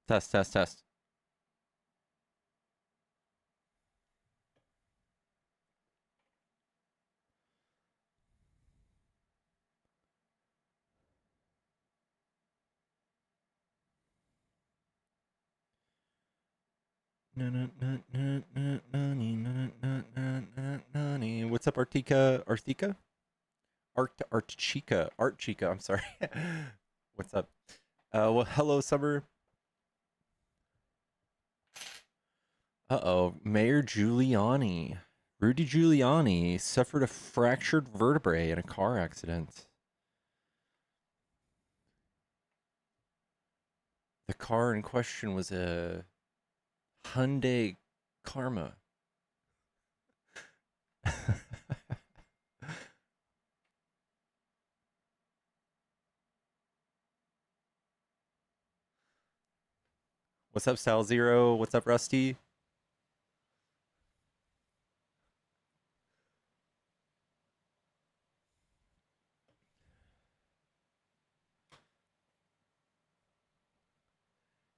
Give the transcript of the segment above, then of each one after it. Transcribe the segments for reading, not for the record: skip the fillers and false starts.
Test, test, test. What's up, Artica? Artica? Artchica. Artchica, I'm sorry. What's up? Well, hello, Summer. Uh-oh. Mayor Giuliani. Rudy Giuliani suffered a fractured vertebrae in a car accident. The car in question was a Hyundai Karma. What's up, Sal Zero? What's up, Rusty?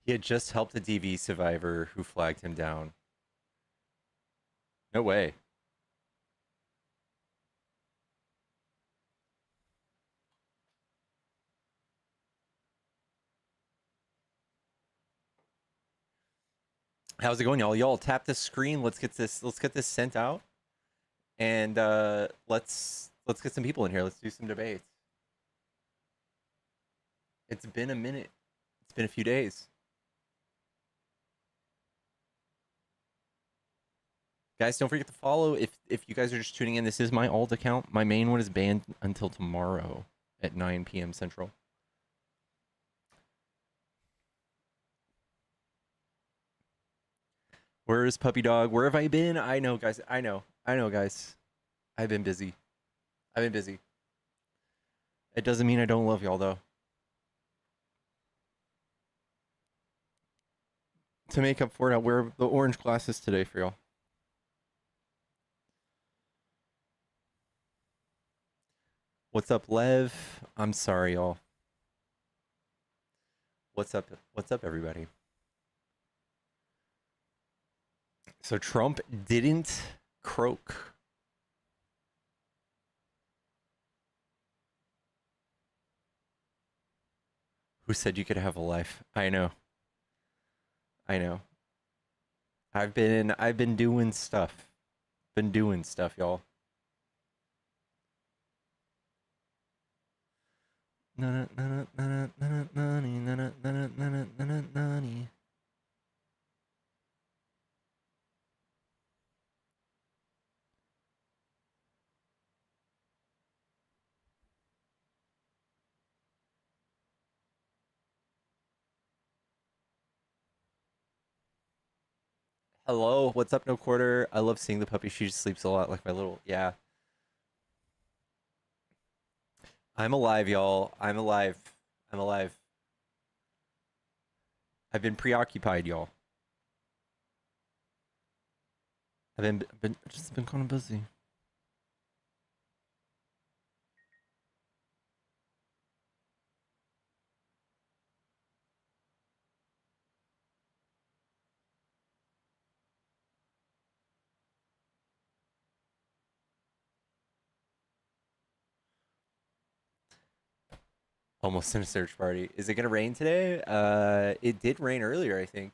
He had just helped a DV survivor who flagged him down. No way. How's it going, y'all? Y'all tap the screen. Let's get this sent out. And let's get some people in here. Let's do some debates. It's been a minute. It's been a few days. Guys, don't forget to follow. If you guys are just tuning in, this is my alt account. My main one is banned until tomorrow at 9 p.m. Central. Where is Puppy Dog? Where have I been? I know, guys. I know, guys. I've been busy. I've been busy. It doesn't mean I don't love y'all, though. To make up for it, I'll wear the orange glasses today for y'all. What's up, Lev? I'm sorry, y'all. What's up? What's up, everybody? So Trump didn't croak. Who said you could have a life? I know. I know. I've been doing stuff. Been doing stuff, y'all. Hello, what's up, No Quarter? I love seeing the puppy. She just sleeps a lot like my little. Yeah. I'm alive, y'all. I'm alive. I'm alive. I've been preoccupied, y'all. I've been just been kind of busy. Almost in a search party. Is it gonna rain today? It did rain earlier, I think.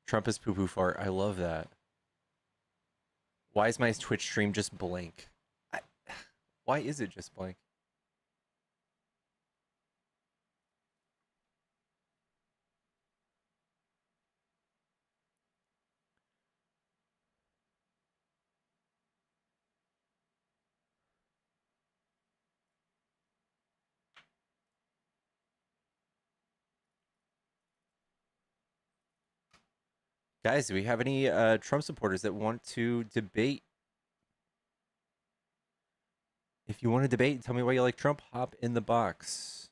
Trump is poo poo fart. I love that. Why is my Twitch stream just blank? I, why is it just blank? Guys, do we have any Trump supporters that want to debate? If you want to debate, tell me why you like Trump. Hop in the box.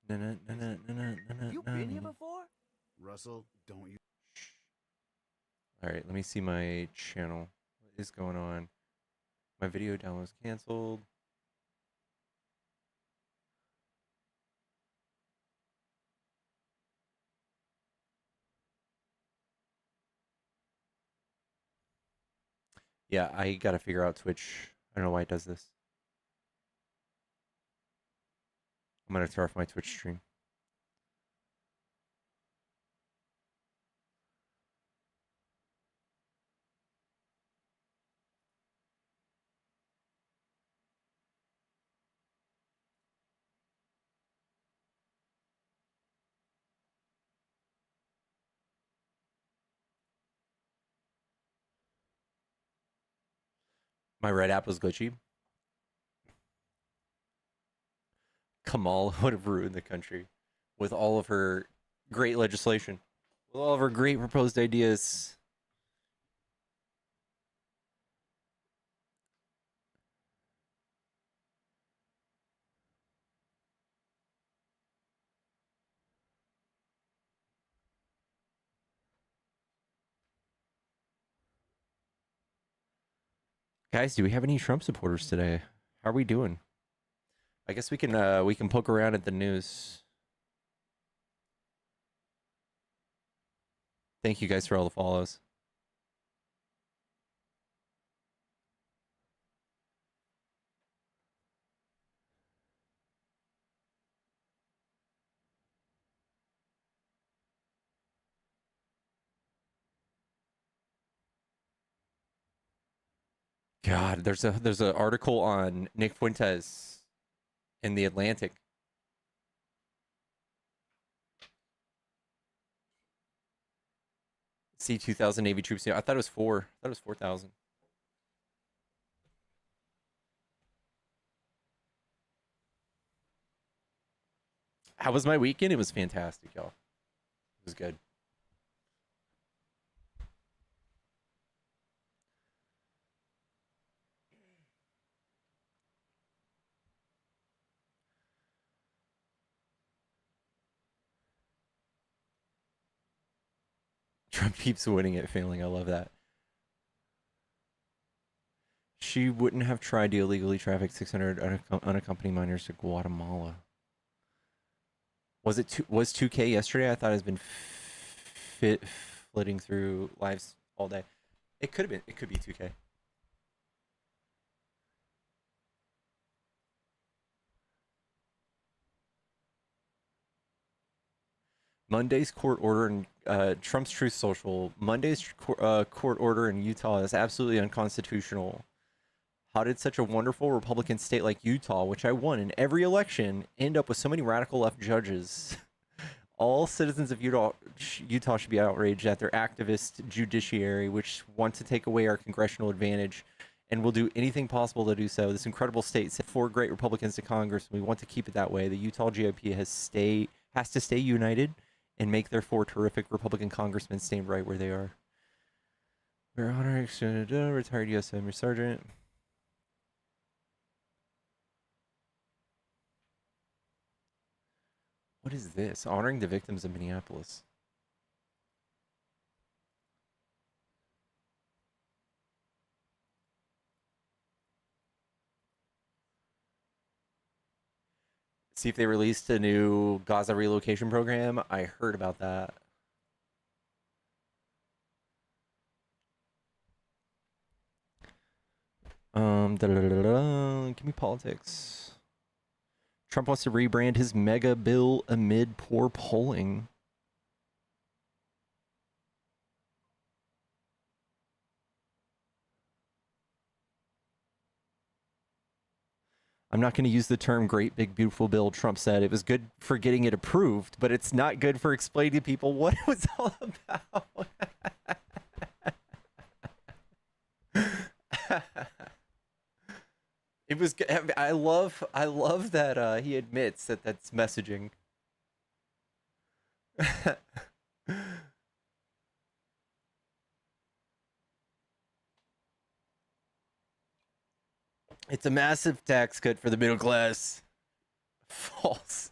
You been here before? Russell, don't you? All right, let me see my channel. What is going on? My video download was canceled. Yeah, I gotta figure out Twitch. I don't know why it does this. I'm gonna turn off my Twitch stream. My red app was glitchy. Kamal would have ruined the country with all of her great legislation, with all of her great proposed ideas. Guys, do we have any Trump supporters today? How are we doing? I guess we can poke around at the news. Thank you guys for all the follows. God, there's an article on Nick Fuentes in the Atlantic. See 2,000 Navy troops. I thought it was 4. I thought it was 4,000. How was my weekend? It was fantastic, y'all. It was good. Trump keeps winning at failing. I love that. She wouldn't have tried to illegally traffic 600 unaccompanied minors to Guatemala. Was it was 2K yesterday? I thought it's been flitting through lives all day. It could have been. It could be 2K. Monday's court order in Trump's Truth Social. Monday's court order in Utah is absolutely unconstitutional. How did such a wonderful Republican state like Utah, which I won in every election, end up with so many radical left judges? All citizens of Utah should be outraged at their activist judiciary, which want to take away our congressional advantage and will do anything possible to do so. This incredible state sent 4 great Republicans to Congress, and we want to keep it that way. The Utah GOP has to stay united and make their 4 terrific Republican congressmen stand right where they are. We're honoring retired U.S. Army Sergeant. What is this? Honoring the victims of Minneapolis. See if they released a new Gaza relocation program. I heard about that. Give me politics. Trump wants to rebrand his mega bill amid poor polling. I'm not going to use the term great big beautiful bill. Trump said it was good for getting it approved, but it's not good for explaining to people what it was all about. It was. I love that he admits that that's messaging. It's a massive tax cut for the middle class. False.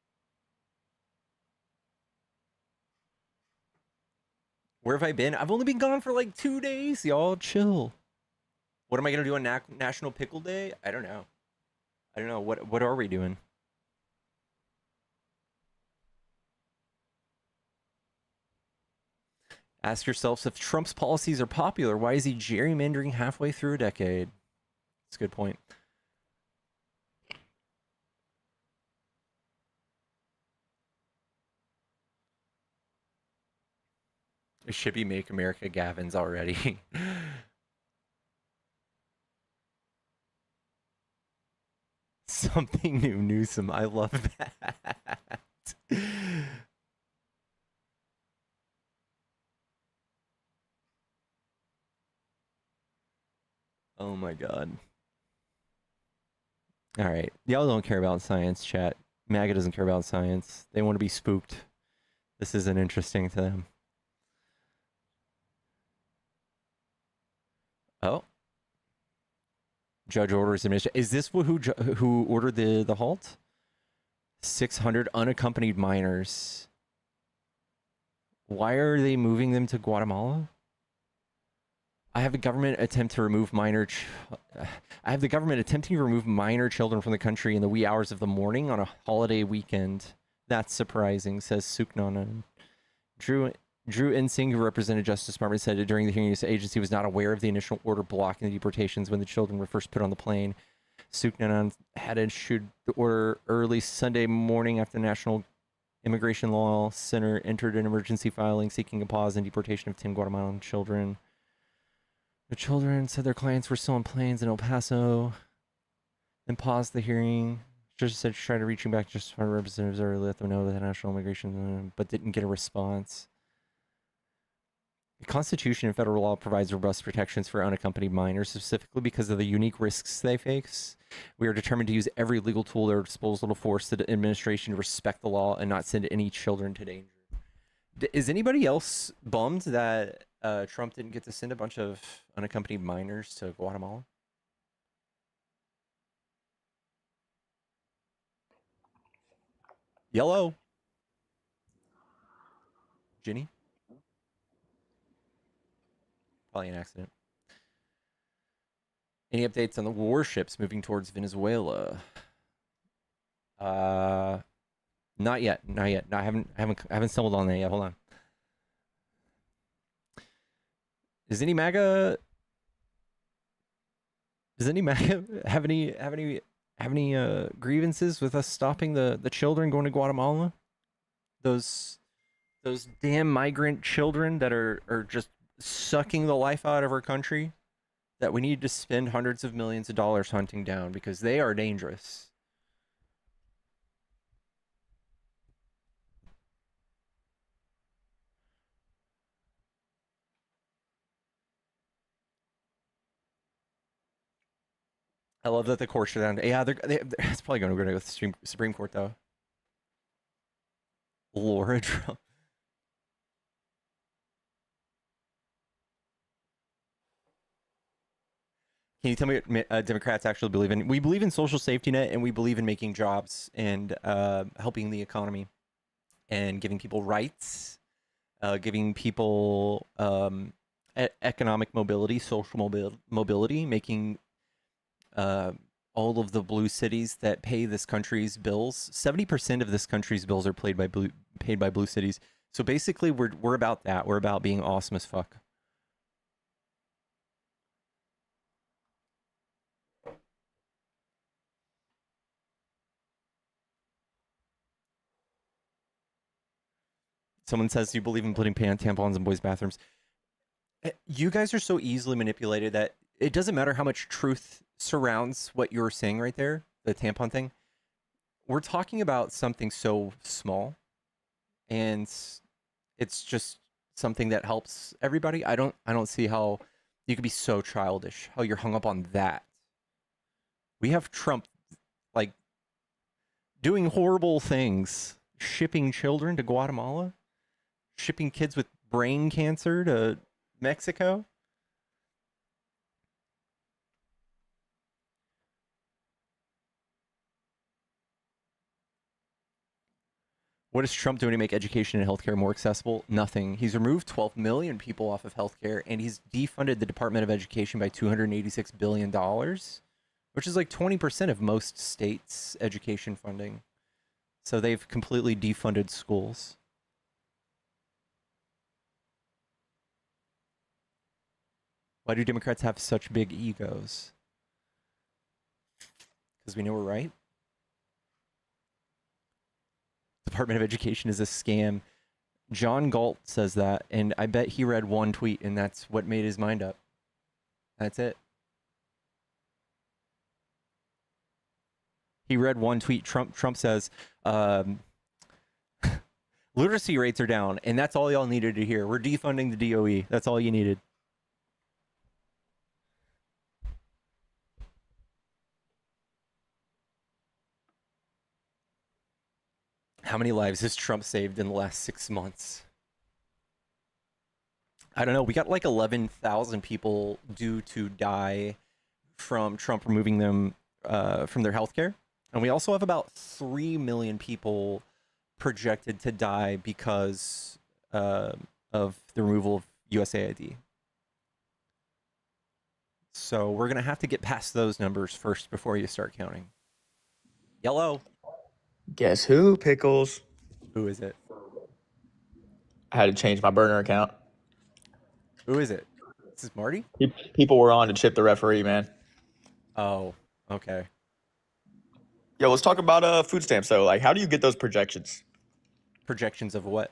Where have I been? I've only been gone for like 2 days. Y'all chill. What am I gonna do on National Pickle Day? I don't know. I don't know. What are we doing? Ask yourselves, if Trump's policies are popular, why is he gerrymandering halfway through a decade? That's a good point. It should be Make America Gavin's already. Something new, Newsom. I love that. Oh my god. All right. Y'all don't care about science, chat. MAGA doesn't care about science. They want to be spooked. This isn't interesting to them. Oh. Judge orders admission. Is this who ordered the halt? 600 unaccompanied minors. Why are they moving them to Guatemala? I have the government attempt to remove I have the government attempting to remove minor children from the country in the wee hours of the morning on a holiday weekend. That's surprising, says Suknanan. Drew Ensing, who represented Justice Department, said during the hearing, the agency was not aware of the initial order blocking the deportations when the children were first put on the plane. Suknanan had issued the order early Sunday morning after the National Immigration Law Center entered an emergency filing seeking a pause in deportation of 10 Guatemalan children. The children said their clients were still on planes in El Paso, then paused the hearing. Judge said she tried to reaching back just for representatives early, let them know that the National Immigration, but didn't get a response. The Constitution and federal law provides robust protections for unaccompanied minors, specifically because of the unique risks they face. We are determined to use every legal tool at our disposal to force the administration to respect the law and not send any children to danger. Is anybody else bummed that Trump didn't get to send a bunch of unaccompanied minors to Guatemala? Yellow. Ginny? Probably an accident. Any updates on the warships moving towards Venezuela? Not yet. Not yet. No, I haven't stumbled on that yet. Hold on. Does any MAGA have any grievances with us stopping the children going to Guatemala? Those damn migrant children that are just sucking the life out of our country, that we need to spend hundreds of millions of dollars hunting down because they are dangerous. I love that the courts are down. Yeah, it's probably going to go to the Supreme Court though. Laura Trump. Can you tell me what Democrats actually believe in? We believe in social safety net, and we believe in making jobs and helping the economy and giving people rights, giving people economic mobility, social mobility, making all of the blue cities that pay this country's bills. 70% of this country's bills are paid by blue cities. So basically, we're about that. We're about being awesome as fuck. Someone says, you believe in putting tampons in boys' bathrooms. You guys are so easily manipulated that it doesn't matter how much truth surrounds what you're saying right there, the tampon thing. We're talking about something so small, and it's just something that helps everybody. I don't see how you could be so childish, how you're hung up on that. We have Trump, like, doing horrible things, shipping children to Guatemala, shipping kids with brain cancer to Mexico. What is Trump doing to make education and healthcare more accessible? Nothing. He's removed 12 million people off of healthcare, and he's defunded the Department of Education by $286 billion, which is like 20% of most states' education funding. So they've completely defunded schools. Why do Democrats have such big egos? Because we know we're right. Department of Education is a scam. John Galt says that, and I bet he read one tweet, and that's what made his mind up. That's it. He read one tweet. Trump says, literacy rates are down, and that's all y'all needed to hear. We're defunding the DOE. That's all you needed. How many lives has Trump saved in the last 6 months? I don't know. We got like 11,000 people due to die from Trump removing them from their healthcare. And we also have about 3 million people projected to die because of the removal of USAID. So we're going to have to get past those numbers first before you start counting. Yellow. Guess who, Pickles? Who is it? I had to change my burner account. Who is it? This is Marty? People were on to chip the referee, man. Oh, okay. Yo, let's talk about food stamps, though. Like, how do you get those projections? Projections of what?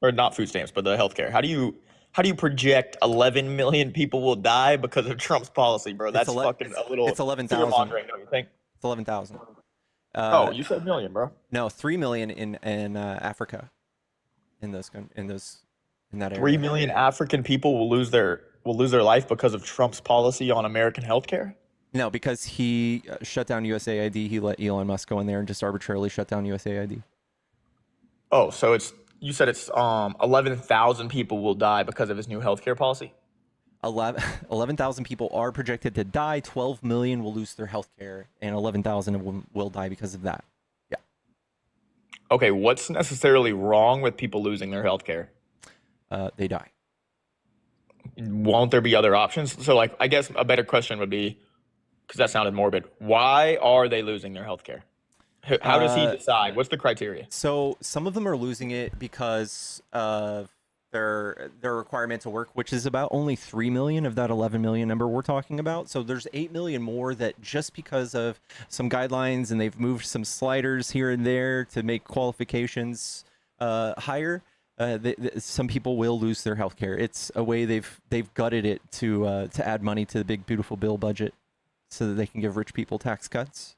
Or not food stamps, but the healthcare. How do you project 11 million people will die because of Trump's policy, bro? That's fucking a little It's 11,000. fear-mongering, don't you think? It's 11,000. Oh, you said million, bro. No, 3 million in Africa. In that area. 3 million African people will lose their life because of Trump's policy on American healthcare? No, because he shut down USAID. He let Elon Musk go in there and just arbitrarily shut down USAID. Oh, so you said it's 11,000 people will die because of his new healthcare policy? 11,000 people are projected to die. 12 million will lose their health care, and 11,000 of them will die because of that. Yeah. Okay, what's necessarily wrong with people losing their health care? They die. Won't there be other options? So, like, I guess a better question would be, because that sounded morbid, why are they losing their health care? How does he decide? What's the criteria? So some of them are losing it because of their requirement to work, which is about only 3 million of that 11 million number we're talking about. So there's 8 million more that just because of some guidelines and they've moved some sliders here and there to make qualifications higher. Some people will lose their health care. It's a way they've gutted it to add money to the big beautiful bill budget so that they can give rich people tax cuts.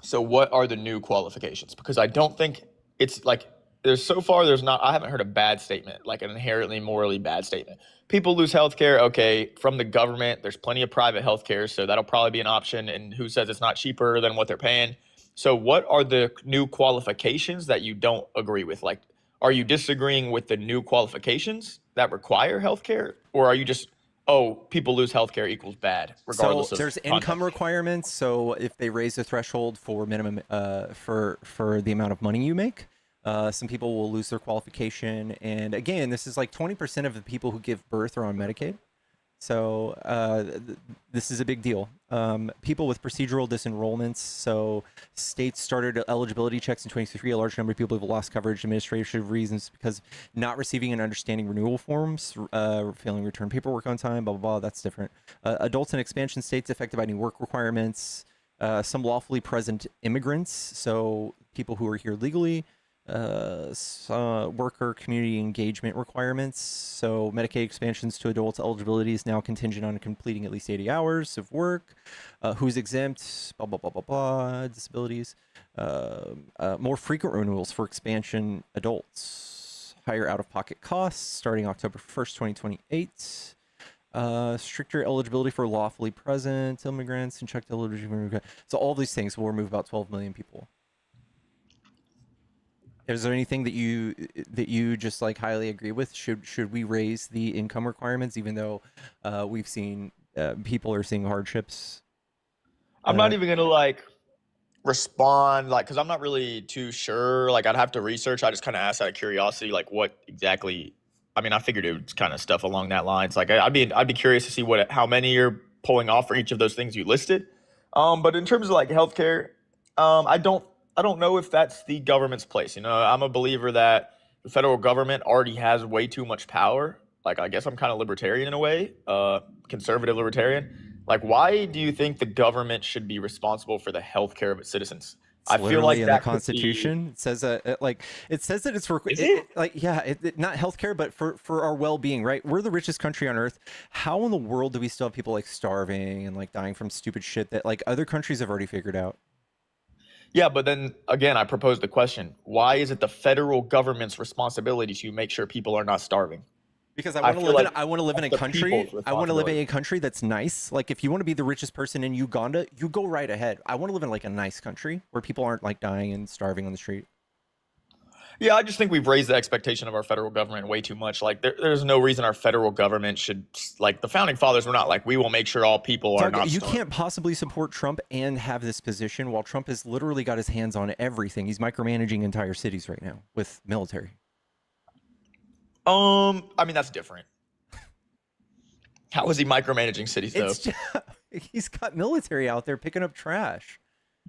So what are the new qualifications? Because I don't think it's like I haven't heard a bad statement, like an inherently morally bad statement. People lose healthcare, okay, from the government. There's plenty of private healthcare, so that'll probably be an option. And who says it's not cheaper than what they're paying? So what are the new qualifications that you don't agree with? Like, are you disagreeing with the new qualifications that require healthcare? Or are you just, oh, people lose healthcare equals bad, regardless of there's income requirements. So if they raise the threshold for minimum for the amount of money you make, some people will lose their qualification. And again, this is like 20% of the people who give birth are on Medicaid. So this is a big deal. People with procedural disenrollments. So states started eligibility checks in 2023. A large number of people have lost coverage administrative reasons because not receiving and understanding renewal forms, failing return paperwork on time, blah, blah, blah. That's different. Adults in expansion states affected by new work requirements. Some lawfully present immigrants. So people who are here legally. Worker community engagement requirements. So Medicaid expansions to adults eligibility is now contingent on completing at least 80 hours of work. Who's exempt, blah, blah, blah, blah, blah, disabilities. More frequent renewals for expansion adults. Higher out-of-pocket costs starting October 1st, 2028. Stricter eligibility for lawfully present immigrants and checked eligibility. So all these things will remove about 12 million people. Is there anything that you just like highly agree with? Should we raise the income requirements, even though we've seen people are seeing hardships? I'm not even gonna respond, like, because I'm not really too sure. Like, I'd have to research. I just kind of asked out of curiosity, like, what exactly. I mean, I figured it was kind of stuff along that lines. Like, I'd be curious to see how many you're pulling off for each of those things you listed. But in terms of like healthcare, I don't know if that's the government's place. I'm a believer that the federal government already has way too much power. Like, I guess I'm kind of libertarian in a way, conservative libertarian. Like, why do you think the government should be responsible for the healthcare of its citizens? It's I feel literally like in the that could be. Constitution. It says it says that it's Is it? like yeah, not healthcare, but for our well-being, right? We're the richest country on earth. How in the world do we still have people like starving and like dying from stupid shit that like other countries have already figured out? Yeah, but then again, I propose the question: why is it the federal government's responsibility to make sure people are not starving? Because I I want to feel live in like I want to live in a that's the country. people's I want to live in responsibility. a country that's nice. Like if you want to be the richest person in Uganda, you go right ahead. I want to live in like a nice country where people aren't like dying and starving on the street. Yeah, I just think we've raised the expectation of our federal government way too much. Like, there's no reason our federal government should, like, the founding fathers were not like, we will make sure all people are Doug, not you starving. can't possibly support Trump and have this position while Trump has literally got his hands on everything. He's micromanaging entire cities right now with military. I mean, that's different. How is he micromanaging cities, though? It's just, he's got military out there picking up trash.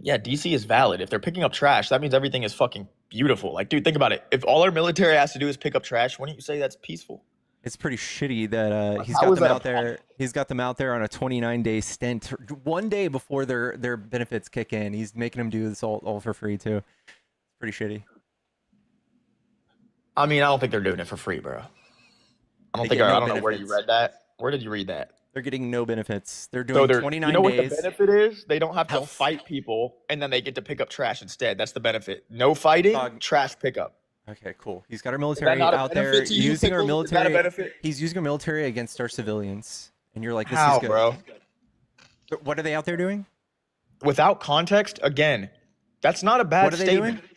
Yeah, DC is valid. If they're picking up trash, that means everything is fucking beautiful. Like, dude, think about it. If all our military has to do is pick up trash, wouldn't you say that's peaceful? It's pretty shitty that he's how got is them that a out there. He's got them out there on a 29-day stint, one day before their benefits kick in. He's making them do this all for free too. It's pretty shitty. I mean, I don't think they're doing it for free, bro. I They get no don't know where you benefits. read that. Where did you read that? They're getting no benefits. They're So doing they're, 29 you know what the days. benefit is? They don't have to Health. fight people, and then they get to pick up trash instead. That's the benefit. No fighting, Dog. trash pickup. Okay, cool. He's got our military not a out benefit there to you, using our Pickles? Is that a military. benefit? He's using our military against our civilians, and you're like, this How, is good. bro? What are they out there doing? Without context, again, that's not a bad What are they statement. doing?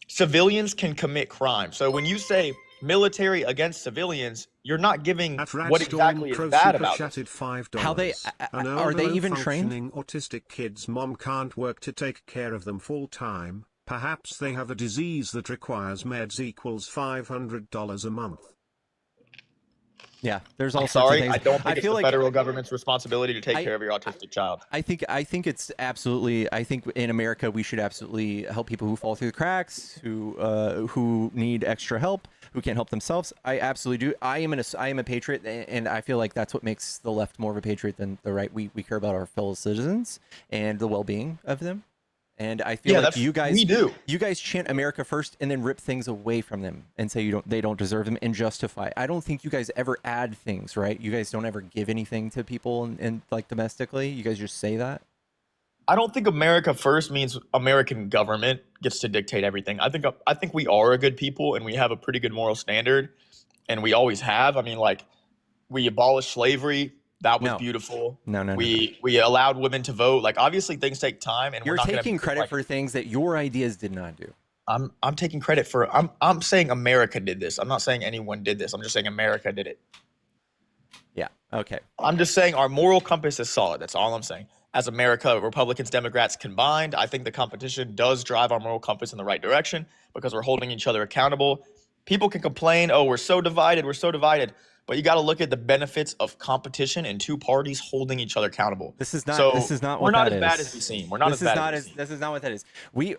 Civilians can commit crime. So when you say military against civilians, you're not giving At what Radstorm exactly is Pro bad super about it. chatted $5. How they- An are they older, even trained? low-functioning autistic kid's mom can't work to take care of them full time. Perhaps they have a disease that requires meds equals $500 a month. Yeah, there's all I'm sorts sorry, of things. I don't think it's feel the like federal government's responsibility to take I- care of your autistic child. I think it's absolutely. I think in America we should absolutely help people who fall through the cracks, who need extra help, who can't help themselves. I absolutely do. I am a patriot, and I feel like that's what makes the left more of a patriot than the right. We care about our fellow citizens and the well-being of them. And I feel Yeah, like we do. you guys chant America first and then rip things away from them and say they don't deserve them and justify. I don't think you guys ever add things, right? You guys don't ever give anything to people and like domestically. You guys just say that. I don't think America first means American government gets to dictate everything. I think we are a good people and we have a pretty good moral standard, and we always have. I mean, like, we abolished slavery. That was No. beautiful. No. We allowed women to vote. Like, obviously things take time, and You're we're not gonna taking be credit like, for things that your ideas did not do. I'm taking credit for. I'm saying America did this. I'm not saying anyone did this. I'm just saying America did it. Yeah. Okay. I'm just saying our moral compass is solid. That's all I'm saying. As America, Republicans, Democrats combined, I think the competition does drive our moral compass in the right direction because we're holding each other accountable. People can complain, oh, we're so divided, but you got to look at the benefits of competition and two parties holding each other accountable. This is not. So this is not we're what not that as bad is. as we seem. We're not This as is bad not as as. we seem. This is not what that is.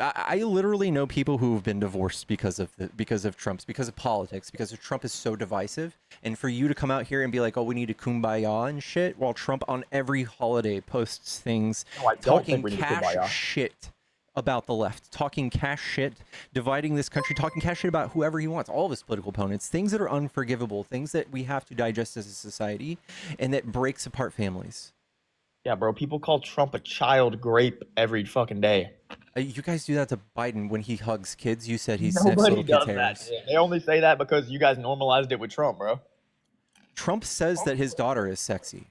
I literally know people who have been divorced because of Trump's, because of politics, because Trump is so divisive. And for you to come out here and be like, oh, we need to kumbaya and shit, while Trump on every holiday posts things No, I don't talking think we need to cash kumbaya. shit about the left, talking cash shit, dividing this country, talking cash shit about whoever he wants, all of his political opponents, things that are unforgivable, things that we have to digest as a society, and that breaks apart families. Yeah, bro. People call Trump a child grape every fucking day. You guys do that to Biden when he hugs kids. You said he sniffs Nobody little kids' does that. hairs. They only say that because you guys normalized it with Trump, bro. Trump says that his daughter is sexy.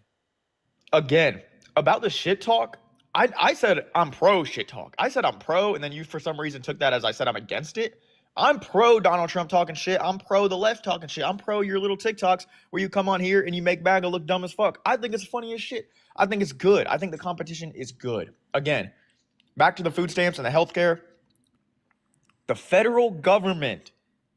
Again, about the shit talk, I said I'm pro shit talk. I said I'm pro, and then you for some reason took that as I said I'm against it. I'm pro Donald Trump talking shit. I'm pro the left talking shit. I'm pro your little TikToks where you come on here and you make MAGA look dumb as fuck. I think it's funny as shit. I think it's good. I think the competition is good. Again, back to the food stamps and the healthcare. The federal government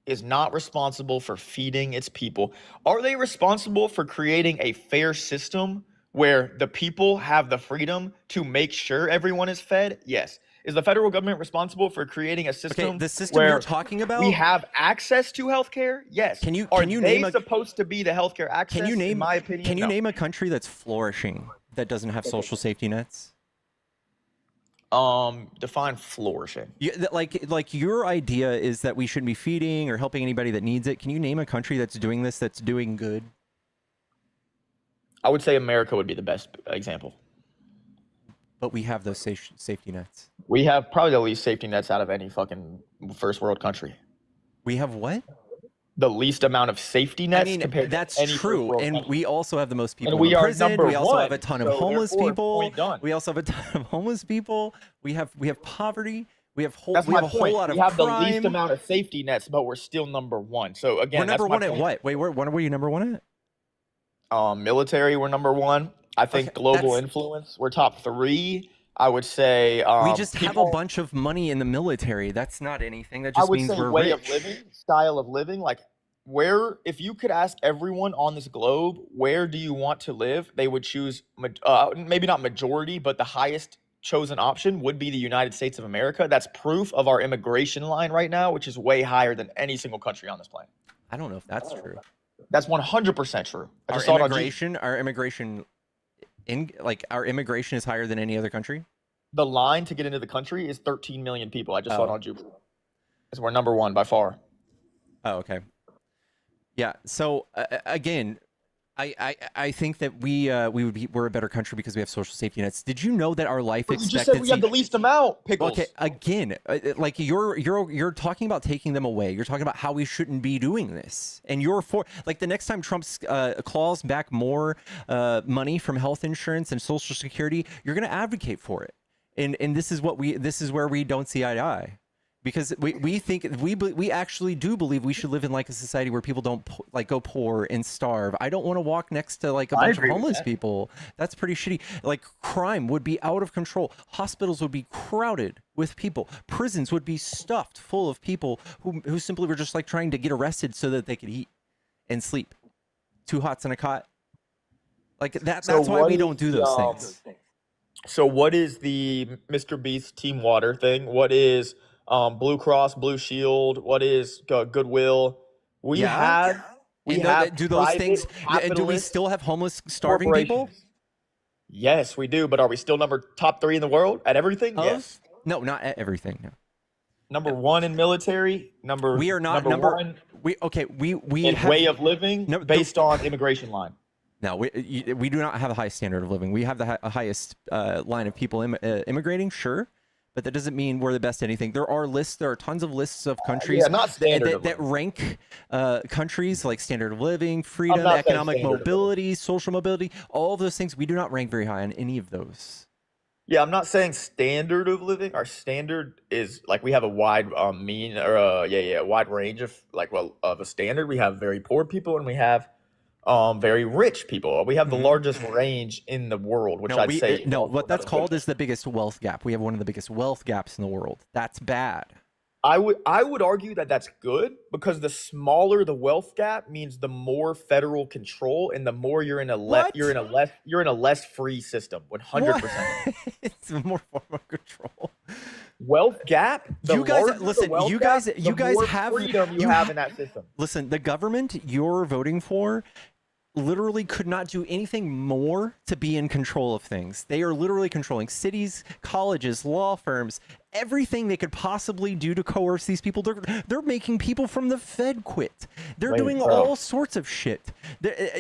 is not responsible for feeding its people. Are they responsible for creating a fair system where the people have the freedom to make sure everyone is fed? Yes. Is the federal government responsible for creating a system? Okay, the system where you're talking about. we have access to healthcare? Yes. Can you Are name they supposed to be the healthcare access? Can you name? In my opinion, Can you no. name a country that's flourishing that doesn't have social safety nets? Define flourishing. Like your idea is that we shouldn't be feeding or helping anybody that needs it. Can you name a country that's doing this, that's doing good? I would say America would be the best example. But we have those safety nets. We have probably the least safety nets out of any fucking first world country. We have what? The least amount of safety nets. I mean, compared that's to any true, first world and country. we also have the most people And we in are prison. number We also one, have a ton of so homeless therefore, people. point done. We also have a ton of homeless people. We have poverty. We have That's we my have a point. whole lot of We have crime. the least amount of safety nets, but we're still number one. So again, We're number that's one my at point. what? Wait, what were you number one at? Military, we're number one. I think Okay, global that's- influence, we're top 3. I would say We just have a bunch of money in the military. That's not anything. That I just would means say we're way rich. of living, style of living. Like, where, if you could ask everyone on this globe, where do you want to live? They would choose, maybe not majority, but the highest chosen option would be the United States of America. That's proof of our immigration line right now, which is way higher than any single country on this planet. I don't know if that's true. That's 100% true. I Our just saw it on immigration our immigration is higher than any other country. the line to get into the country is 13 million people. I just saw it Oh. on Jupiter. So we're number one by far. Oh, okay. Yeah. So again, I think that we're a better country because we have social safety nets. Did you know that our life But you expectancy? just said we have the least amount, Pickles. Okay, again, like you're talking about taking them away. You're talking about how we shouldn't be doing this, and you're for like the next time Trump claws back more money from health insurance and Social Security, you're going to advocate for it, and this is where we don't see eye to eye. Because we actually do believe we should live in like a society where people don't like go poor and starve. I don't want to walk next to like a bunch of homeless people. That's pretty shitty. Like crime would be out of control. Hospitals would be crowded with people. Prisons would be stuffed full of people who simply were just like trying to get arrested so that they could eat and sleep. 2 hots in a cot. Like that. So That's why what we is don't do those things. So what is the Mr. Beast Team Water thing? What is Blue Cross, Blue Shield? What is Goodwill? We Yeah. have. We have do those things? Do we capitalist still have homeless, starving people? corporations. Yes, we do. But are we still top 3 in the world at everything? Of? Yes. No, not at everything. No. Number 1 in military. We are not number 1 We in have, way of living No, based on immigration line. No, we do not have a high standard of living. We have the highest line of people immigrating, sure, but that doesn't mean we're the best at anything. There are lists. There are tons of lists of countries not standard of that rank countries like standard of living, I'm freedom, not saying economic standard of mobility, social mobility, all of those things. We do not rank very high on any of those. Yeah, I'm not saying standard of living. Our standard is like we have a wide mean or a wide range of of a standard. We have very poor people and we have very rich people. We have the largest range in the world, which I'd say what that's called is the biggest wealth gap. We have one of the biggest wealth gaps in the world. That's bad. I would argue that that's good because the smaller the wealth gap means the more federal control and the more you're in a less free system. 100%. It's more form of control. Wealth gap. The You guys- larger the listen, wealth you gap, guys- the you guys more have- freedom you you have ha- in that system. Listen, the government you're voting for literally could not do anything more to be in control of things. They are literally controlling cities, colleges, law firms, everything they could possibly do to coerce these people. They're making people from the Fed quit. They're doing bro. all sorts of shit.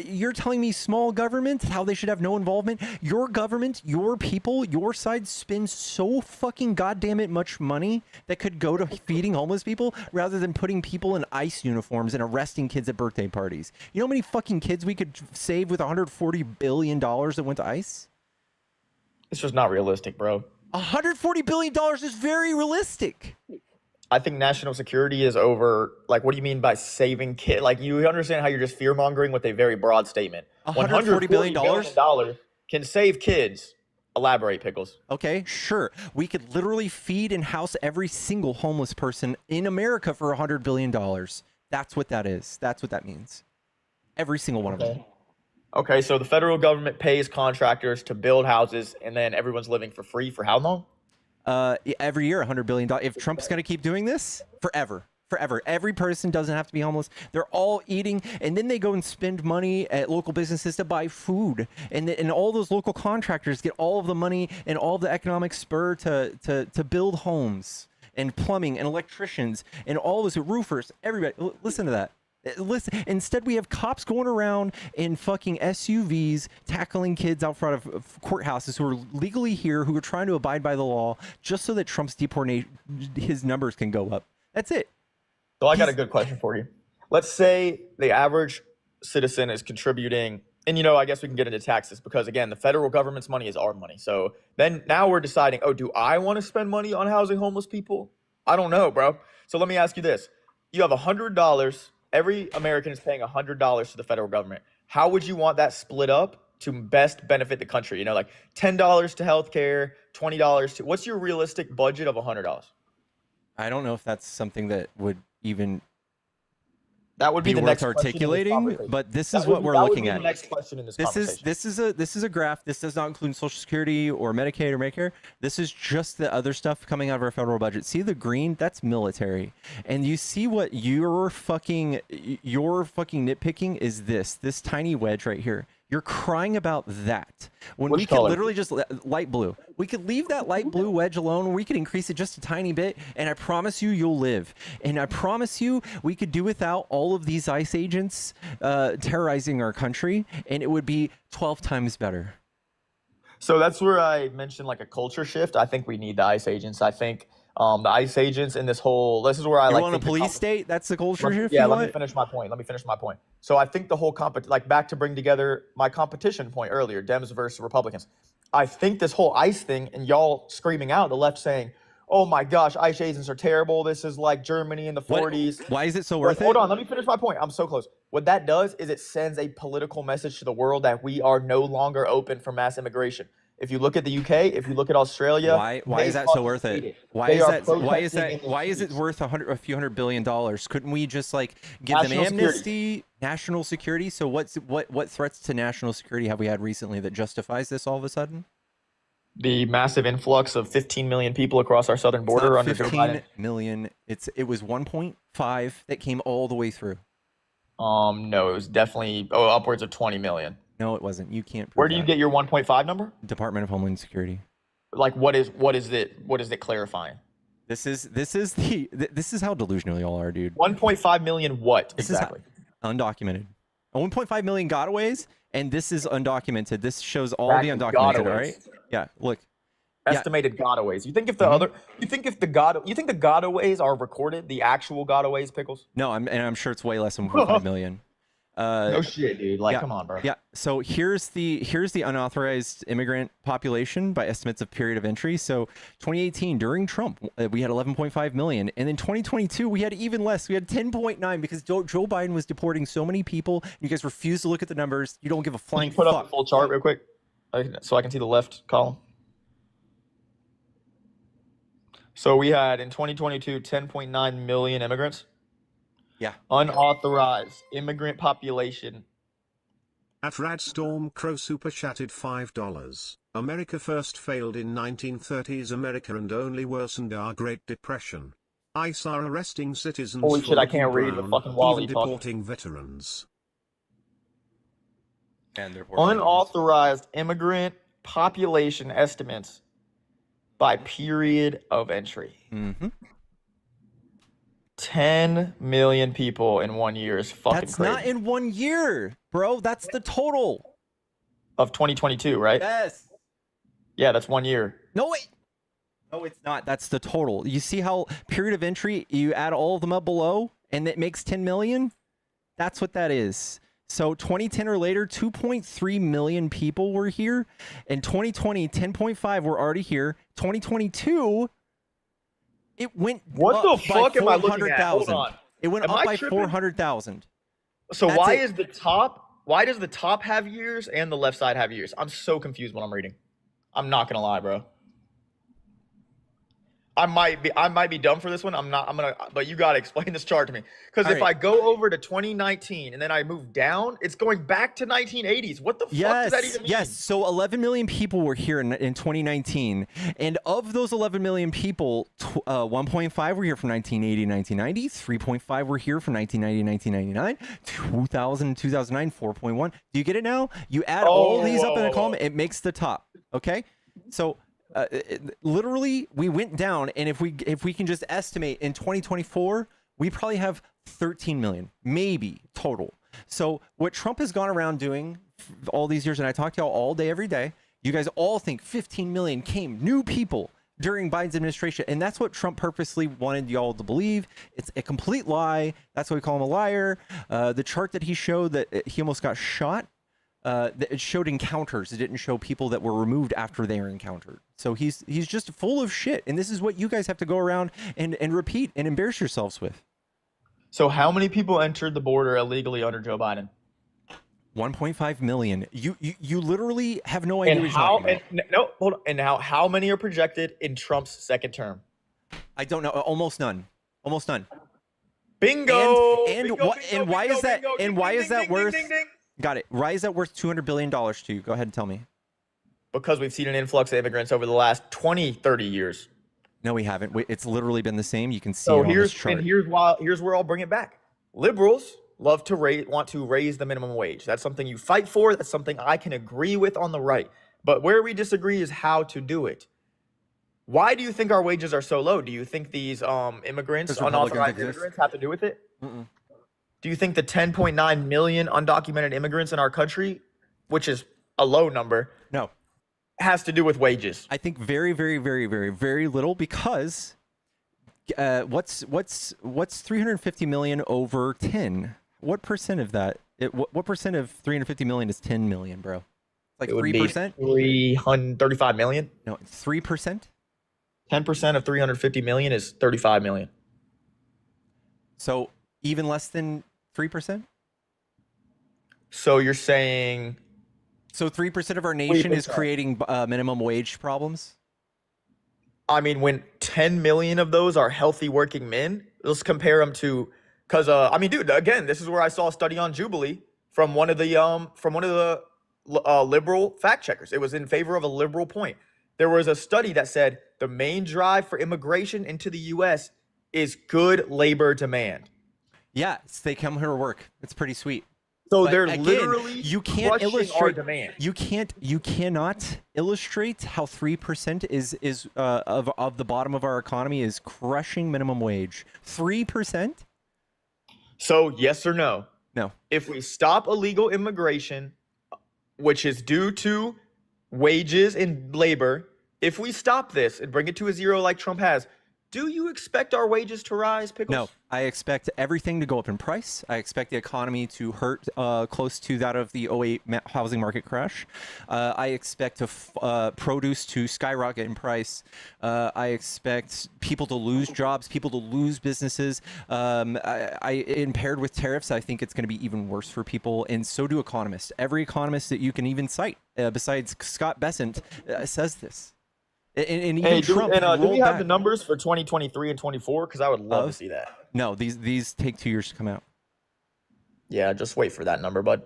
You're telling me small government, how they should have no involvement? Your government, your people, your side spends so fucking goddamn it much money that could go to feeding homeless people rather than putting people in ICE uniforms and arresting kids at birthday parties. You know how many fucking kids we could save with $140 billion that went to ICE? It's just not realistic, bro. $140 billion is very realistic. I think national security is over. Like, what do you mean by saving kids? Like, you understand how you're just fear mongering with a very broad statement. $140 billion? $140 billion can save kids Elaborate, Pickles. Okay, sure. We could literally feed and house every single homeless person in America for $100 billion. That's what that is. That's what that means. Every single one of them. Okay, so the federal government pays contractors to build houses, and then everyone's living for free for how long? Every year, $100 billion. If Trump's going to keep doing this, forever. Forever. Every person doesn't have to be homeless. They're all eating, and then they go and spend money at local businesses to buy food. And all those local contractors get all of the money and all the economic spur to build homes and plumbing and electricians and all those roofers. Everybody, listen to that. Listen, instead we have cops going around in fucking SUVs tackling kids out front of courthouses who are legally here, who are trying to abide by the law just so that Trump's deportation, his numbers can go up. That's it. So I got a good question for you. Let's say the average citizen is contributing, and I guess we can get into taxes because again, the federal government's money is our money. So then now we're deciding, oh, do I want to spend money on housing homeless people? I don't know, bro. So let me ask you this. You have $100. Every American is paying $100 to the federal government. How would you want that split up to best benefit the country? Like $10 to healthcare, $20 to, what's your realistic budget of $100? I don't know if that's something that would even that would be the next articulating, but this is what we're looking at. The next question in this conversation. This is a graph. This does not include Social Security or Medicaid or Medicare. This is just the other stuff coming out of our federal budget. See the green? That's military. And you see what your fucking nitpicking is this tiny wedge right here. You're crying about that when we could literally just light blue. We could leave that light blue wedge alone. We could increase it just a tiny bit, and I promise you, you'll live. And I promise you, we could do without all of these ICE agents terrorizing our country, and it would be 12 times better. So that's where I mentioned like a culture shift. I think we need the ICE agents. I think the ICE agents in this whole, this is where I want a police state? That's the culture shift? Yeah, let me finish my point. So I think the whole back to bring together my competition point earlier, Dems versus Republicans. I think this whole ICE thing and y'all screaming out, the left saying, oh my gosh, ICE agents are terrible. This is like Germany in the 40s. Why is it so worth it? Hold on, let me finish my point. I'm so close. What that does is it sends a political message to the world that we are no longer open for mass immigration. If you look at the UK, if you look at Australia, why is that so worth it? Why is it worth a few $100 billion? Couldn't we just like give them amnesty, national security? So what threats to national security have we had recently that justifies this all of a sudden? The massive influx of 15 million people across our southern border under Joe Biden. 15 million. It was 1.5 that came all the way through. No, it was definitely upwards of 20 million. No, it wasn't. You can't prove Where do you get your 1.5 number? Department of Homeland Security. Like what is it clarifying? This is how delusional y'all are, dude. 1.5 million what exactly? Undocumented. 1.5 million gotaways, and this is undocumented. This shows all the undocumented, all right? Yeah, look. Estimated gotaways. You think if the gotaways are recorded, the actual gotaways, Pickles? No, I'm sure it's way less than 1.5 million. No shit, dude. Like, come on, bro. Yeah. So here's the unauthorized immigrant population by estimates of period of entry. So 2018 during Trump, we had 11.5 million, and in 2022 we had even less. We had 10.9 because Joe Biden was deporting so many people. You guys refuse to look at the numbers. You don't give a flying fuck. Can you put up the full chart real quick, so I can see the left column? So we had in 2022 10.9 million immigrants. Yeah. Unauthorized immigrant population. At Radstorm Crow super chatted $5. America first failed in 1930s America and only worsened our Great Depression. ICE are arresting citizens. Holy shit, I can't read the fucking Wally even deporting veterans. And unauthorized immigrant population estimates by period of entry. Mm-hmm. 10 million people in 1 year is fucking That's crazy. not in 1 year, bro. That's the total. Of 2022, right? Yes. Yeah, that's 1 year. No, wait. No, it's not. That's the total. You see how period of entry, you add all of them up below, and it makes 10 million? That's what that is. So 2010 or later, 2.3 million people were here. In 2020, 10.5 were already here. 2022... it went what the fuck am I looking at? Hold on. It went up by 400,000. So why does the top have years and the left side have years? I'm so confused when I'm reading. I'm not gonna lie, bro. I might be dumb for this one. But you gotta explain this chart to me. Because if All I right. go over to 2019 and then I move down, it's going back to 1980s. What the fuck does that even mean? Yes. So 11 million people were here in 2019, and of those 11 million people, 1.5 were here from 1980 to 1990, 3.5 were here from 1990 to 1999, 2000 to 2009, 4.1. Do you get it now? You add all these up in a column, it makes the top. Okay. So literally, we went down, and if we can just estimate in 2024, we probably have 13 million, maybe total. So what Trump has gone around doing all these years, and I talk to y'all all day, every day, you guys all think 15 million came, new people, during Biden's administration. And that's what Trump purposely wanted y'all to believe. It's a complete lie. That's why we call him a liar. The chart that he showed that he almost got shot, it showed encounters. It didn't show people that were removed after they were encountered. So he's just full of shit. And this is what you guys have to go around and repeat and embarrass yourselves with. So how many people entered the border illegally under Joe Biden? 1.5 million. You literally have no idea what you're talking about. No, hold on. And now, how many are projected in Trump's second term? I don't know. Almost none. Almost none. Bingo. And why is that? Bingo. And why Ding, is that ding, worth? ding, ding, ding. Got it. Why is that worth $200 billion to you? Go ahead and tell me. Because we've seen an influx of immigrants over the last 20, 30 years. No, we haven't. It's literally been the same. You can see So it on this chart. here's where I'll bring it back. Liberals want to raise the minimum wage. That's something you fight for. That's something I can agree with on the right. But where we disagree is how to do it. Why do you think our wages are so low? Do you think these immigrants, unauthorized immigrants, have to do with it? Mm-mm. Do you think the 10.9 million undocumented immigrants in our country, which is a low number, No, has to do with wages? I think very, very, very, very, very little, because what's 350 million over 10? What percent of that? What percent of 350 million is 10 million, bro? Like 3%? 335 million. No, it's 3%. 10% of 350 million is 35 million. So even less than 3%. So you're saying, So 3% of our nation is 3%. creating minimum wage problems. I mean, when 10 million of those are healthy working men, let's compare them to, because I mean, dude, again, this is where I saw a study on Jubilee from one of the liberal fact checkers. It was in favor of a liberal point. There was a study that said the main drive for immigration into the U.S. is good labor demand. Yeah, they come here to work. It's pretty sweet. So But they're again, literally you can't crushing our illustrate demand. You cannot illustrate how 3% is of the bottom of our economy is crushing minimum wage. 3%? So yes or no? No. If we stop illegal immigration, which is due to wages and labor, if we stop this and bring it to a zero like Trump has, do you expect our wages to rise, Pickles? No, I expect everything to go up in price. I expect the economy to hurt close to that of the '08 housing market crash. I expect produce to skyrocket in price. I expect people to lose jobs, people to lose businesses. And paired with tariffs, I think it's going to be even worse for people, and so do economists. Every economist that you can even cite, besides Scott Bessent, says this. And even Trump do we have back. the numbers for 2023 and 24? Because I would love to see that. No, these take 2 years to come out. Yeah, just wait for that number, bud.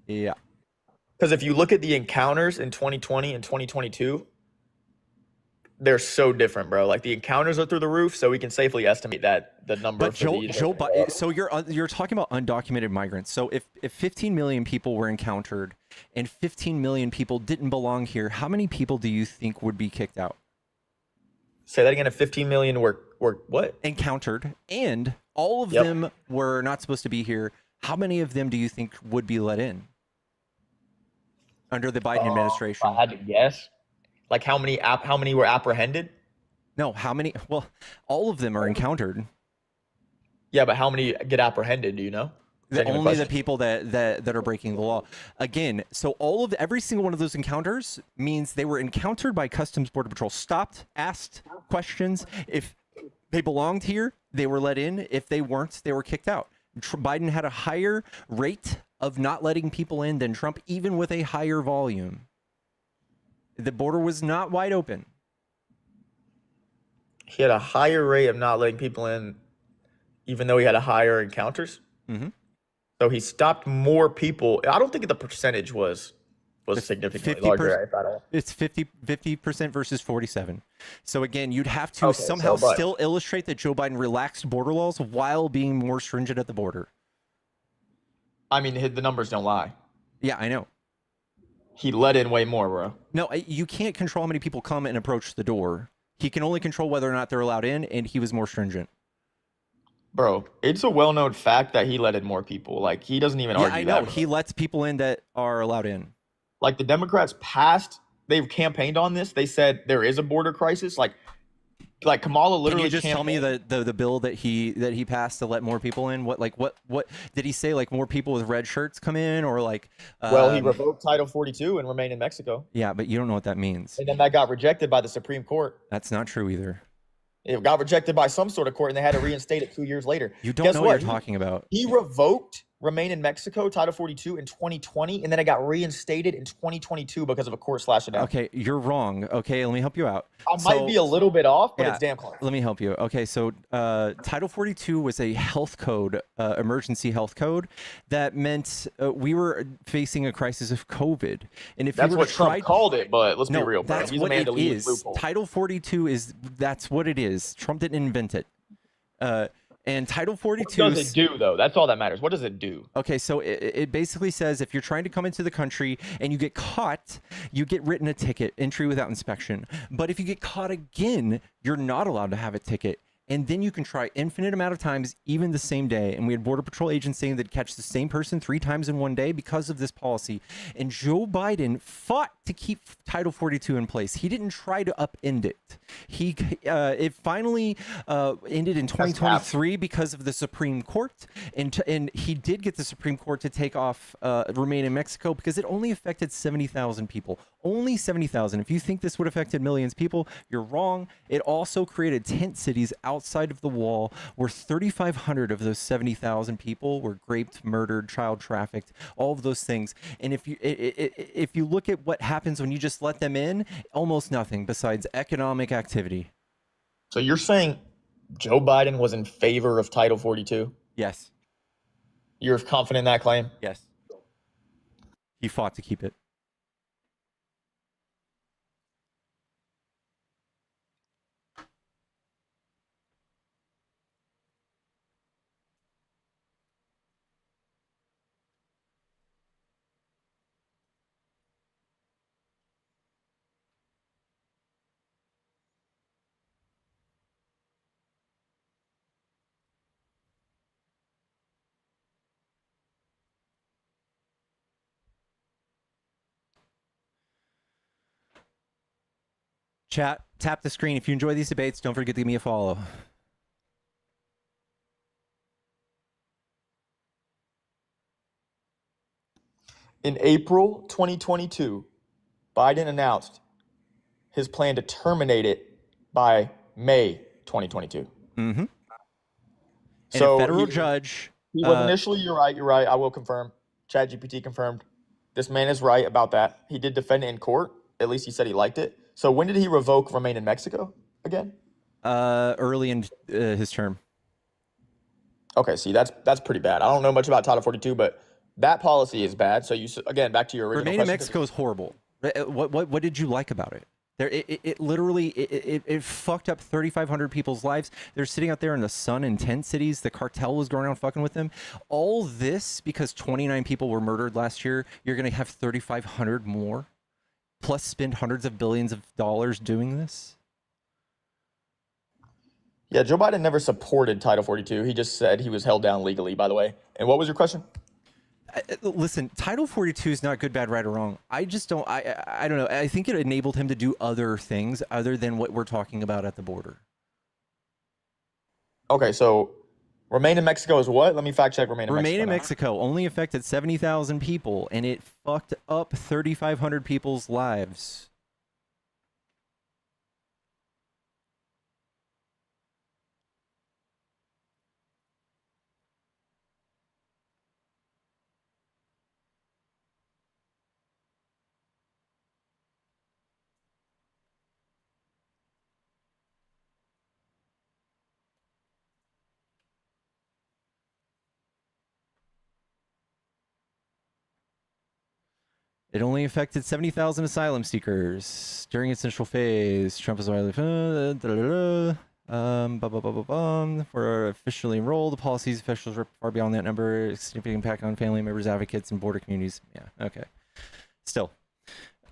Yeah. Because if you look at the encounters in 2020 and 2022, they're so different, bro. Like the encounters are through the roof, so we can safely estimate that the number. But Joe Biden, so you're talking about undocumented migrants. So if 15 million people were encountered and 15 million people didn't belong here, how many people do you think would be kicked out? Say that again. If 15 million were what? Encountered, and all of them were not supposed to be here, how many of them do you think would be let in under the Biden administration? If I had to guess, like how many were apprehended? No, how many? Well, all of them are encountered. Yeah, but how many get apprehended? Do you know? Only the people that are breaking the law. Again, so every single one of those encounters means they were encountered by Customs Border Patrol, stopped, asked questions. If they belonged here, they were let in. If they weren't, they were kicked out. Biden had a higher rate of not letting people in than Trump, even with a higher volume. The border was not wide open. He had a higher rate of not letting people in, even though he had a higher encounters. Mm-hmm. So he stopped more people. I don't think the percentage was The significantly 50%, larger, if at all. it's 50% versus 47. So again, you'd have to Okay, somehow so, but still illustrate that Joe Biden relaxed border laws while being more stringent at the border. I mean, the numbers don't lie. Yeah, I know. He let in way more, bro. No, you can't control how many people come and approach the door. He can only control whether or not they're allowed in, and he was more stringent. Bro, it's a well-known fact that he let in more people. Like, he doesn't even Yeah, argue I know. that, bro. He lets people in that are allowed in. Like, the Democrats passed, they've campaigned on this. They said there is a border crisis. Like Kamala Can literally you just tell me campaigned. the bill that he passed to let more people in? What did he say? Like more people with red shirts come in, or like? Well, he revoked Title 42 and remained in Mexico. Yeah, but you don't know what that means. And then that got rejected by the Supreme Court. That's not true either. It got rejected by some sort of court, and they had to reinstate it 2 years later. You don't Guess know what? what you're talking about. He revoked Remain in Mexico, Title 42, in 2020, and then it got reinstated in 2022 because of a court slash it down. Okay, you're wrong. Okay, let me help you out. I might be a little bit off, but it's damn close. Let me help you. Okay, so Title 42 was a health code, emergency health code, that meant we were facing a crisis of COVID. And if That's you were what Trump called it, but let's be real, bro. that's He's what a man it to leave is. loophole. Title 42 that's what it is. Trump didn't invent it. And Title 42. What does it do, though? That's all that matters. What does it do? Okay, so it basically says if you're trying to come into the country and you get caught, you get written a ticket, entry without inspection. But if you get caught again, you're not allowed to have a ticket. And then you can try infinite amount of times, even the same day. And we had Border Patrol agents saying they'd catch the same person 3 times in one day because of this policy. And Joe Biden fought to keep Title 42 in place. He didn't try to upend it. It finally ended in 2023 because of the Supreme Court. And he did get the Supreme Court to take off Remain in Mexico because it only affected 70,000 people. Only 70,000. If you think this would have affected millions of people, you're wrong. It also created tent cities outside of the wall where 3,500 of those 70,000 people were raped, murdered, child trafficked, all of those things. And if you look at what happens when you just let them in, almost nothing besides economic activity. So you're saying Joe Biden was in favor of Title 42? Yes. You're confident in that claim? Yes. He fought to keep it. Chat, tap the screen. If you enjoy these debates, don't forget to give me a follow. In April 2022, Biden announced his plan to terminate it by May 2022. Mm-hmm. And So a federal judge. He was initially, you're right. I will confirm. ChatGPT confirmed. This man is right about that. He did defend it in court. At least he said he liked it. So when did he revoke Remain in Mexico again? Early in his term. Okay, see, that's pretty bad. I don't know much about Title 42, but that policy is bad. So again, back to your original Remain question. in Mexico is horrible. What did you like about it? It literally fucked up 3,500 people's lives. They're sitting out there in the sun in tent cities. The cartel was going around fucking with them. All this because 29 people were murdered last year. You're gonna have 3,500 more, plus spend hundreds of billions of dollars doing this. Yeah, Joe Biden never supported Title 42. He just said he was held down legally, by the way. And what was your question? Listen, Title 42 is not good, bad, right, or wrong. I just don't, I don't know. I think it enabled him to do other things other than what we're talking about at the border. Okay, so Remain in Mexico is what? Let me fact check Remain in Mexico. Remain in Mexico only affected 70,000 people, and it fucked up 3,500 people's lives. It only affected 70,000 asylum seekers during its initial phase. Trump is widely were officially enrolled. The policies officials were far beyond that number. Significant impact on family members, advocates, and border communities. Yeah, okay. Still.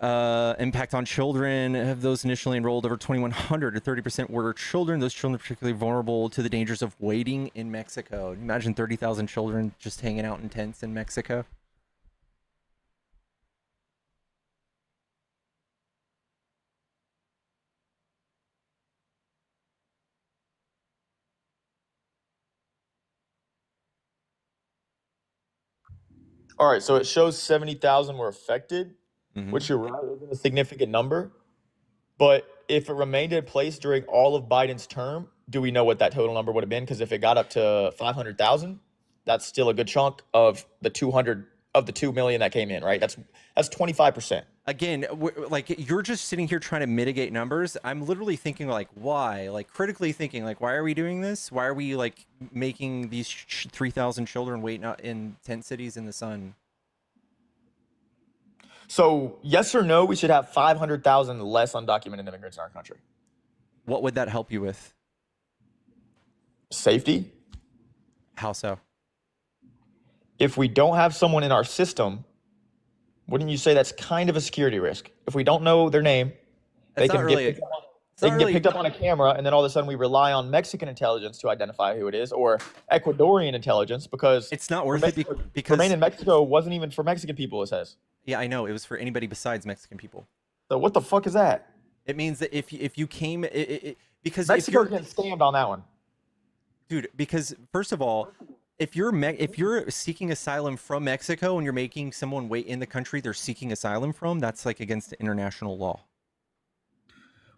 Impact on children. Of those initially enrolled, over 2,100 or 30% were children. Those children are particularly vulnerable to the dangers of waiting in Mexico. Imagine 30,000 children just hanging out in tents in Mexico. All right, so it shows 70,000 were affected, Mhm. which you're right, isn't a significant number. But if it remained in place during all of Biden's term, do we know what that total number would have been? Because if it got up to 500,000, that's still a good chunk of the 2 million that came in, right? That's 25%. Again, like you're just sitting here trying to mitigate numbers. I'm literally thinking like, why? Like critically thinking like, why are we doing this? Why are we like making these 3,000 children wait not in tent cities in the sun? So yes or no, we should have 500,000 less undocumented immigrants in our country. What would that help you with? Safety. How so? If we don't have someone in our system, wouldn't you say that's kind of a security risk? If we don't know their name, they can get picked up on a camera, and then all of a sudden we rely on Mexican intelligence to identify who it is, or Ecuadorian intelligence, because it's not worth it because remain in Mexico wasn't even for Mexican people, it says. Yeah, I know. It was for anybody besides Mexican people. So what the fuck is that? It means that if you came, because Mexico's getting scammed on that one, dude. Because first of all, if you're seeking asylum from Mexico and you're making someone wait in the country they're seeking asylum from, that's like against international law.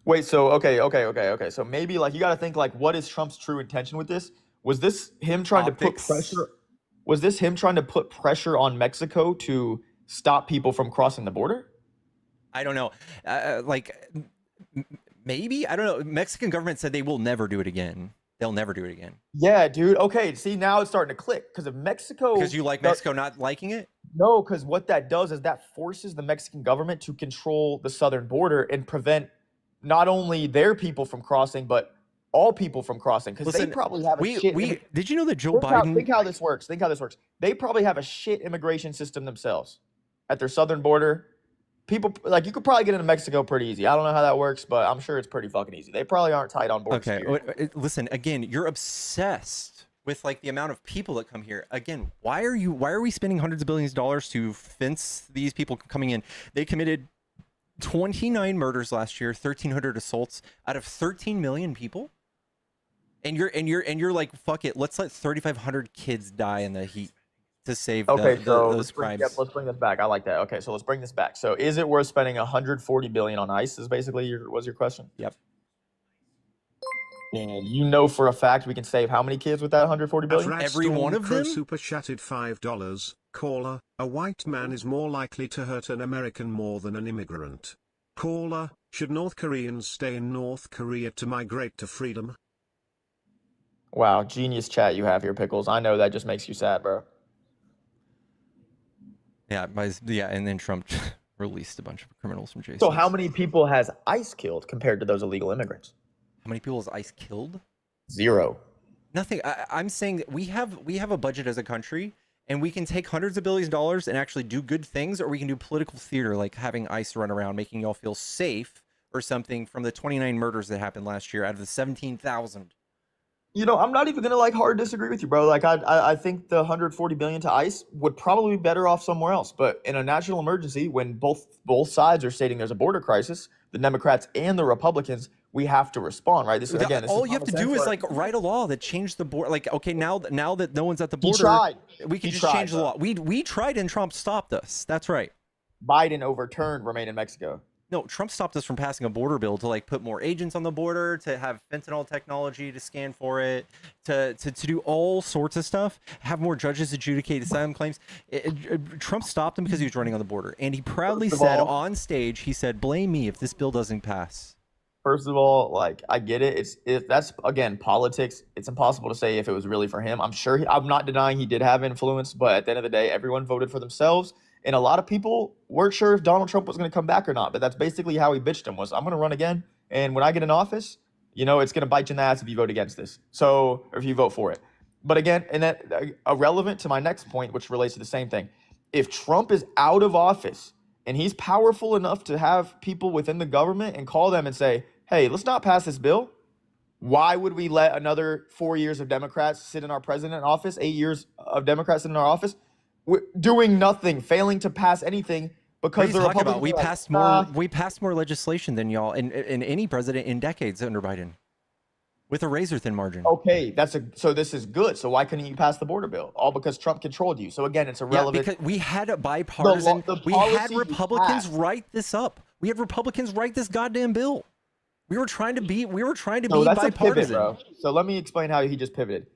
Wait, so okay. So maybe like you got to think like, what is Trump's true intention with this? Was this him trying to put pressure? Was this him trying to put pressure on Mexico to stop people from crossing the border? I don't know. Maybe, I don't know. Mexican government said they will never do it again. They'll never do it again. Yeah, dude. Okay, see, now it's starting to click because if Mexico, because you like Mexico not liking it. No, because what that does is that forces the Mexican government to control the southern border and prevent not only their people from crossing, but all people from crossing, because they probably have a shit. Did you know that Joe Biden? Think how this works. They probably have a shit immigration system themselves at their southern border. People like you could probably get into Mexico pretty easy. I don't know how that works, but I'm sure it's pretty fucking easy. They probably aren't tight on board. Okay, listen again. You're obsessed with like the amount of people that come here. Again, why are we spending hundreds of billions of dollars to fence these people coming in? They committed 29 murders last year, 1,300 assaults out of 13 million people. And you're like, fuck it, let's let 3,500 kids die in the heat to save those crimes. Let's bring this back. I like that. Okay, so let's bring this back. So is it worth spending 140 billion on ICE? Is basically your question? Yep. And you know for a fact we can save how many kids with that 140 billion? Every one of them? Super chatted $5. Caller, a white man is more likely to hurt an American more than an immigrant. Caller, should North Koreans stay in North Korea to migrate to freedom? Wow, genius chat you have here, Pickles. I know that just makes you sad, bro. Yeah, and then Trump released a bunch of criminals from jail. So how many people has ICE killed compared to those illegal immigrants? How many people has ICE killed? 0. Nothing. I'm saying that we have a budget as a country, and we can take hundreds of billions of dollars and actually do good things, or we can do political theater like having ICE run around making y'all feel safe or something from the 29 murders that happened last year out of the 17,000. You know, I'm not even gonna like hard disagree with you, bro. Like I think the 140 billion to ICE would probably be better off somewhere else. But in a national emergency, when both sides are stating there's a border crisis, the Democrats and the Republicans, we have to respond, right? This is all you have to do is like write a law that changed the border. Like, okay, now that no one's at the border, we can just change the law. We tried and Trump stopped us. That's right. Biden overturned Remain in Mexico. No, Trump stopped us from passing a border bill to like put more agents on the border, to have fentanyl technology to scan for it, to do all sorts of stuff, have more judges adjudicate asylum claims. Trump stopped him because he was running on the border. And he proudly said on stage, he said, blame me if this bill doesn't pass. First of all, like, I get it. That's, again, politics. It's impossible to say if it was really for him. I'm not denying he did have influence, but at the end of the day, everyone voted for themselves. And a lot of people weren't sure if Donald Trump was going to come back or not. But that's basically how he bitched him was, I'm going to run again. And when I get in office, you know, it's going to bite you in the ass if you vote against this. So, or if you vote for it. But again, and that irrelevant to my next point, which relates to the same thing. If Trump is out of office and he's powerful enough to have people within the government and call them and say, hey, let's not pass this bill. Why would we let another 4 years of Democrats sit in our president office, 8 years of Democrats in our office, doing nothing, failing to pass anything because the Republicans we passed more legislation than y'all and any president in decades under Biden with a razor thin margin. Okay, so this is good. So why couldn't you pass the border bill? All because Trump controlled you. So again, it's irrelevant. Yeah, because we had a bipartisan. We had Republicans write this up. We had Republicans write this goddamn bill. We were trying to be bipartisan. A pivot, bro. So let me explain how he just pivoted.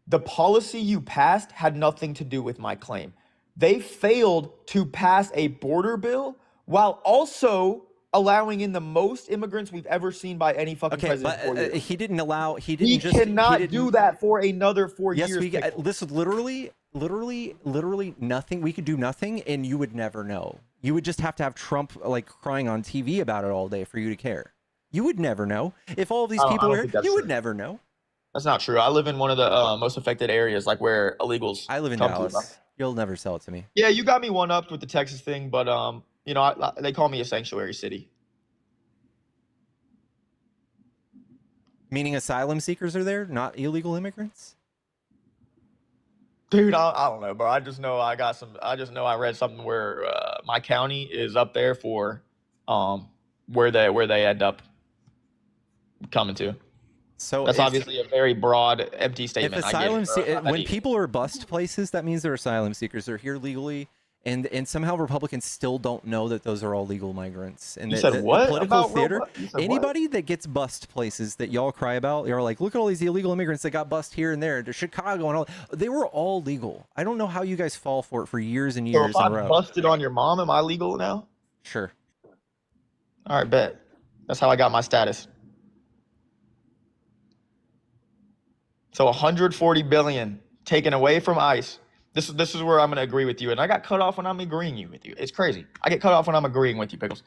The policy you passed had nothing to do with my claim. They failed to pass a border bill while also allowing in the most immigrants we've ever seen by any fucking president. But he didn't allow. He cannot do that for another 4 years. Yes, this is literally nothing. We could do nothing, and you would never know. You would just have to have Trump like crying on TV about it all day for you to care. You would never know if all of these people were here. You would never know. That's not true. I live in one of the most affected areas, like where illegals. I live in Dallas. You'll never sell it to me. Yeah, you got me one upped with the Texas thing, but you know, they call me a sanctuary city. Meaning asylum seekers are there, not illegal immigrants? Dude, I don't know, bro. I just know I read something where my county is up there for where they end up coming to. So that's obviously a very broad, empty statement. If when people are bust places, that means they're asylum seekers. They're here legally, and somehow Republicans still don't know that those are all legal migrants. And you said what? Political theater. Anybody that gets bust places that y'all cry about, you're like, look at all these illegal immigrants that got bust here and there to Chicago and all. They were all legal. I don't know how you guys fall for it for years and years in a row. If I busted on your mom, am I legal now? Sure. All right, bet. That's how I got my status. So 140 billion taken away from ICE. This is where I'm going to agree with you. And I got cut off when I'm agreeing with you. It's crazy. I get cut off when I'm agreeing with you, Pickles.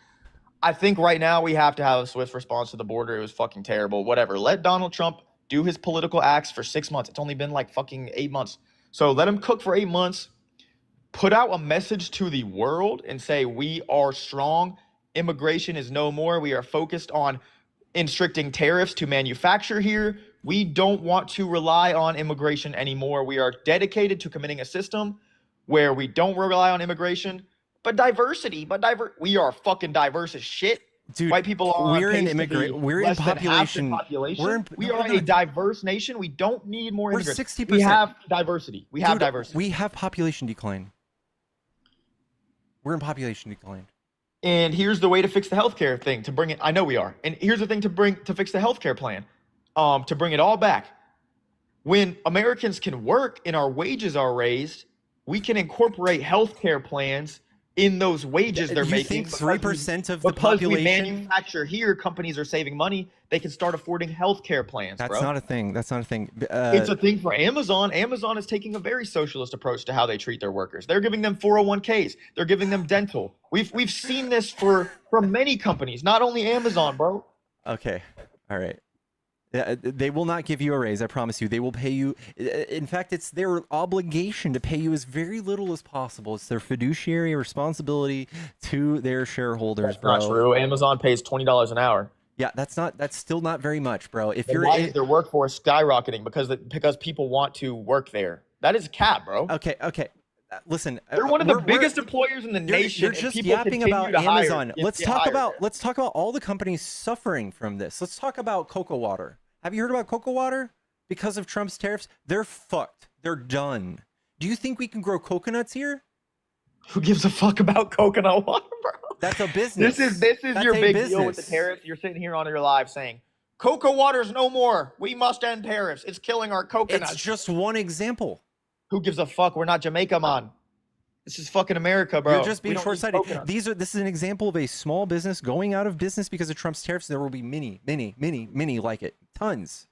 I think right now we have to have a swift response to the border. It was fucking terrible. Whatever. Let Donald Trump do his political acts for 6 months. It's only been like fucking 8 months. So let him cook for 8 months. Put out a message to the world and say we are strong. Immigration is no more. We are focused on restricting tariffs to manufacture here. We don't want to rely on immigration anymore. We are dedicated to committing a system where we don't rely on immigration, but diversity. We are fucking diverse as shit. Dude, white people are. We're in population. We are a diverse nation. We don't need more immigrants. 60%. We have diversity. We have diversity. We have population decline. We're in population decline. And here's the way to fix the healthcare thing, to bring it. I know we are. And here's the thing to fix the healthcare plan, to bring it all back. When Americans can work and our wages are raised, we can incorporate healthcare plans in those wages they're making. You think 3% of the population? Because we manufacture here, companies are saving money. They can start affording healthcare plans. That's not a thing. That's not a thing. It's a thing for Amazon. Amazon is taking a very socialist approach to how they treat their workers. They're giving them 401ks. They're giving them dental. We've seen this from many companies, not only Amazon, bro. Okay. All right. They will not give you a raise, I promise you. They will pay you. In fact, it's their obligation to pay you as very little as possible. It's their fiduciary responsibility to their shareholders, bro. That's not true. Amazon pays $20 an hour. Yeah, that's still not very much, bro. Why is their workforce skyrocketing? Because people want to work there. That is cap, bro. Okay. Listen, they're one of the biggest employers in the nation. You're just yapping about Amazon. Let's talk about all the companies suffering from this. Let's talk about cocoa water. Have you heard about cocoa water? Because of Trump's tariffs, they're fucked. They're done. Do you think we can grow coconuts here? Who gives a fuck about coconut water, bro? That's a business. This is your big deal with the tariffs. You're sitting here on your live saying, cocoa water's no more. We must end tariffs. It's killing our coconuts. It's just one example. Who gives a fuck? We're not Jamaica, man. This is fucking America, bro. You're just being short-sighted. This is an example of a small business going out of business because of Trump's tariffs. There will be many like it. Tons.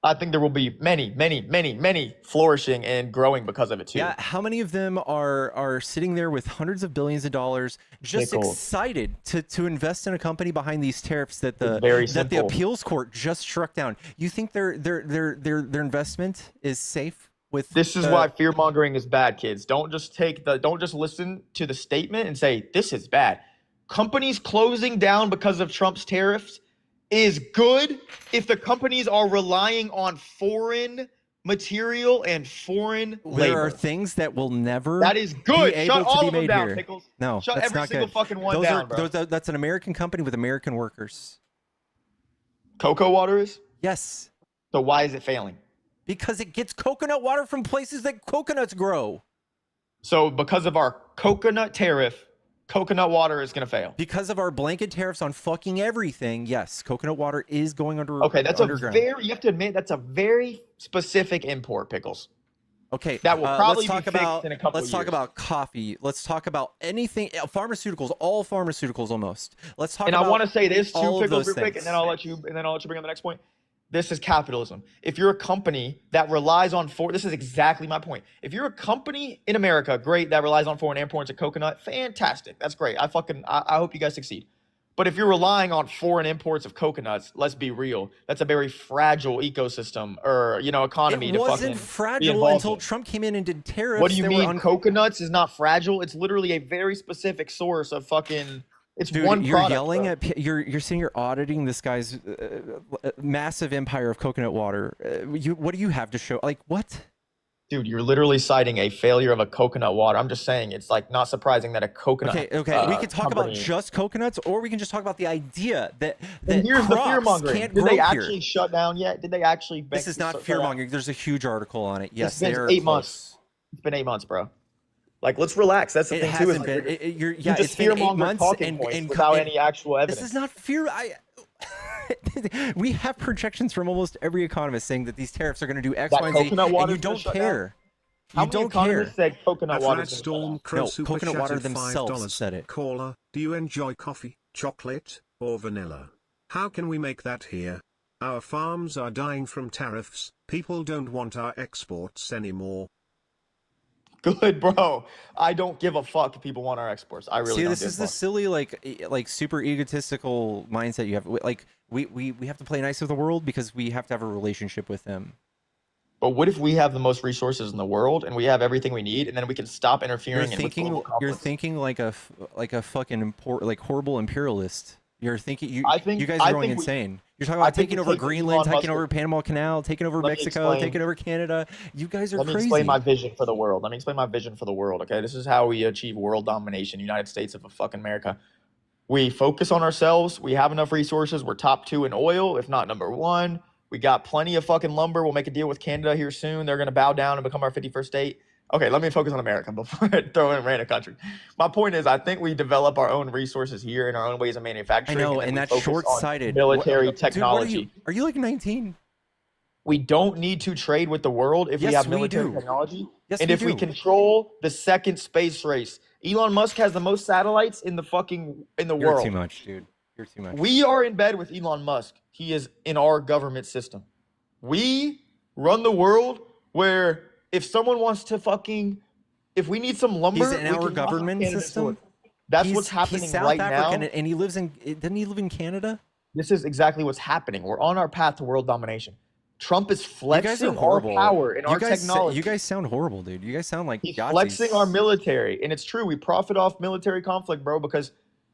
I think there will be many, many, many, many flourishing and growing because of it too. Yeah, how many of them are sitting there with hundreds of billions of dollars, just Pickles. excited to invest in a company behind these tariffs that It's very that the simple. appeals court just struck down? You think their investment is safe with This is why fear mongering is bad, kids. Don't just listen to the statement and say this is bad. Companies closing down because of Trump's tariffs is good if the companies are relying on foreign material and foreign labor. There are things that will never That is good. be Shut able all to of be them made down, here. Pickles. No, Shut that's every not single good. fucking one down, bro. That's an American company with American workers. Cocoa water is? Yes, So why is it failing? because it gets coconut water from places that coconuts grow. So because of our coconut tariff, coconut water is going to fail. Because of our blanket tariffs on fucking everything, yes, coconut water is going under. Okay, that's underground. you have to admit, that's a very specific import, Pickles. Okay, That will probably let's talk be fixed about, in a couple Let's talk years. about coffee. Let's talk about anything, pharmaceuticals, all pharmaceuticals almost. Let's talk And about I want to say this too, all of Pickles, those real quick, things. and then I'll let you bring up the next point. This is capitalism. If you're a company that relies on this is exactly my point. If you're a company in America, great, that relies on foreign imports of coconut, fantastic. That's great. I hope you guys succeed. But if you're relying on foreign imports of coconuts, let's be real. That's a very fragile ecosystem or economy. It wasn't be fragile involved until in. Trump came in and did tariffs. What do you that were mean? Coconuts is not fragile. It's literally a very specific source of fucking. It's Dude, one you're product. yelling bro. at you're sitting here auditing this guy's massive empire of coconut water. What do you have to show? Like what? Dude, you're literally citing a failure of a coconut water. I'm just saying, it's like not surprising that a coconut. Okay. We could talk about company- just coconuts, or we can just talk about the idea that And here's the fear crops mongering. can't Did grow they here. actually shut down yet? Did they actually? This is not shut fear down? mongering. There's a huge article on it. Yes, It's been they're 8 close. months. It's been 8 months, bro. Like, let's relax. That's the It thing too. Is hasn't like, been. you Yeah, just it's been 8 fear-monger months talking points and without any actual evidence. This is not fear. We have projections from almost every economist saying that these tariffs are going to do X, That Y, and Z, coconut and water's you gonna don't shut care. How You many don't economists care. said coconut water? Red Storm Crow No, Super coconut water chatted themselves $5. said it. Caller, do you enjoy coffee, chocolate, or vanilla? How can we make that here? Our farms are dying from tariffs. People don't want our exports anymore. Good, bro. I don't give a fuck if people want our exports. I really See, don't. this give is a the fuck. silly, like super egotistical mindset you have. Like we have to play nice with the world because we have to have a relationship with them. But what if we have the most resources in the world and we have everything we need, and then we can stop You're interfering in with global thinking, conflicts? you're thinking like a fucking horrible imperialist. You're thinking you guys I are going think we- insane. You're talking I about think taking we over take Greenland, Elon taking Musk- over Panama Canal, taking over Let me Mexico, explain. taking over Canada. You guys are Let me crazy. explain my vision for the world. Okay, this is how we achieve world domination. United States of fucking America. We focus on ourselves. We have enough resources. We're top 2 in oil, if not number 1. We got plenty of fucking lumber. We'll make a deal with Canada here soon. They're gonna bow down and become our 51st state. Okay, let me focus on America before I throw in random country. My point is, I think we develop our own resources here and our own ways of I manufacturing. know, then and we that's focus on short-sighted. military Dude, technology. are you like 19? We don't need to trade with the world if we Yes, have we military do. technology. Yes, and we if we do. control the second space race. Elon Musk has the most satellites in the You're world. too much, dude. You're too much. We are in bed with Elon Musk. He is in our government system. We run the world where if someone wants to if we need some lumber, He's in we our can government Canada system? source. That's He's- what's happening he's South right African, now. and he lives in. Didn't he live in Canada? This is exactly what's happening. We're on our path to world domination. Trump is You guys are flexing our horrible. power and you our guys, technology. You guys sound horrible, dude. You guys sound like He's Yahtzees. flexing our military, and it's true. We profit off military conflict, bro, because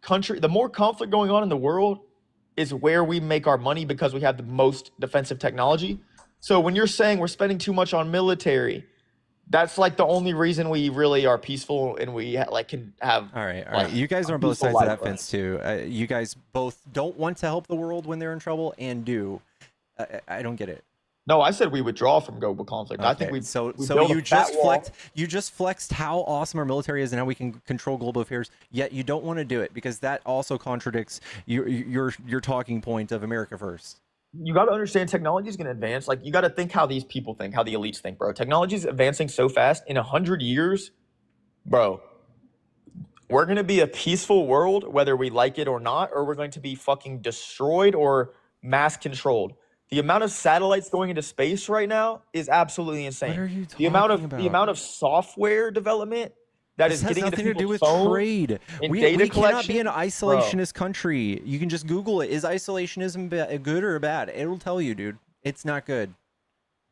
the more conflict going on in the world is where we make our money because we have the most defensive technology. So when you're saying we're spending too much on military, that's like the only reason we really are peaceful and we can have. All right. like, You guys a are on both peaceful sides of life, that bro. fence too. You guys both don't want to help the world when they're in trouble, and do. I don't get it. No, I said we withdraw from global conflict. I think Okay, we so build you a just fat wall. flexed how awesome our military is and how we can control global affairs. Yet you don't want to do it because that also contradicts your talking point of America first. You got to understand technology is going to advance. Like, you got to think how these people think, how the elites think, bro. Technology is advancing so fast. In 100 years, bro, we're going to be a peaceful world, whether we like it or not, or we're going to be fucking destroyed or mass controlled. The amount of satellites going into space right now is absolutely What insane. are you The amount talking of the about? amount of software development that This is has getting into nothing to do people's with phones trade. and We data cannot be an collection, bro. isolationist country. You can just Google it. Is isolationism good or bad? It'll tell you, dude. It's not good.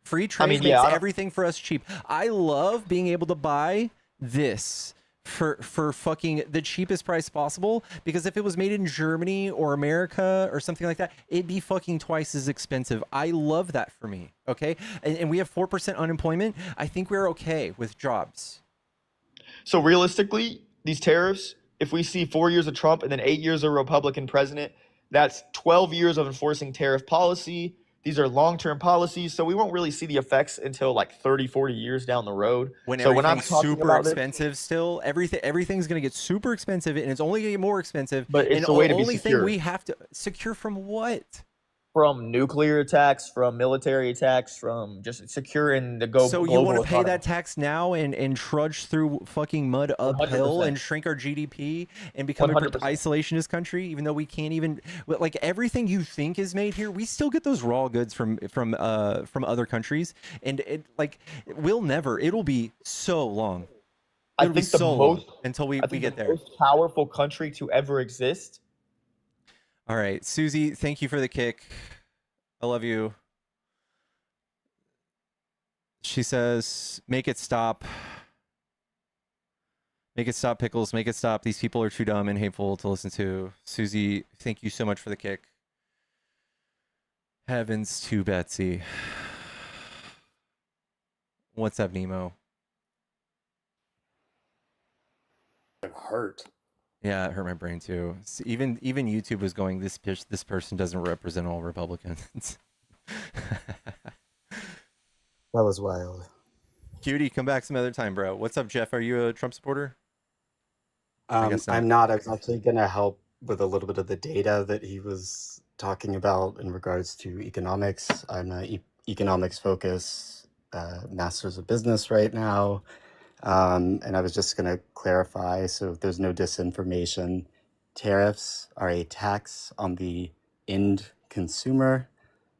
Free I trade mean, yeah, makes I don't. everything for us cheap. I love being able to buy this for fucking the cheapest price possible, because if it was made in Germany or America or something like that, it'd be fucking twice as expensive. I love that for me. Okay. And we have 4% unemployment. I think we're okay with jobs. So realistically, these tariffs, if we see 4 years of Trump and then 8 years of Republican president, that's 12 years of enforcing tariff policy. These are long-term policies, so we won't really see the effects until like 30, 40 years down the road. When So when I'm everything's talking super about this, expensive still, everything's going to get super expensive, and it's only going to get more expensive. but And it's the a way to be only thing secure we have to secure from what? from nuclear attacks, from military attacks, from just securing the So you want global to pay economy. that tax now and trudge through fucking mud uphill 100%. and shrink our GDP and become a 100%. isolationist country, even though we can't even, like, everything you think is made here, we still get those raw goods from other countries, and it, like, it'll be so long. I It'll be think the so long most until we I think get the there. most powerful country to ever exist. All right, Susie, thank you for the kick. I love you. She says, make it stop. Make it stop, Pickles. Make it stop. These people are too dumb and hateful to listen to. Susie, thank you so much for the kick. Heavens to Betsy. What's up, Nemo? It hurt. Yeah, it hurt my brain too. Even YouTube was going, this person doesn't represent all Republicans. That was wild. Cutie, come back some other time, bro. What's up, Jeff? Are you a Trump supporter? I guess not. I'm not. I was actually going to help with a little bit of the data that he was talking about in regards to economics. I'm a economics focus master's of business right now. And I was just going to clarify, so if there's no disinformation, tariffs are a tax on the end consumer,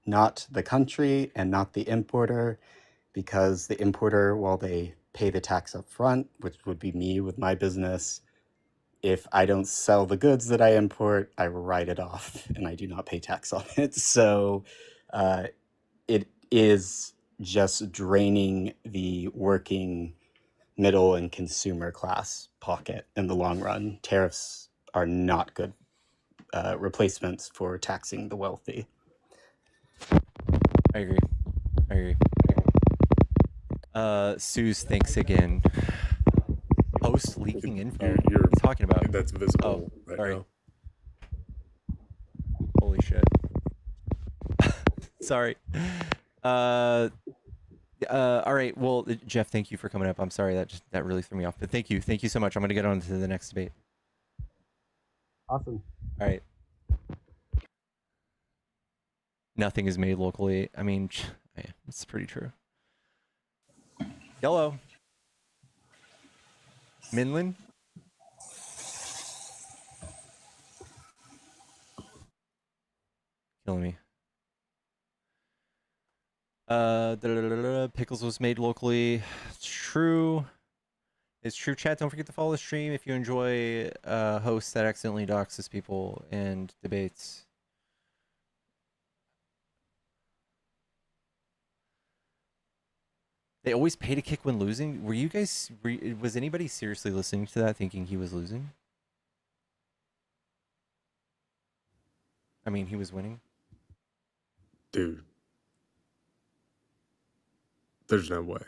not the country and not the importer, because the importer, while they pay the tax up front, which would be me with my business, if I don't sell the goods that I import, I write it off and I do not pay tax on it. So it is just draining the working middle and consumer class pocket in the long run. Tariffs are not good replacements for taxing the wealthy. I agree. Suze, thanks again. Post leaking info. What are you talking about? That's visible right sorry. now. Holy shit. Sorry. All right. Well, Jeff, thank you for coming up. I'm sorry that really threw me off, but thank you so much. I'm gonna get on to the next debate. Awesome. All right. Nothing is made locally. I mean, yeah, it's pretty true. Yellow. Minlin. Killing me. Pickles was made locally. It's true. It's true, chat. Don't forget to follow the stream if you enjoy hosts that accidentally doxes people and debates. They always pay to kick when losing. Were you guys? Was anybody seriously listening to that, thinking he was losing? I mean, he was winning. Dude. There's no way.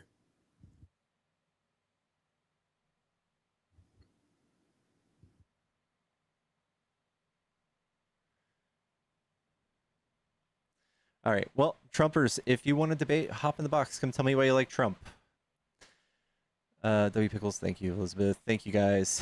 All right. Well, Trumpers, if you want to debate, hop in the box. Come tell me why you like Trump. W Pickles, thank you. Elizabeth, thank you guys.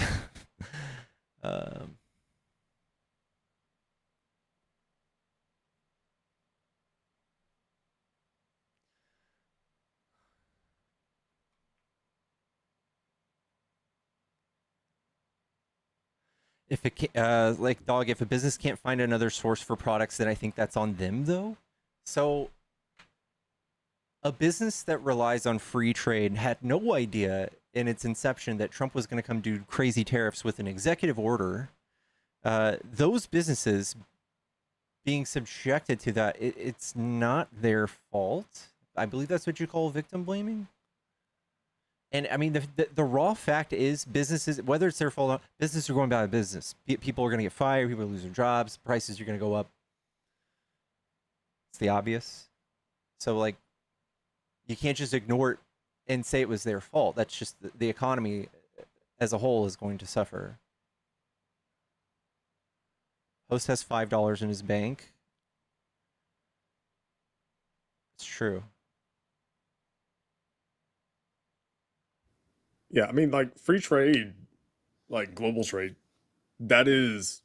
If it like dog, if a business can't find another source for products, then I think that's on them, though. So a business that relies on free trade had no idea in its inception that Trump was going to come do crazy tariffs with an executive order. Those businesses being subjected to that, it's not their fault. I believe that's what you call victim blaming. And I mean, the raw fact is businesses, whether it's their fault or not, businesses are going out of business. People are going to get fired. People are losing jobs. Prices are going to go up. It's the obvious. So, like, you can't just ignore it and say it was their fault. That's just the economy as a whole is going to suffer. Host has $5 in his bank. It's true. Yeah, I mean, like free trade, like global trade, that is,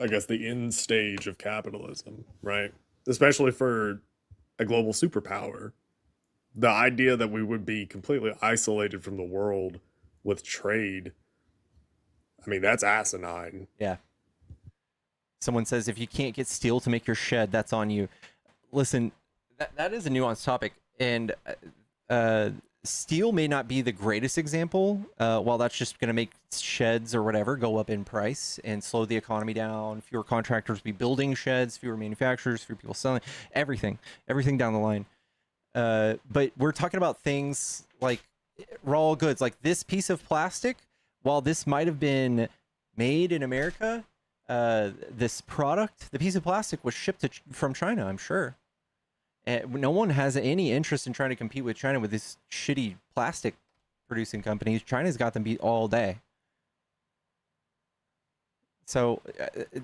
I guess, the end stage of capitalism, right? Especially for a global superpower. The idea that we would be completely isolated from the world with trade, I mean, that's asinine. Yeah. Someone says if you can't get steel to make your shed, that's on you. Listen, that is a nuanced topic, and steel may not be the greatest example. While that's just going to make sheds or whatever go up in price and slow the economy down, fewer contractors be building sheds, fewer manufacturers, fewer people selling, everything down the line. But we're talking about things like raw goods, like this piece of plastic. While this might have been made in America, this product, the piece of plastic was shipped from China, I'm sure. And no one has any interest in trying to compete with China with these shitty plastic producing companies. China's got them beat all day. So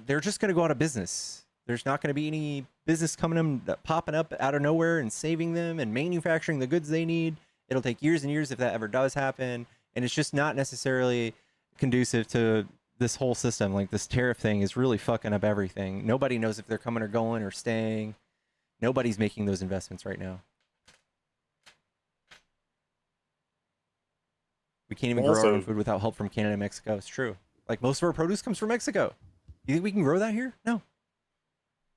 they're just going to go out of business. There's not going to be any business popping up out of nowhere and saving them and manufacturing the goods they need. It'll take years and years if that ever does happen. And it's just not necessarily conducive to this whole system. Like, this tariff thing is really fucking up everything. Nobody knows if they're coming or going or staying. Nobody's making those investments right now. We can't even grow our own food without help from Canada and Mexico. It's true. Like, most of our produce comes from Mexico. You think we can grow that here? No.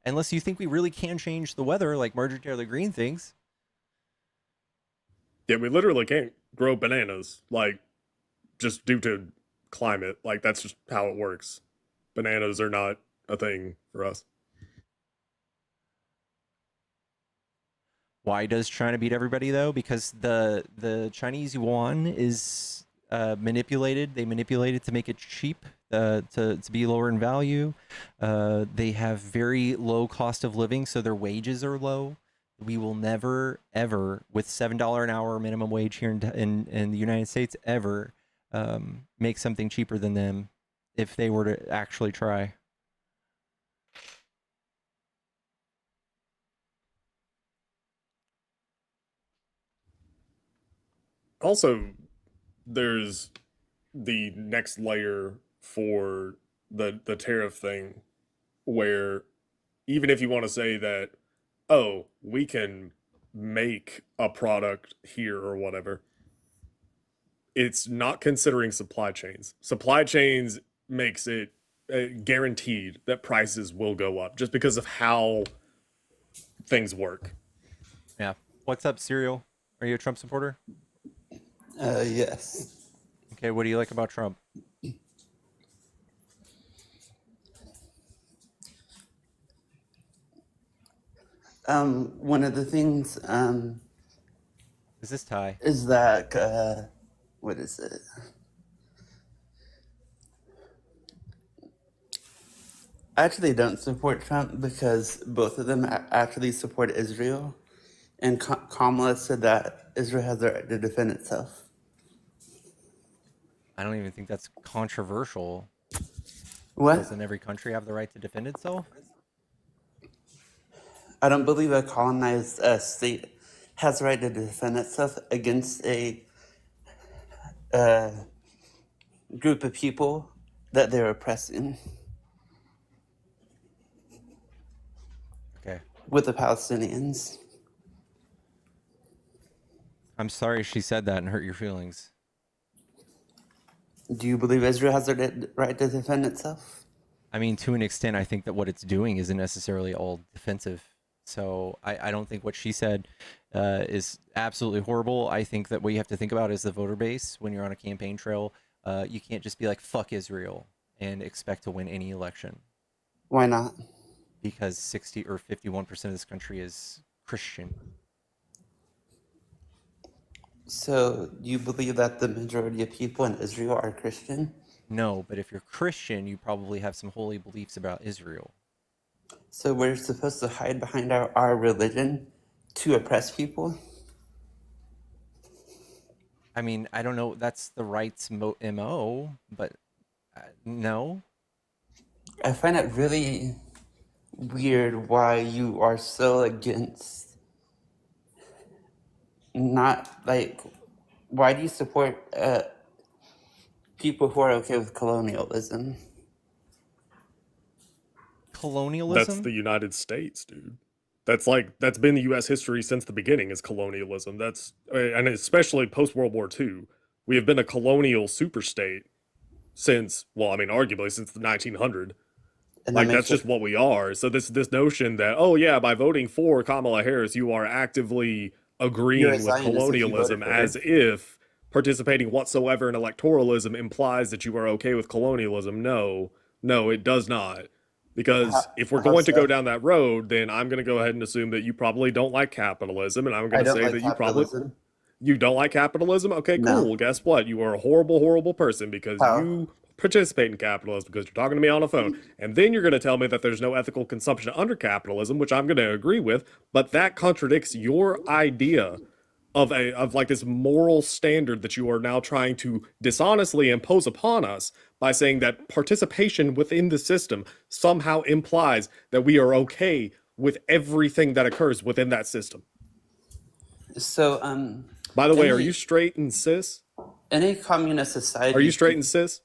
Unless you think we really can change the weather like Marjorie Taylor Greene thinks. Yeah, we literally can't grow bananas, like, just due to climate. Like, that's just how it works. Bananas are not a thing for us. Why does China beat everybody, though? Because the Chinese yuan is manipulated. They manipulate it to make it cheap, to be lower in value. They have very low cost of living, so their wages are low. We will never, ever, with $7 an hour minimum wage here in the United States, ever make something cheaper than them if they were to actually try. Also, there's the next layer for the tariff thing, where even if you want to say that, oh, we can make a product here or whatever, it's not considering supply chains. Supply chains makes it guaranteed that prices will go up just because of how things work. Yeah. What's up, Serial? Are you a Trump supporter? Yes. Okay, what do you like about Trump? One of the things Is this Ty? is that what is it? I actually don't support Trump because both of them actually support Israel, and Kamala said that Israel has the right to defend itself. I don't even think that's controversial. What? Doesn't every country have the right to defend itself? I don't believe a colonized state has the right to defend itself against a group of people that they're oppressing. Okay. With the Palestinians. I'm sorry she said that and hurt your feelings. Do you believe Israel has the right to defend itself? I mean, to an extent, I think that what it's doing isn't necessarily all defensive So I don't think what she said is absolutely horrible. I think that what you have to think about is the voter base when you're on a campaign trail. You can't just be like, fuck Israel and expect to win any election Why not? because 60 or 51% of this country is Christian. So you believe that the majority of people in Israel are Christian? No, but if you're Christian, you probably have some holy beliefs about Israel. So we're supposed to hide behind our religion to oppress people? I mean, I don't know. That's the right's MO, but no. I find it really weird why you are so against not like why do you support people who are okay with colonialism? That's Colonialism? the United States, dude. That's been the U.S. history since the beginning is colonialism. That's and especially post World War II, we have been a colonial superstate since, well, I mean, arguably since the 1900. And that Like makes that's just what we are. So this notion that, oh yeah, by voting for Kamala Harris, you are actively you're a agreeing with Zionist if you voted colonialism, for her. as if participating whatsoever in electoralism implies that you are okay with colonialism. No, no, it does not. Because if we're How going to go so? down that road, then I'm going to go ahead and assume that you probably don't like capitalism, and I'm I going to don't say like that capitalism. you don't like capitalism? Okay, No. cool. Guess what? You are a horrible, horrible person because How? you participate in capitalism because you're talking to me on a phone. And then you're going to tell me that there's no ethical consumption under capitalism, which I'm going to agree with, but that contradicts your idea of like this moral standard that you are now trying to dishonestly impose upon us by saying that participation within the system somehow implies that we are okay with everything that occurs within that system. So By the way, are any you straight and cis? any communist Are society you straight and cis?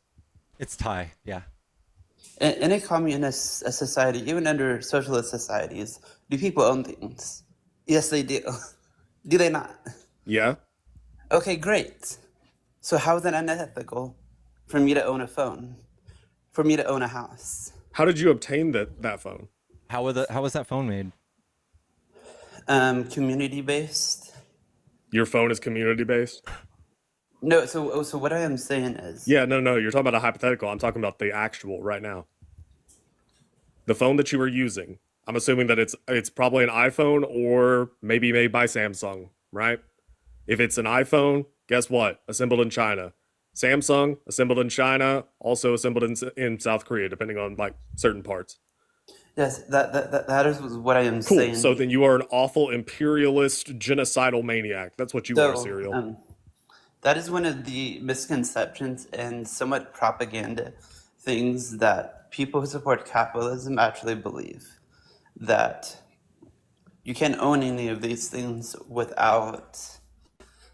It's Thai, yeah. in a communist society, even under socialist societies, do people own things? Yes, they do. Do they not? Yeah. Okay, great. So how is it unethical for me to own a phone? For me to own a house? How did you obtain that phone? How was that phone made? Community based? Your phone is community based? No, so what I am saying is Yeah, no, you're talking about a hypothetical. I'm talking about the actual right now. The phone that you were using. I'm assuming that it's probably an iPhone or maybe made by Samsung, right? If it's an iPhone, guess what? Assembled in China. Samsung, assembled in China, also assembled in South Korea, depending on like certain parts. yes, that is what I am Cool. saying. So then you are an awful imperialist, genocidal maniac. That's what you are, So Serial. that is one of the misconceptions and somewhat propaganda things that people who support capitalism actually believe that you can't own any of these things without.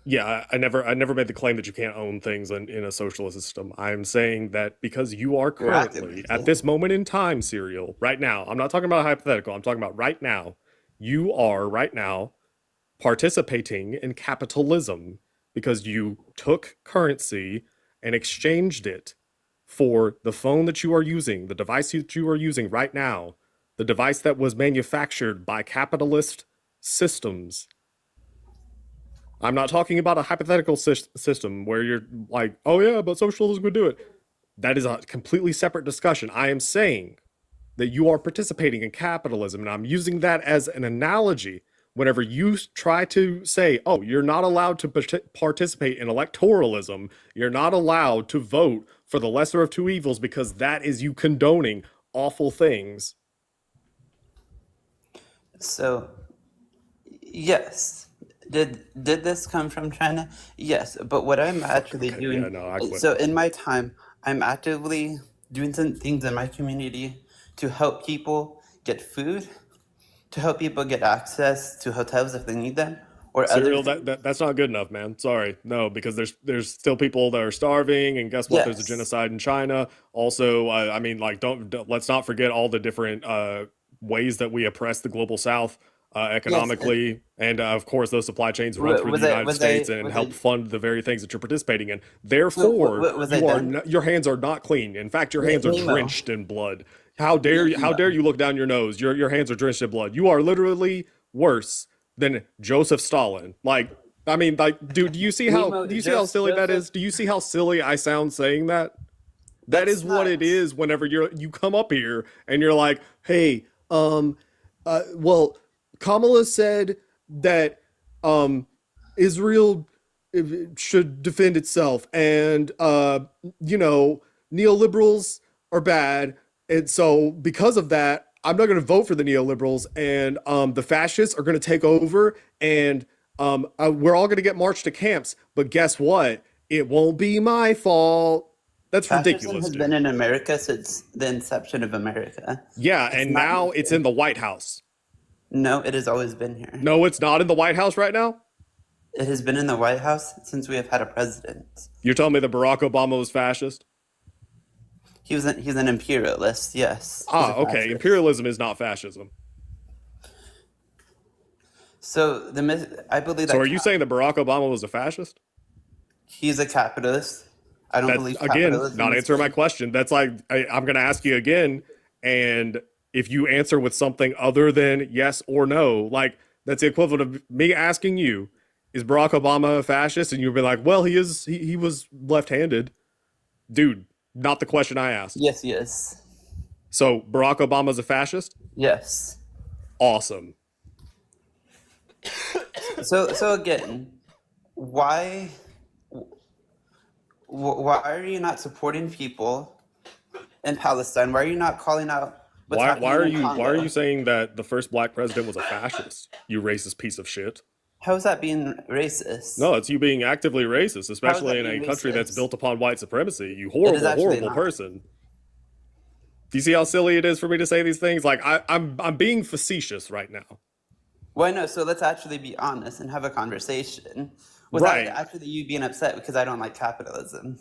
Yeah, I never made the claim that you can't own things in a socialist system. I'm saying that because you are You're acting currently, like at it. this moment in time, Serial, right now, I'm not talking about a hypothetical, I'm talking about right now, you are right now participating in capitalism because you took currency and exchanged it for the phone that you are using, the device that you are using right now, the device that was manufactured by capitalist systems. I'm not talking about a hypothetical system where you're like, oh yeah, but socialism would do it. That is a completely separate discussion. I am saying that you are participating in capitalism, and I'm using that as an analogy whenever you try to say, oh, you're not allowed to participate in electoralism, you're not allowed to vote for the lesser of two evils because that is you condoning awful things. So yes, did this come from China? Yes, but what I'm actually Okay, doing, yeah, no, I quit. so in my time, I'm actively doing some things in my community to help people get food, to help people get access to hotels if they need them, or other Serial, things. that's not good enough, man. Sorry, no, because there's still people that are starving, and guess what? There's a Yes, genocide in China. Also, I mean, like, don't let's not forget all the different ways that we oppress the global South. economically, and of course those supply chains run through the United States and help fund the very things that you're participating in. Therefore, was I you are done? your hands are not clean. In fact, your hands are Nemo. drenched in blood. How dare you? How dare you look down your nose? Your hands are drenched in blood. You are literally worse than Joseph Stalin. Like, I mean, like, dude, do you see how silly that is? Do you see how silly I sound saying that? That That's is what it not- is whenever you come up here and you're like, hey, well, Kamala said that Israel should defend itself, and neoliberals are bad, and so because of that, I'm not going to vote for the neoliberals, and the fascists are going to take over, and we're all going to get marched to camps. But guess what? It won't be my fault. That's Fascism ridiculous. has Dude. been in America since the inception of America. Yeah, and not now new. it's in the White House. No, it has always been here. No, it's not in the White House right now. It has been in the White House since we have had a president. You're telling me that Barack Obama was fascist? He's an imperialist, yes. He's Ah, a okay. fascist. Imperialism is not fascism. So I believe that. So are you saying that Barack Obama was a fascist? He's a capitalist? I don't That's, believe again, capitalism not is answering my good. question. That's like, I'm going to ask you again. And if you answer with something other than yes or no, like that's the equivalent of me asking you, is Barack Obama a fascist? And you'll be like, well, he was left-handed. Dude, not the question I asked. Yes, he is. So Barack Obama's a fascist? Yes. Awesome. So again, why are you not supporting people in Palestine? Why are you not calling out what's Why happening are in you Congo? saying that the first black president was a fascist? You racist piece of shit. How is that being racist? No, it's you being actively racist, especially in being a country that's racist? built upon white supremacy. You It is horrible, actually horrible not. person. Do you see how silly it is for me to say these things? Like I'm being facetious right now. Why no? So let's actually be honest and have a conversation without Right. actually you being upset because I don't like capitalism.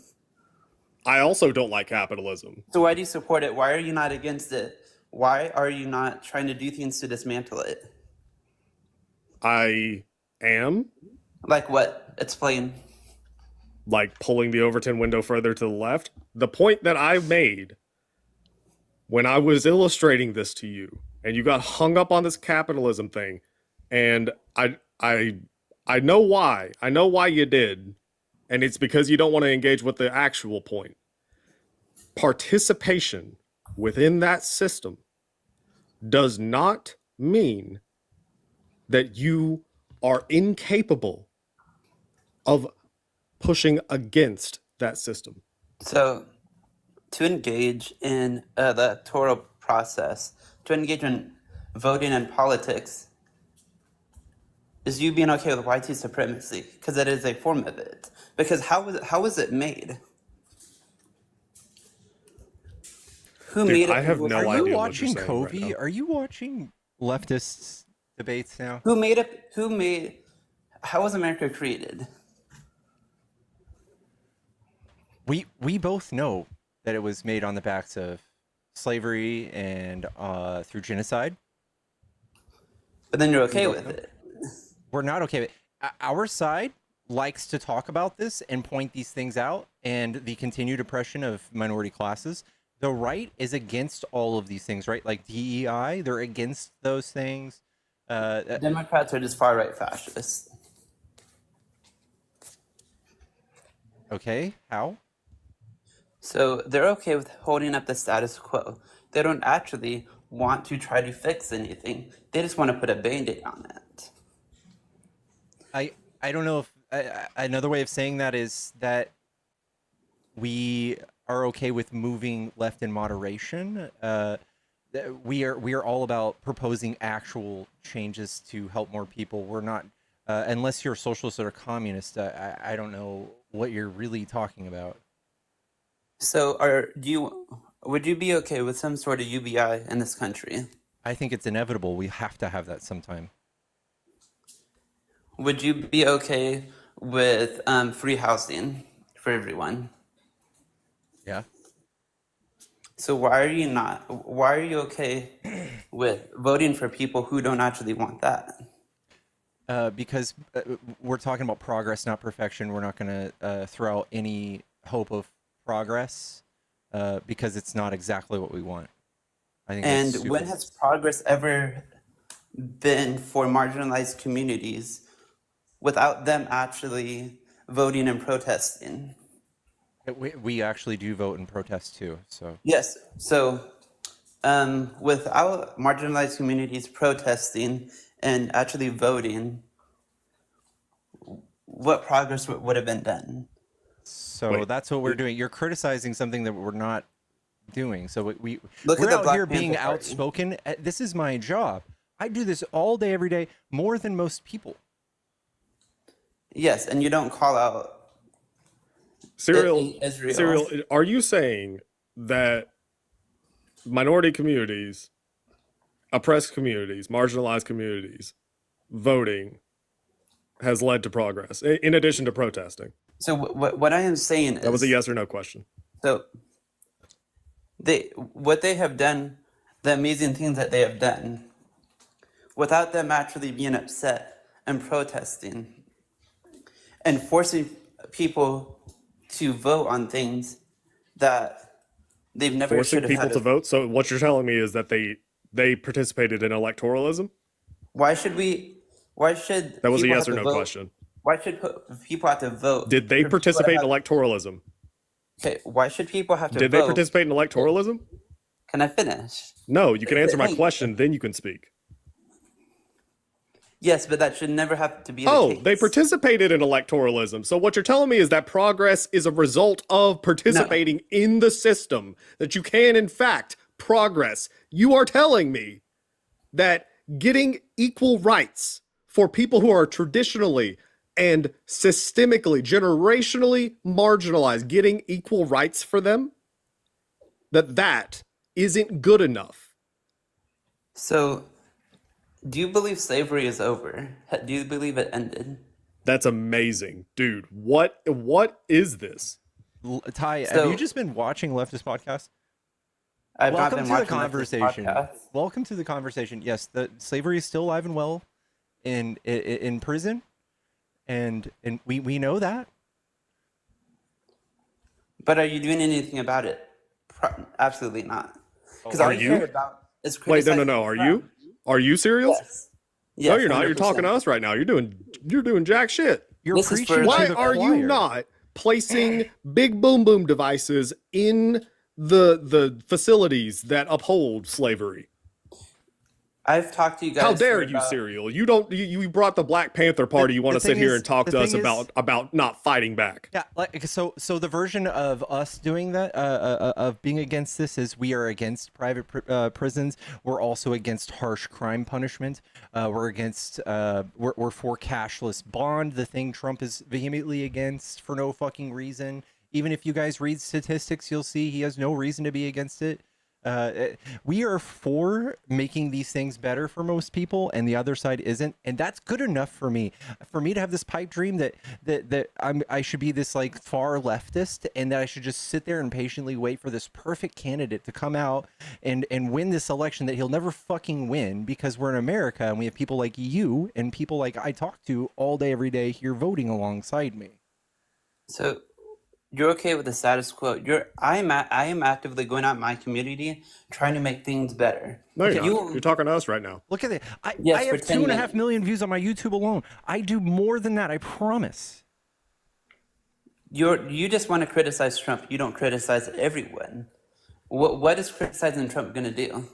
I also don't like capitalism. So why do you support it? Why are you not against it? Why are you not trying to do things to dismantle it? I am Like what? Explain. like pulling the Overton window further to the left. The point that I made when I was illustrating this to you, and you got hung up on this capitalism thing, and I know why. I know why you did, and it's because you don't want to engage with the actual point. Participation within that system does not mean that you are incapable of pushing against that system. So to engage in the electoral process, to engage in voting and politics, is you being okay with white supremacy because it is a form of it. Because how was it made? Who Dude, made it? I have no Are idea you what watching you're saying right Covey? now. Are you watching leftists debates now? Who made it? Who made? How was America created? We both know that it was made on the backs of slavery and through genocide. But then you're okay with it. We're not okay with our side likes to talk about this and point these things out and the continued oppression of minority classes. The right is against all of these things, right? Like DEI, they're against those things. Democrats are just far right fascists. Okay, how? So they're okay with holding up the status quo. They don't actually want to try to fix anything. They just want to put a band-aid on it. I don't know if another way of saying that is that we are okay with moving left in moderation. We are all about proposing actual changes to help more people. We're not unless you're a socialist or a communist. I don't know what you're really talking about. So would you be okay with some sort of UBI in this country? I think it's inevitable. We have to have that sometime. Would you be okay with free housing for everyone? Yeah. So why are you not? Why are you okay with voting for people who don't actually want that? Because we're talking about progress, not perfection. We're not going to throw out any hope of progress because it's not exactly what we want. I think that's And super. when has progress ever been for marginalized communities without them actually voting and protesting? We actually do vote and protest too. So Yes. So without marginalized communities protesting and actually voting, what progress would have been done? so Wait, that's what we're doing. You're criticizing something that we're not doing. So Look at we're the out Black here being Panther Party. outspoken. This is my job. I do this all day, every day, more than most people. Yes, and you don't call out Serial, Israel. are you saying that minority communities, oppressed communities, marginalized communities, voting has led to progress in addition to protesting? So what I am saying is That was a yes or no question. so what they have done, the amazing things that they have done, without them actually being upset and protesting and forcing people to vote on things that they've never Forcing should have people had. to vote. So what you're telling me is that they participated in electoralism? Why should we? Why should That was a people yes have or to no vote? question. Why should people have to vote? Did they for people that participate in have- electoralism? Okay, why should people have to Did they vote? participate in electoralism? Can I finish? No, you can answer my Hey, question, then you can speak. Yes, but that should never have to be the Oh, case. they participated in electoralism. So what you're telling me is that progress is a result of participating in the system, that you can, in fact, progress. You are telling me that getting equal rights for people who are traditionally and systemically, generationally marginalized, getting equal rights for them, that isn't good enough. So, do you believe slavery is over? Do you believe it ended? That's amazing. Dude, what is this? Ty, have So- you just been watching leftist podcasts? I've not Welcome been to the watching this conversation. podcast. Welcome to the conversation. Yes, the slavery is still alive and well in prison, and we know that. But are you doing anything about it? Absolutely not. Because Are all you you? care about is Wait, criticizing. no. Are Trump. you? Are you serious? Yes. Yes. No, you're not. You're talking to 100%. us right now. You're doing jack shit. You're This is preaching for- to Why the are you choir. not placing big boom boom devices in the facilities that uphold slavery? I've talked to you guys. How dare for you, about- Serial? You brought the Black Panther Party. You want to the sit thing here is- and talk the to us thing is- about not fighting back. Yeah, like so the version of us doing that of being against this is we are against private prisons. We're also against harsh crime punishment. We're against we're for cashless bond, the thing Trump is vehemently against for no fucking reason. Even if you guys read statistics, you'll see he has no reason to be against it. We are for making these things better for most people, and the other side isn't, and that's good enough for me. For me to have this pipe dream that I should be this like far leftist, and that I should just sit there and patiently wait for this perfect candidate to come out and win this election that he'll never fucking win, because we're in America and we have people like you and people like I talk to all day every day here voting alongside me. So you're okay with the status quo. I am actively going out in my community trying to make things better. No, you're Okay, not. You're talking to us right now. Look at it. Yes, I for have 10 2.5 minutes. million views on my YouTube alone. I do more than that, I promise. You just want to criticize Trump. You don't criticize everyone. What is criticizing Trump going to do?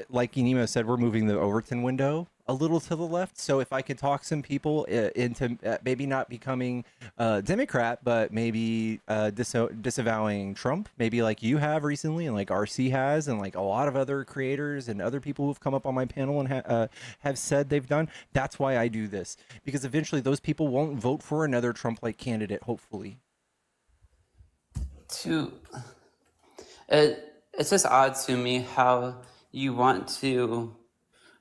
Like Inima said, we're moving the Overton window a little to the left. So if I could talk some people into maybe not becoming Democrat, but maybe disavowing Trump, maybe like you have recently, and like RC has, and like a lot of other creators and other people who've come up on my panel and have said they've done. That's why I do this, because eventually those people won't vote for another Trump-like candidate, hopefully. It's just odd to me how you want to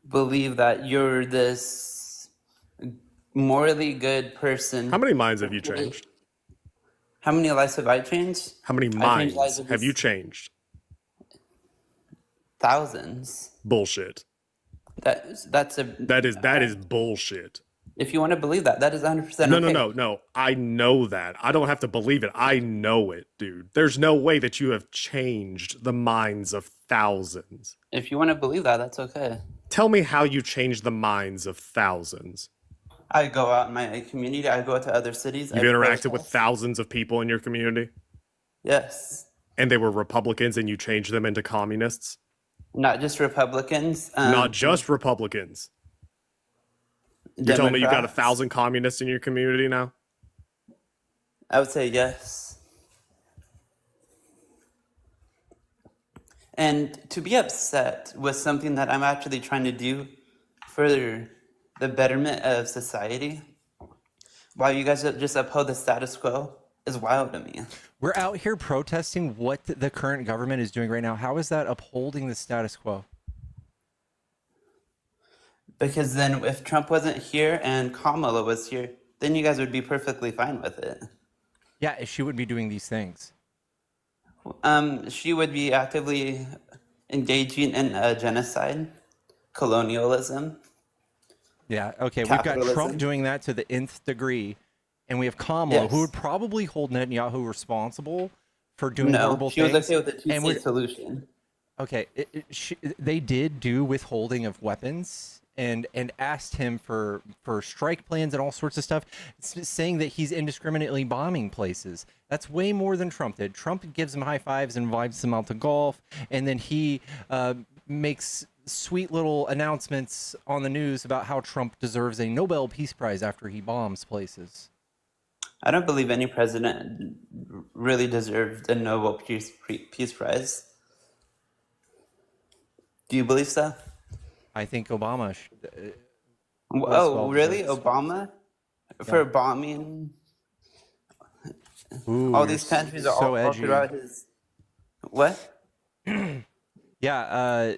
believe that you're this morally good person. How many minds have you changed? How many lives have I changed? How many I changed lives minds of have you these changed? thousands. Bullshit. That's a That is bullshit. if you want to believe that, that is 100% No, okay. no. I know that. I don't have to believe it. I know it, dude. There's no way that you have changed the minds of thousands. If you want to believe that, that's okay. Tell me how you changed the minds of thousands. I go out in my community. I go out to other cities. You've I interacted with protest. thousands of people in your community, Yes, and they were Republicans, and you changed them into communists? not just Republicans. Not just Republicans. You're telling me you got Democrats. 1,000 communists in your community now? I would say yes. And to be upset with something that I'm actually trying to do for the betterment of society, while you guys just uphold the status quo, is wild to me. We're out here protesting what the current government is doing right now. How is that upholding the status quo? Because then if Trump wasn't here and Kamala was here, then you guys would be perfectly fine with it. Yeah, she wouldn't be doing these things. She would be actively engaging in genocide, colonialism. Yeah, okay. We've got Trump Capitalism. doing that to the nth degree, and we have Kamala, who Yes. would probably hold Netanyahu responsible for doing No, horrible she was things. okay with the And we're- two-state solution. Okay, they did do withholding of weapons and asked him for strike plans and all sorts of stuff, saying that he's indiscriminately bombing places. That's way more than Trump did. Trump gives him high fives and invites them out to golf, and then he makes sweet little announcements on the news about how Trump deserves a Nobel Peace Prize after he bombs places. I don't believe any president really deserved a Nobel Peace Prize. Do you believe so? I think Obama. Oh, really? well-deserved. Obama? For bombing Ooh, all you're these countries so all edgy. throughout his... What? Yeah,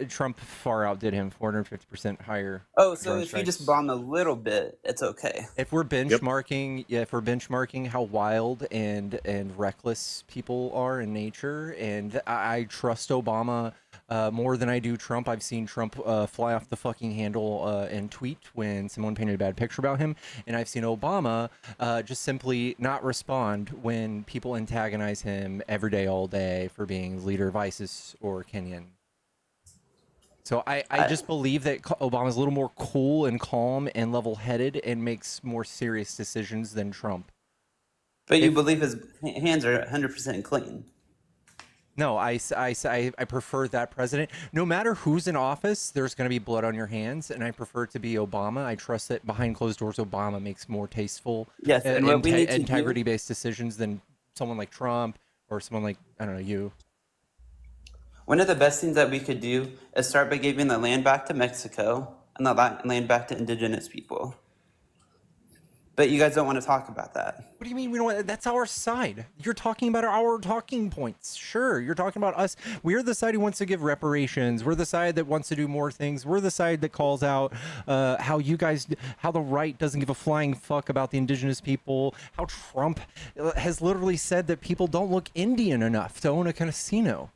Trump far outdid him, 450% higher. Oh, so drone if you just strikes. bomb a little bit, it's okay. If we're benchmarking, if we're benchmarking how wild and reckless people are in nature, and I trust Obama more than I do Trump. I've seen Trump fly off the fucking handle and tweet when someone painted a bad picture about him, and I've seen Obama just simply not respond when people antagonize him every day, all day for being leader of ISIS or Kenyan. So I just believe that Obama's a little more cool and calm and level-headed and makes more serious decisions than Trump. But you believe his hands are 100% clean. No, I prefer that president. No matter who's in office, there's going to be blood on your hands, and I prefer it to be Obama. I trust that behind closed doors, Obama makes more tasteful, Yes, and what we need to do- integrity-based decisions than someone like Trump or someone like, I don't know, you. One of the best things that we could do is start by giving the land back to Mexico and the land back to indigenous people. But you guys don't want to talk about that. What do you mean we don't? That's our side. You're talking about our talking points. Sure, you're talking about us. We're the side who wants to give reparations. We're the side that wants to do more things. We're the side that calls out how the right doesn't give a flying fuck about the indigenous people. How Trump has literally said that people don't look Indian enough to own a casino.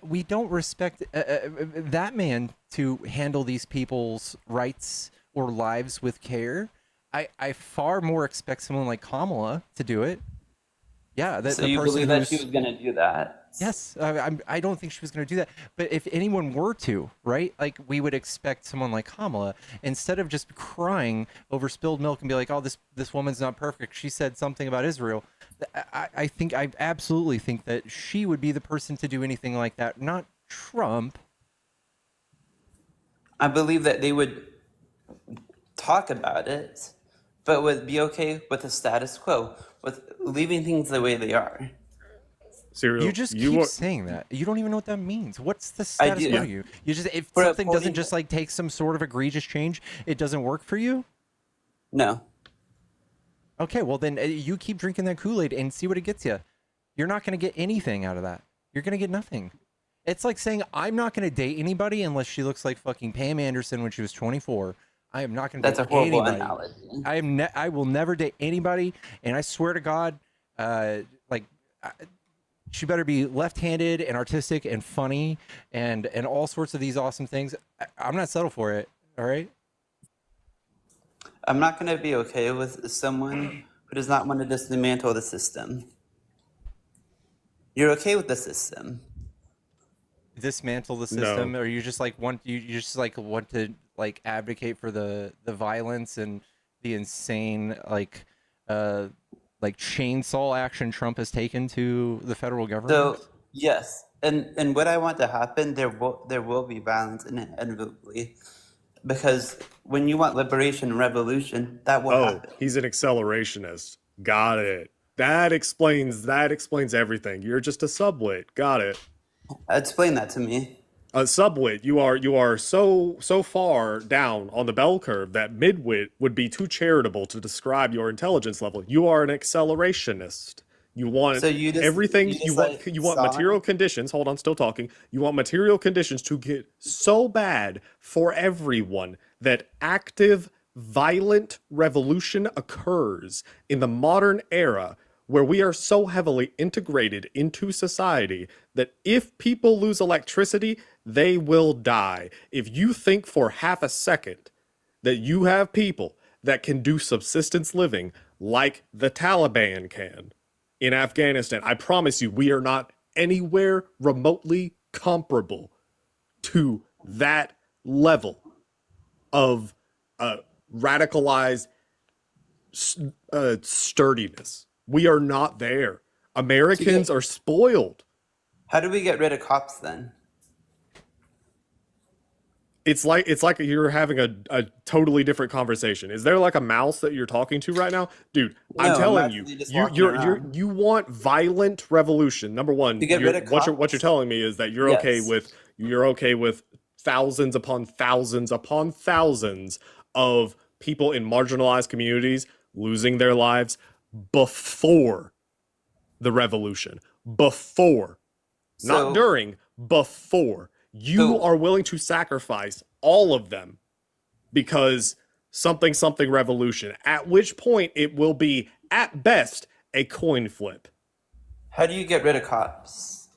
We don't respect that man to handle these people's rights or lives with care. I far more expect someone like Kamala to do it. Yeah, So you believe that she was going to do that? Yes, I don't think she was going to do that. But if anyone were to, right, like we would expect someone like Kamala, instead of just crying over spilled milk and be like, oh, this woman's not perfect. She said something about Israel. I absolutely think that she would be the person to do anything like that, not Trump. I believe that they would talk about it, but would be okay with the status quo, with leaving things the way they are. Serial, You just keep saying that. You don't even know what that means. What's the status do. quo to you? You just, if For something doesn't upholding- just like take some sort of egregious change, it doesn't work for you? No. Okay, well then you keep drinking that Kool-Aid and see what it gets you. You're not going to get anything out of that. You're going to get nothing. It's like saying, I'm not going to date anybody unless she looks like fucking Pam Anderson when she was 24. I am not going to date That's a horrible anybody. analogy. I will never date anybody, and I swear to God, like she better be left-handed and artistic and funny and all sorts of these awesome things. I'm not settled for it. All right. I'm not going to be okay with someone who does not want to dismantle the system. You're okay with the system. Dismantle the No. system, or you just like want to like advocate for the violence and the insane like chainsaw action Trump has taken to the federal government. So yes, and what I want to happen, there will be violence inevitably, because when you want liberation and revolution, that will Oh, happen. he's an accelerationist. Got it. That explains everything. You're just a subwit. Got it. Explain that to me. A subwit, you are so far down on the bell curve that midwit would be too charitable to describe your intelligence level. You are an accelerationist. You want So you just everything. you want material conditions. Hold on, still talking. You want material conditions to get so bad for everyone that active, violent revolution occurs in the modern era, where we are so heavily integrated into society that if people lose electricity, they will die. If you think for half a second that you have people that can do subsistence living like the Taliban can in Afghanistan, I promise you, we are not anywhere remotely comparable to that level of radicalized sturdiness. We are not there. Americans are spoiled. How do we get rid of cops then? It's like you're having a totally different conversation. Is there like a mouse that you're talking to right now, dude? No, I'm telling I'm you, actually just walking around. you want violent revolution. Number one, To get rid of what you're cops? telling me is that you're okay with thousands upon thousands upon thousands of people in marginalized communities losing their lives before the revolution, not So- during, before. You are willing to sacrifice all of them because something revolution, at which point it will be at best a coin flip. How do you get rid of cops?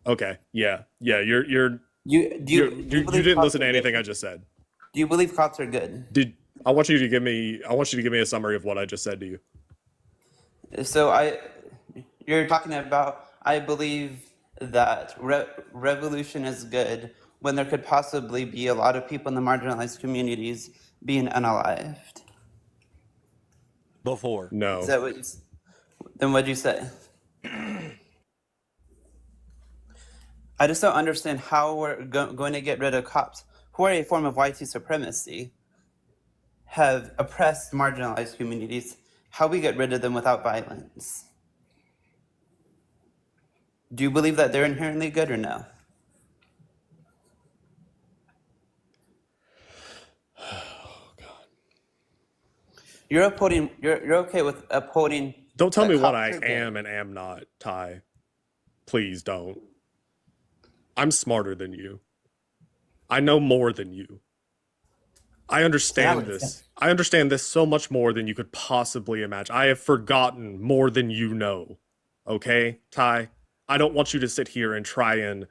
Okay, yeah, you You believe didn't cops listen to are anything good? I just said. Do you believe cops are good? I want you to give me a summary of what I just said to you. So you're talking about, I believe that revolution is good when there could possibly be a lot of people in the marginalized communities being unalived. Before. No. Is that what? Then what'd you say? I just don't understand how we're going to get rid of cops who are a form of white supremacy, have oppressed marginalized communities. How we get rid of them without violence? Do you believe that they're inherently good or no? Oh God. You're okay with upholding. Don't tell that me what cops I are good. am and am not, Ty. Please don't. I'm smarter than you. I know more than you. I understand this. I understand this so much more than you could possibly imagine. I have forgotten more than you know. Okay, Ty? I don't want you to sit here and try and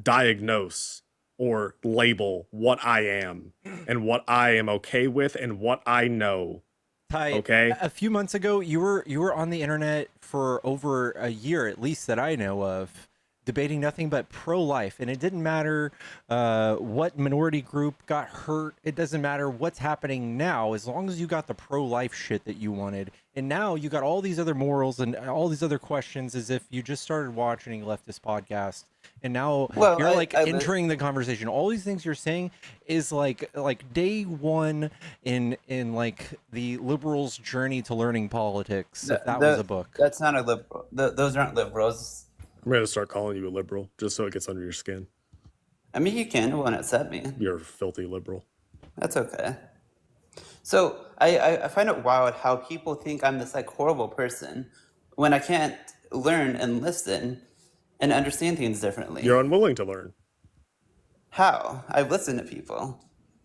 diagnose or label what I am and what I am okay with and what I know. Ty, Okay. a few months ago, you were on the internet for over a year, at least that I know of, debating nothing but pro-life, and it didn't matter what minority group got hurt. It doesn't matter what's happening now, as long as you got the pro-life shit that you wanted. And now you got all these other morals and all these other questions, as if you just started watching a leftist podcast, and now you're entering the conversation. All these things you're saying is like day one in like the liberals' journey to learning politics. If that was a book. That's not a liberal. Those aren't liberals. I'm going to start calling you a liberal just so it gets under your skin. I mean, you can. It won't upset me. You're a filthy liberal. That's okay. So I find it wild how people think I'm this like horrible person when I can't learn and listen and understand things differently. You're unwilling to learn. How? I've listened to people.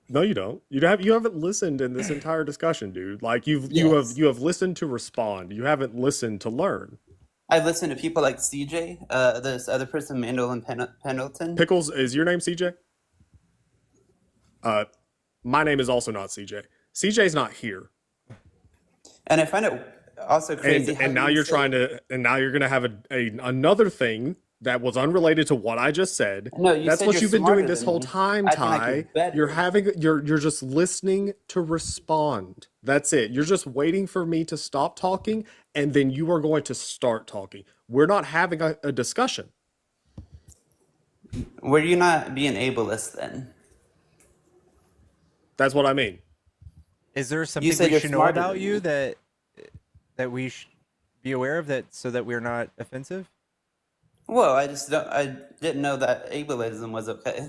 No, you don't. You haven't listened in this entire discussion, dude. Like you have listened to respond. You haven't listened to learn. I listen to people like CJ, this other person, Mandolin Pendleton. Pickles, is your name CJ? My name is also not CJ. CJ's not here. And I find it also crazy. And now you're gonna have another thing that was unrelated to what I just said. No, you That's said what you're you've been doing smarter this than whole me. time, Acting like Ty. you're better. You're just listening to respond. That's it. You're just waiting for me to stop talking, and then you are going to start talking. We're not having a discussion. Were you not being ableist then? That's what I mean. Is there something said we you're should know smarter about than you me. that we should be aware of, that so that we're not offensive? Well, I didn't know that ableism was okay.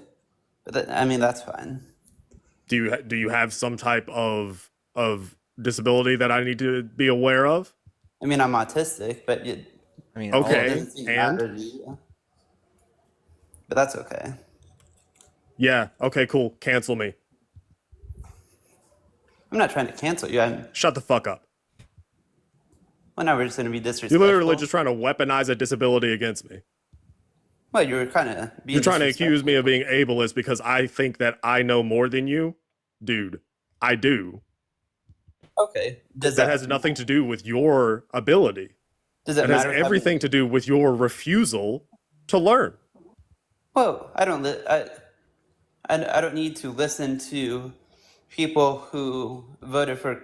But I mean, that's fine. Do you have some type of disability that I need to be aware of? I mean, I'm autistic, but I mean, Okay. it doesn't seem to and? matter to you. But that's okay. Yeah. Okay. Cool. Cancel me. I'm not trying to cancel you. Shut the fuck up. Well, now we're just going to be disrespectful. You're literally just trying to weaponize a disability against me. Well, you were kind of being. You're trying to accuse me of being ableist because I think that I know more than you, dude. I do. Okay. That has nothing to do with your ability. Does it It has matter? everything to do with your refusal to learn. Well, I don't. I don't need to listen to people who voted for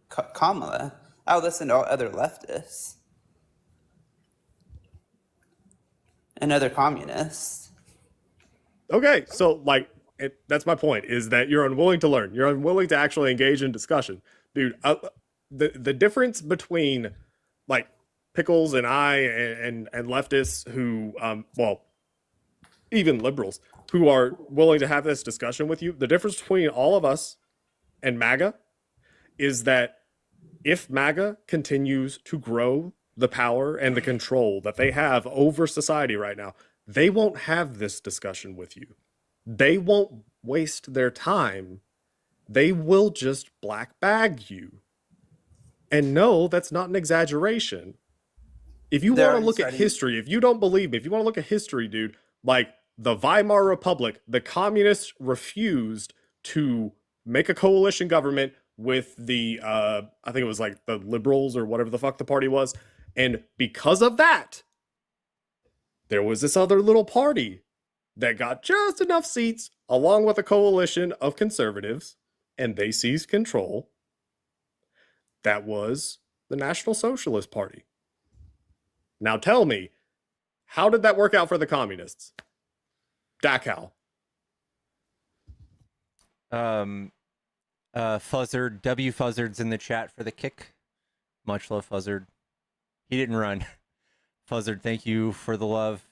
Kamala. I'll listen to all other leftists and other communists. Okay, so that's my point, is that you're unwilling to learn. You're unwilling to actually engage in discussion. Dude, the difference between like Pickles and I and leftists who, well, even liberals who are willing to have this discussion with you, the difference between all of us and MAGA is that if MAGA continues to grow the power and the control that they have over society right now, they won't have this discussion with you. They won't waste their time. They will just black bag you. And no, that's not an exaggeration. If you want to look at history, if you don't believe me, if you want to look at history, dude, like the Weimar Republic, the communists refused to make a coalition government with the, I think it was like the liberals or whatever the fuck the party was. And because of that, there was this other little party that got just enough seats along with a coalition of conservatives, and they seized control. That was the National Socialist Party. Now tell me, how did that work out for the communists? Dachau. Fuzzard, W Fuzzard's in the chat for the kick. Much love, Fuzzard. He didn't run. Fuzzard, thank you for the love.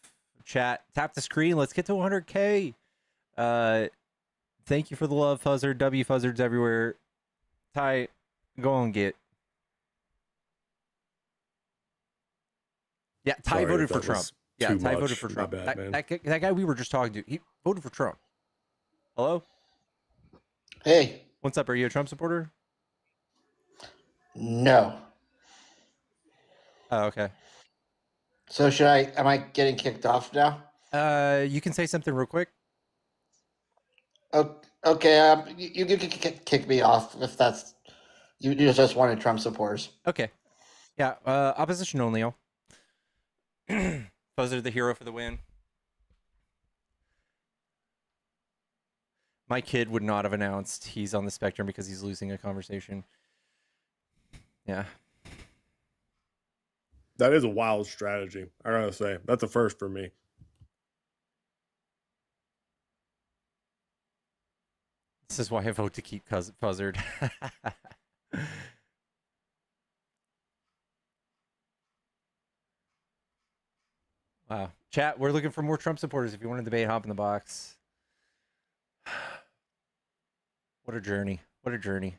Chat, tap the screen. Let's get to 100K. Thank you for the love, Fuzzard. W Fuzzard's everywhere. Ty, go and get. Yeah, Ty voted for Trump. Yeah, Ty voted for Trump. That guy we were just talking to, he voted for Trump. Hello? Hey. What's up? Are you a Trump supporter? No. Oh, okay. So am I getting kicked off now? You can say something real quick. Oh, okay, you can kick me off if that's, you just wanted Trump supporters. Okay. Yeah, opposition only, y'all. Buzzer the hero for the win. My kid would not have announced he's on the spectrum because he's losing a conversation. Yeah. That is a wild strategy, I gotta say. That's a first for me. This is why I vote to keep Buzzard. Wow. Chat, we're looking for more Trump supporters. If you want to debate, hop in the box. What a journey. What a journey.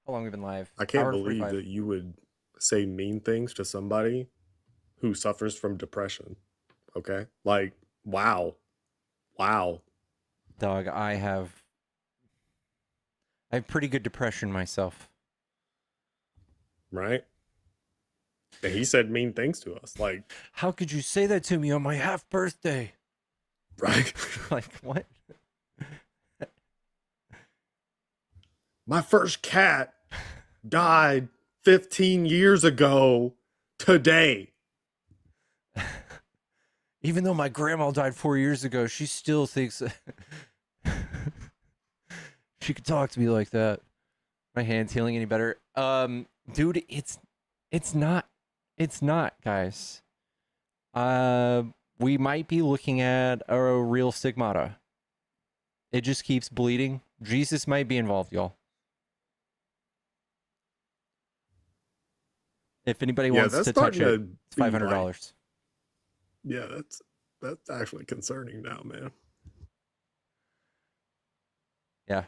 How long we've been live? I can't Hour believe 45. that you would say mean things to somebody who suffers from depression. Okay? Like, wow. Wow. Dog, I have I have pretty good depression myself. right? And he said mean things to us, like, How could you say that to me on my half birthday? right? Like, what? My first cat died 15 years ago today. Even though my grandma died 4 years ago, she still thinks she could talk to me like that. My hand's healing any better? Dude, it's not, guys. We might be looking at a real stigmata. It just keeps bleeding. Jesus might be involved, y'all. If anybody Yeah, wants that's to touch starting it, to it's be $500. Yeah, that's actually concerning now, man. Yeah.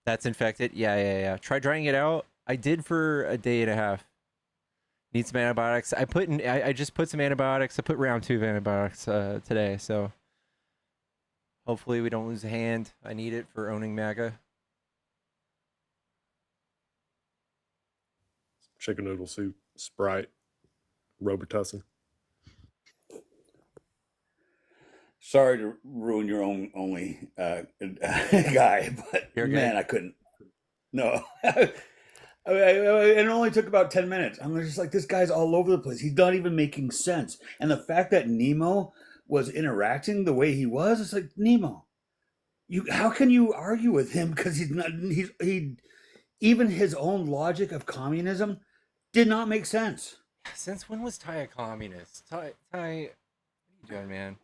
That's infected. Yeah. Try drying it out. I did for a day and a half. Need some antibiotics. I just put some antibiotics. I put round 2 of antibiotics today, so hopefully we don't lose a hand. I need it for owning MAGA. Chicken noodle soup, Sprite, Robitussin. Sorry to ruin your own only guy, but You're man, good. I couldn't. No. It only took about 10 minutes. I'm just like, this guy's all over the place. He's not even making sense. And the fact that Nemo was interacting the way he was, it's like, Nemo, how can you argue with him? Because even his own logic of communism did not make sense. Since when was Ty a communist? Ty, what are you doing, man?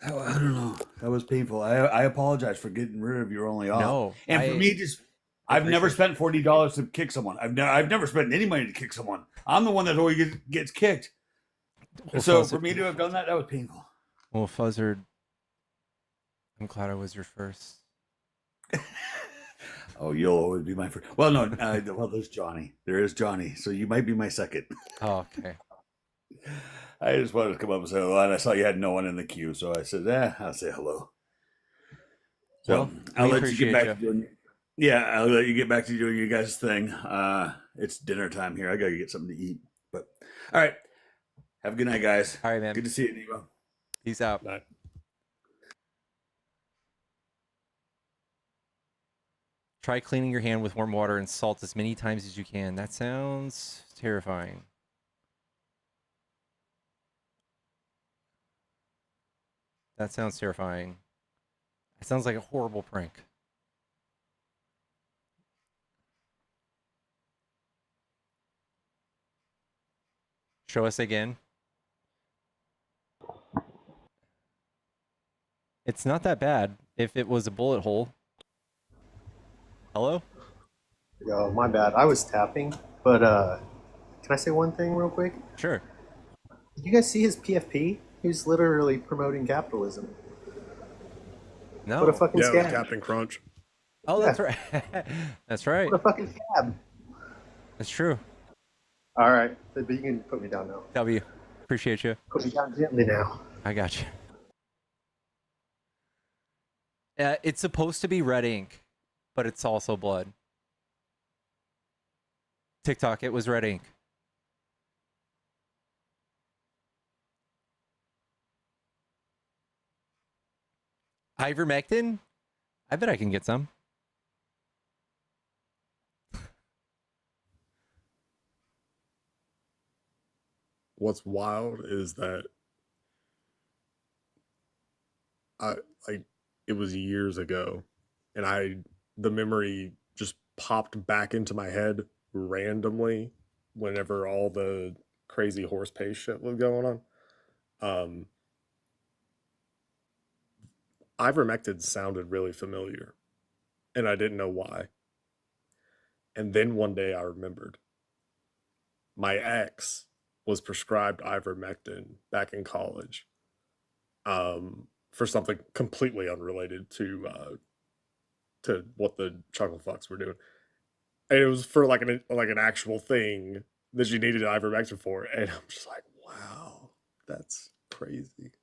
I don't know. That was painful. I apologize for getting rid of your only off. No, And for me, I've never spent $40 to kick someone. I've never spent any money to kick someone. I'm the one that always gets kicked. Well, So for me to have done that was painful. Well, Fuzzard, I'm glad I was your first. Oh, you'll always be my first. Well, no. Well, there's Johnny. There is Johnny. So you might be my second. Oh, okay. I just wanted to come up and say hello, and I saw you had no one in the queue, so I said, I'll say hello. So Well, I'll we let you get back to appreciate doing. Yeah, I'll let you get back to doing your guys' thing. It's dinner time here. I gotta get something to eat. But all right, have a good night, guys. All right, man. Good to see you, Nemo. Peace out. Bye. Try cleaning your hand with warm water and salt as many times as you can. That sounds terrifying. That sounds terrifying. It sounds like a horrible prank. Show us again. It's not that bad if it was a bullet hole. Hello? Oh, my bad. I was tapping, but can I say one thing real quick? Sure. Did you guys see his PFP? He's literally promoting capitalism. No. What a fucking Yeah, it was scam. Captain Crunch. Oh, that's right. That's right. What a fucking scam. That's true. All right, but you can put me down now. W. Appreciate you. Put me down gently now. I got you. It's supposed to be red ink, but it's also blood. TikTok, it was red ink. Ivermectin? I bet I can get some. What's wild is that it was years ago, and the memory just popped back into my head randomly whenever all the crazy horse pace shit was going on. Ivermectin sounded really familiar, and I didn't know why. And then one day I remembered. My ex was prescribed ivermectin back in college, for something completely unrelated to what the Chuckle Fucks were doing. And it was for like an actual thing that she needed ivermectin for, and I'm just like, wow, that's crazy.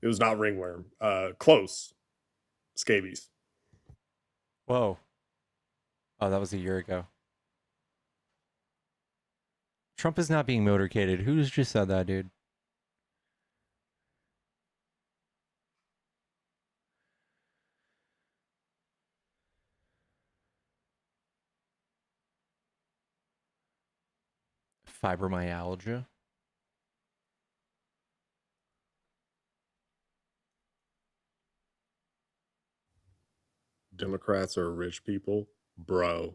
It was not ringworm. Close. Scabies. Whoa. Oh, that was a year ago. Trump is not being motorcaded. Who's just said that, dude? Fibromyalgia. Democrats are rich people. Bro.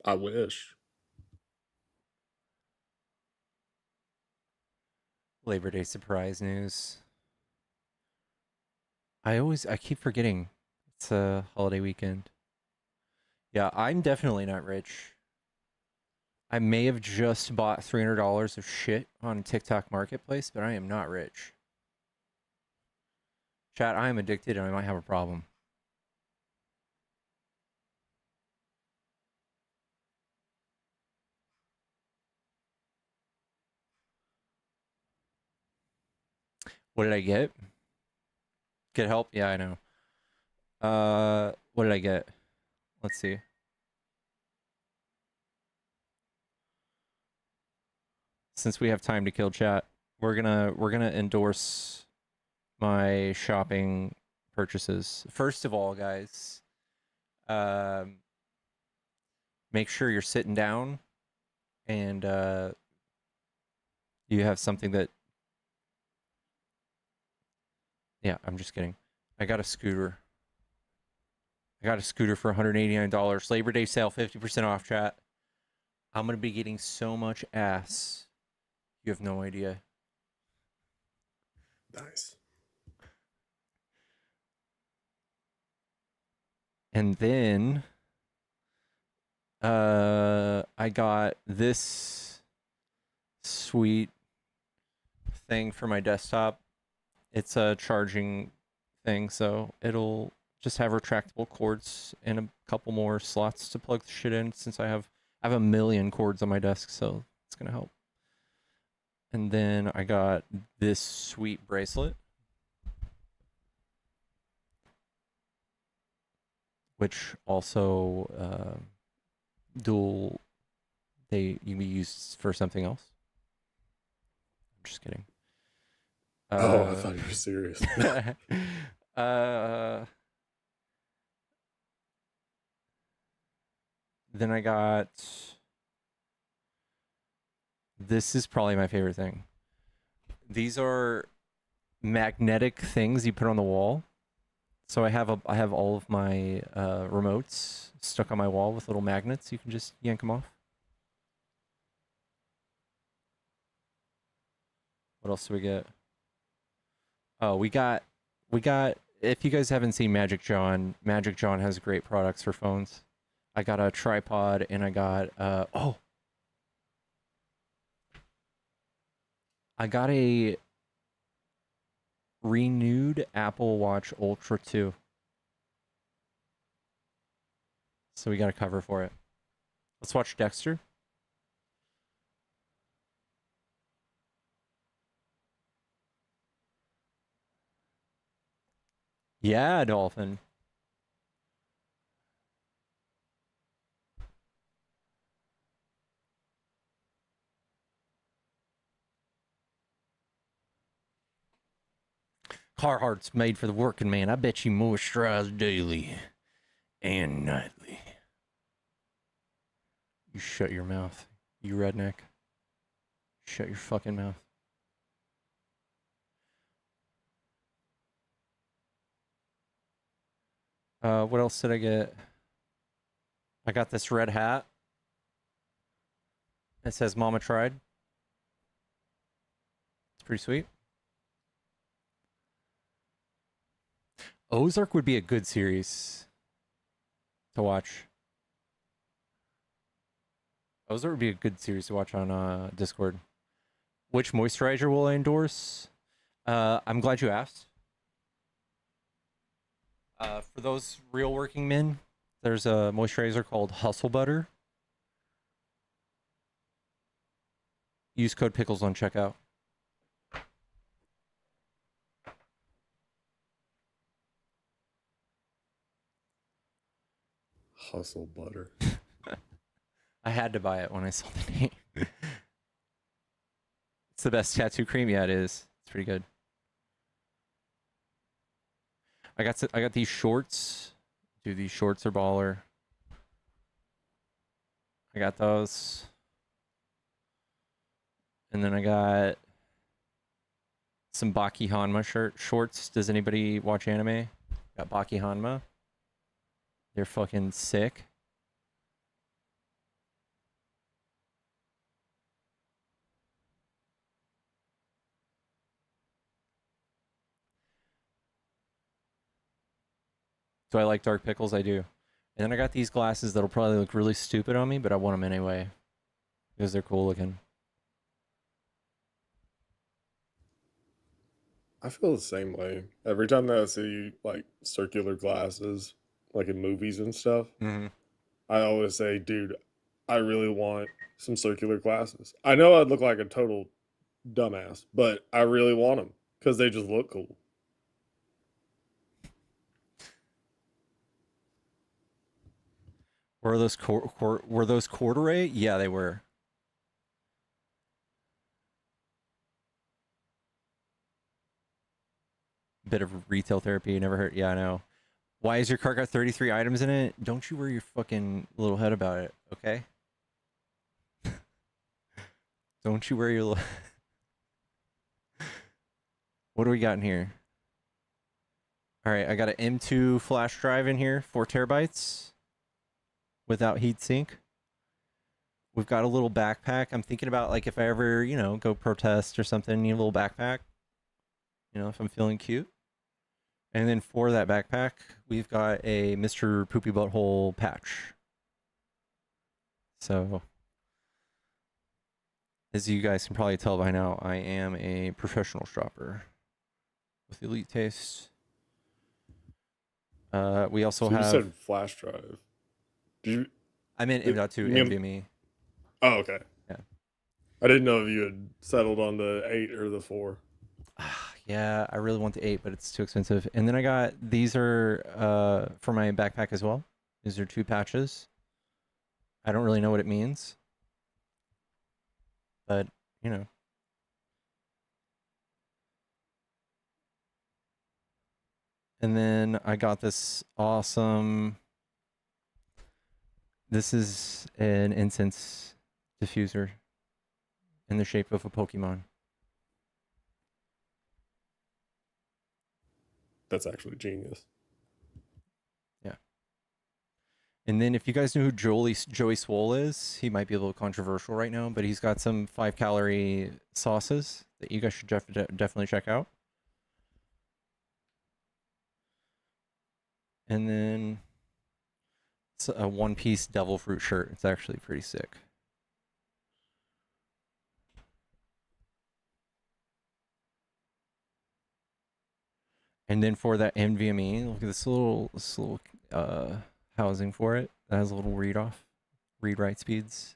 I wish. Labor Day surprise news. I keep forgetting it's a holiday weekend. Yeah, I'm definitely not rich. I may have just bought $300 of shit on TikTok Marketplace, but I am not rich. Chat, I am addicted and I might have a problem. What did I get? Get help? Yeah, I know. What did I get? Let's see. Since we have time to kill, chat, we're gonna endorse my shopping purchases. First of all, guys, make sure you're sitting down and you have something that. Yeah, I'm just kidding. I got a scooter. I got a scooter for $189. Labor Day sale, 50% off, chat. I'm gonna be getting so much ass. You have no idea. Nice. And then I got this sweet thing for my desktop. It's a charging thing, so it'll just have retractable cords and a couple more slots to plug the shit in since I have a million cords on my desk, so it's gonna help. And then I got this sweet bracelet, which also you can be used for something else. I'm just kidding. I thought you were serious. Then I got, this is probably my favorite thing. These are magnetic things you put on the wall. So I have all of my remotes stuck on my wall with little magnets. You can just yank them off. What else do we get? Oh, we got. If you guys haven't seen Magic John has great products for phones. I got a tripod and I got I got a renewed Apple Watch Ultra 2. So we got a cover for it. Let's watch Dexter. Yeah, Dolphin. Carhartt's made for the working man. I bet you moisturize daily and nightly. You shut your mouth, you redneck. Shut your fucking mouth. What else did I get? I got this red hat. It says Mama Tried. It's pretty sweet. Ozark would be a good series to watch. Ozark would be a good series to watch on Discord. Which moisturizer will I endorse? I'm glad you asked. For those real working men, there's a moisturizer called Hustle Butter. Use code pickles on checkout. Hustle butter. I had to buy it when I saw the name. It's the best tattoo cream. Yeah, it is. It's pretty good. I got these shorts. Dude, these shorts are baller. I got those. And then I got some Baki Hanma shorts. Does anybody watch anime? Got Baki Hanma. They're fucking sick. Do I like dark pickles? I do. And then I got these glasses that'll probably look really stupid on me, but I want them anyway. Because they're cool looking. I feel the same way. Every time that I see like circular glasses, like in movies and stuff, Mm-hmm. I always say, dude, I really want some circular glasses. I know I'd look like a total dumbass, but I really want them because they just look cool. Were those were those corduroy? Yeah, they were. Bit of retail therapy. You never heard? Yeah, I know. Why is your cart got 33 items in it? Don't you worry your fucking little head about it, okay? Don't you worry your little... What do we got in here? All right, I got an M2 flash drive in here, 4 terabytes without heatsink. We've got a little backpack. I'm thinking about like if I ever, you know, go protest or something, need a little backpack. You know, if I'm feeling cute. And then for that backpack, we've got a Mr. Poopy Butthole patch. So, as you guys can probably tell by now, I am a professional shopper with elite taste. We also So you have... said flash drive. Did you? I meant M.2 NVMe. Oh, okay. Yeah. I didn't know if you had settled on the 8 or the 4. Yeah, I really want the 8, but it's too expensive. And then I got, these are for my backpack as well. These are 2 patches. I don't really know what it means. But, you know. And then I got this awesome... This is an incense diffuser in the shape of a Pokemon. That's actually genius. Yeah. And then if you guys know who Joey Swole is, he might be a little controversial right now, but he's got some 5-calorie sauces that you guys should definitely check out. And then it's a one-piece devil fruit shirt. It's actually pretty sick. And then for that NVMe, look at this little housing for it. That has a little read-write speeds.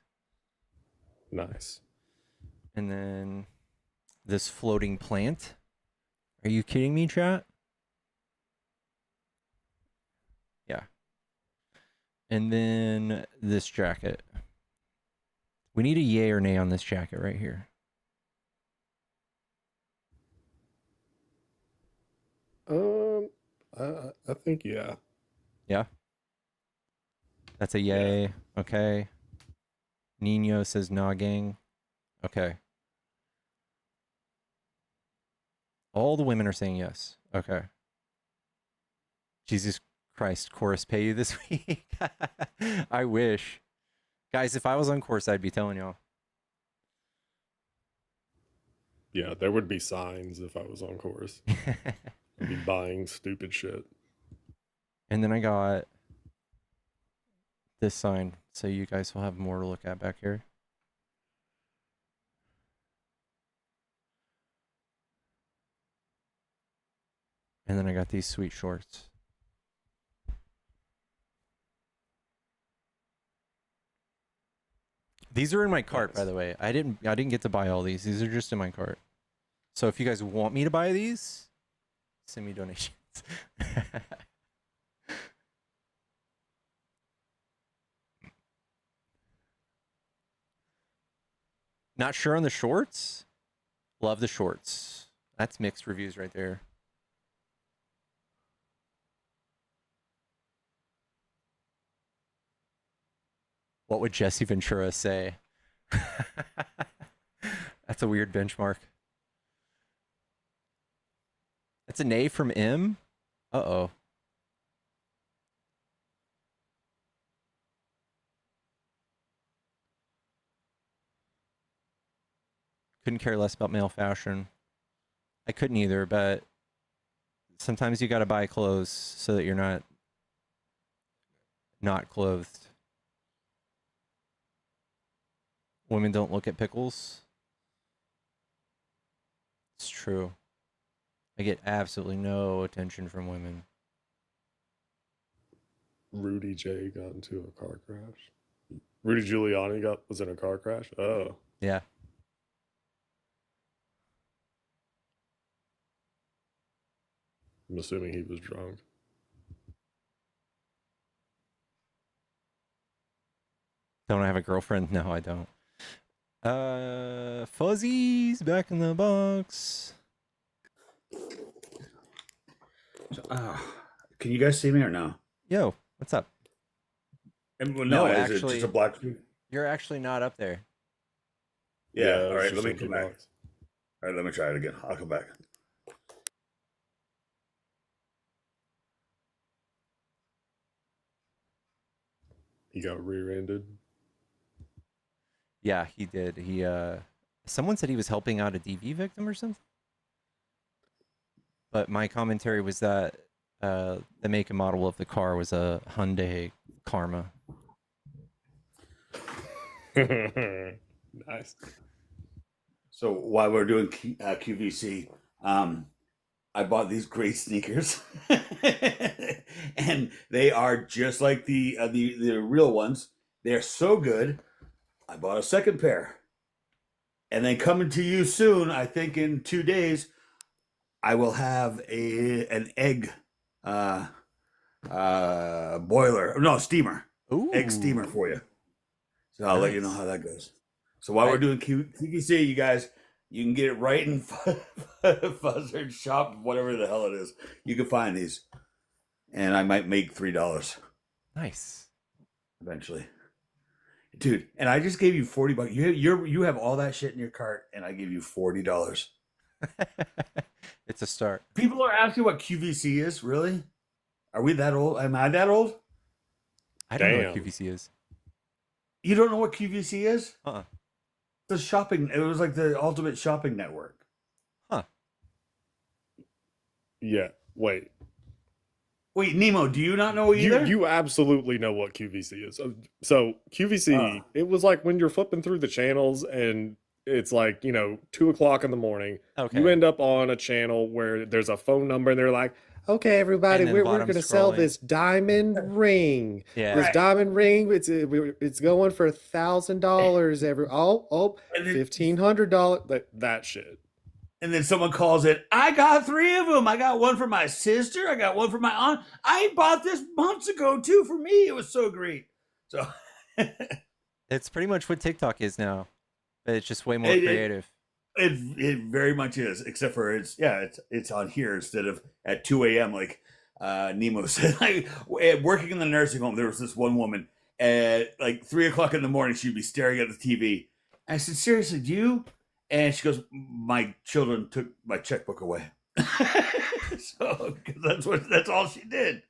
Nice. And then this floating plant. Are you kidding me, chat? Yeah. And then this jacket. We need a yay or nay on this jacket right here. I think yeah. Yeah. That's a yay. Yeah. Okay. Nino says nah, gang. Okay. All the women are saying yes. Okay. Jesus Christ, Chorus pay you this week? I wish. Guys, if I was on course, I'd be telling y'all. Yeah, there would be signs if I was on course. I'd be buying stupid shit. And then I got this sign, so you guys will have more to look at back here. And then I got these sweet shorts. These are in my cart, by Nice. the way. I didn't get to buy all these. These are just in my cart. So if you guys want me to buy these, send me donations. Not sure on the shorts. Love the shorts. That's mixed reviews right there. What would Jesse Ventura say? That's a weird benchmark. That's an A from M. Uh-oh. Couldn't care less about male fashion. I couldn't either, but sometimes you gotta buy clothes so that you're not clothed. Women don't look at pickles. It's true. I get absolutely no attention from women. Rudy J got into a car crash. Rudy Giuliani was in a car crash. Oh, Yeah. I'm assuming he was drunk. Don't I have a girlfriend? No, I don't. Fuzzy's back in the box. So, can you guys see me or no? Yo, what's up? And, well, No, no, is it actually- just a black screen? You're actually not up there. Yeah. it All was right. just Let me empty come back. box. All right. Let me try it again. I'll come back. He got rear-ended. Yeah, he did. Someone said he was helping out a DV victim or something. But my commentary was that the make and model of the car was a Hyundai Karma. Nice. So while we're doing QVC, I bought these great sneakers, and they are just like the real ones. They're so good. I bought a second pair, and then coming to you soon. I think in 2 days, I will have an egg boiler. No, steamer. Ooh. Egg steamer for you. So I'll let you know Nice. how that goes. So while we're doing QVC, you guys, you can get it right in Fuzzard Shop, whatever the hell it is. You can find these, and I might make $3 Nice. eventually, dude. And I just gave you $40. You have all that shit in your cart, and I give you $40. It's a start. People are asking what QVC is. Really? Are we that old? Am I that old? I don't know what Damn. QVC is. You don't know what QVC is? Uh-uh. The shopping. It was like the ultimate shopping network. Huh. Yeah. Wait. Wait, Nemo, do you not know either? You absolutely know what QVC is. So QVC, it was like when you're flipping through the channels and it's like, 2:00 in the morning. Okay. You end up on a channel where there's a phone number and they're like, okay, everybody, And then we're bottom going to sell scrolling. this diamond ring. Yeah. This Right. diamond ring, it's going for $1,000 every. And then- $1,500. That shit. And then someone calls it, I got 3 of them. I got one for my sister. I got one for my aunt. I bought this months ago, too, for me. It was so great. So It's pretty much what TikTok is now. But it's just way more It- it- creative. it very much is, except for it's on here instead of at 2 a.m. like Nemo said. Working in the nursing home, there was this one woman at like 3:00 in the morning. She'd be staring at the TV. I said, seriously, do you? And she goes, my children took my checkbook away. So 'cause that's all she did.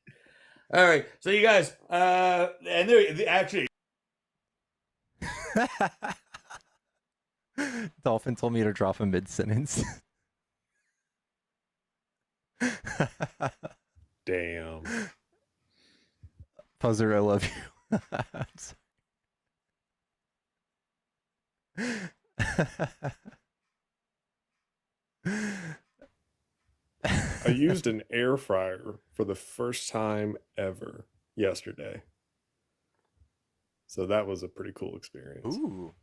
All right, so you guys, and they actually. Dolphin told me to drop a mid-sentence. Damn. Fuzzer, I love you. I used an air fryer for the first time ever yesterday. So that was a pretty cool experience. Ooh,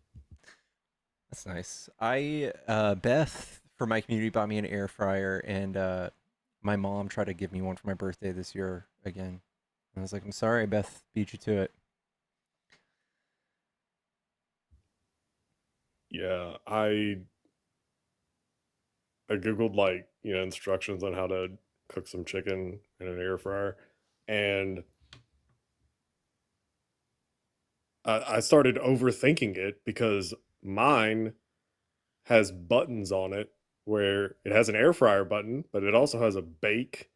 that's nice. Beth from my community bought me an air fryer, and my mom tried to give me one for my birthday this year again. I was like, I'm sorry, Beth, beat you to it. Yeah, I googled like instructions on how to cook some chicken in an air fryer, and I started overthinking it because mine has buttons on it where it has an air fryer button, but it also has a bake,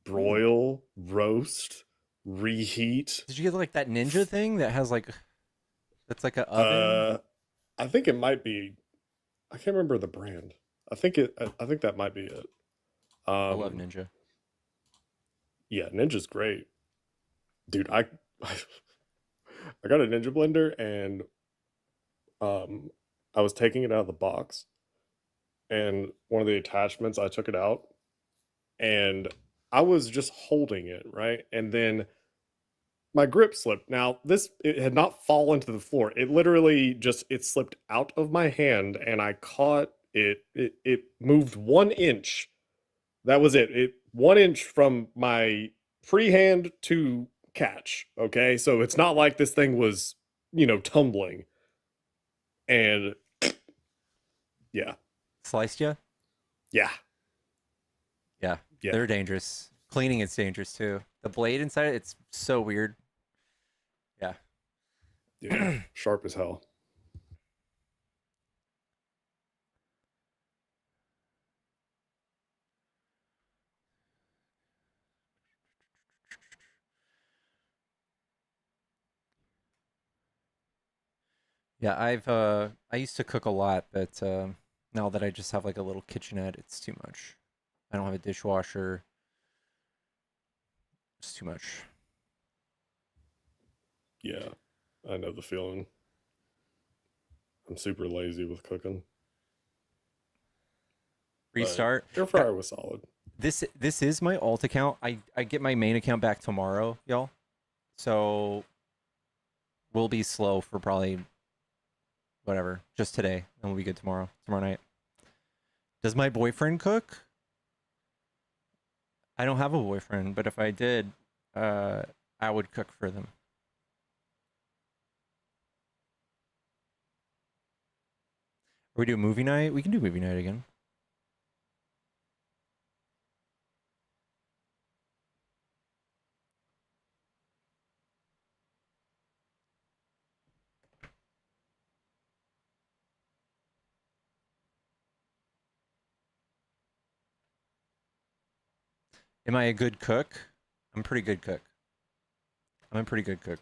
Ooh. broil, roast, reheat. Did you get like that ninja thing that has like that's like an oven? Uh, I think it might be. I can't remember the brand. I think it. I think that might be it. I love Um, ninja. yeah, Ninja's great, dude. I got a Ninja blender and um, I was taking it out of the box, and one of the attachments I took it out, and I was just holding it right, and then my grip slipped. Now this it had not fallen to the floor. It literally just it slipped out of my hand, and I caught it. It moved 1 inch. That was it. 1 inch from my freehand to catch. Okay, so it's not like this thing was tumbling. And yeah, Sliced you? yeah, Yeah, yeah, they're dangerous. Cleaning it's dangerous too. The blade inside it, it's so weird. Yeah. yeah. Sharp as hell. Yeah, I used to cook a lot, but now that I just have like a little kitchenette, it's too much. I don't have a dishwasher. It's too much. Yeah, I know the feeling. I'm super lazy with cooking, but Restart. air fryer was solid. This is my alt account. I get my main account back tomorrow, y'all. So we'll be slow for probably whatever, just today, and we'll be good tomorrow night. Does my boyfriend cook? I don't have a boyfriend, but if I did, uh, I would cook for them. Or we do movie night? We can do movie night again. Am I a good cook? I'm a pretty good cook. I'm a pretty good cook.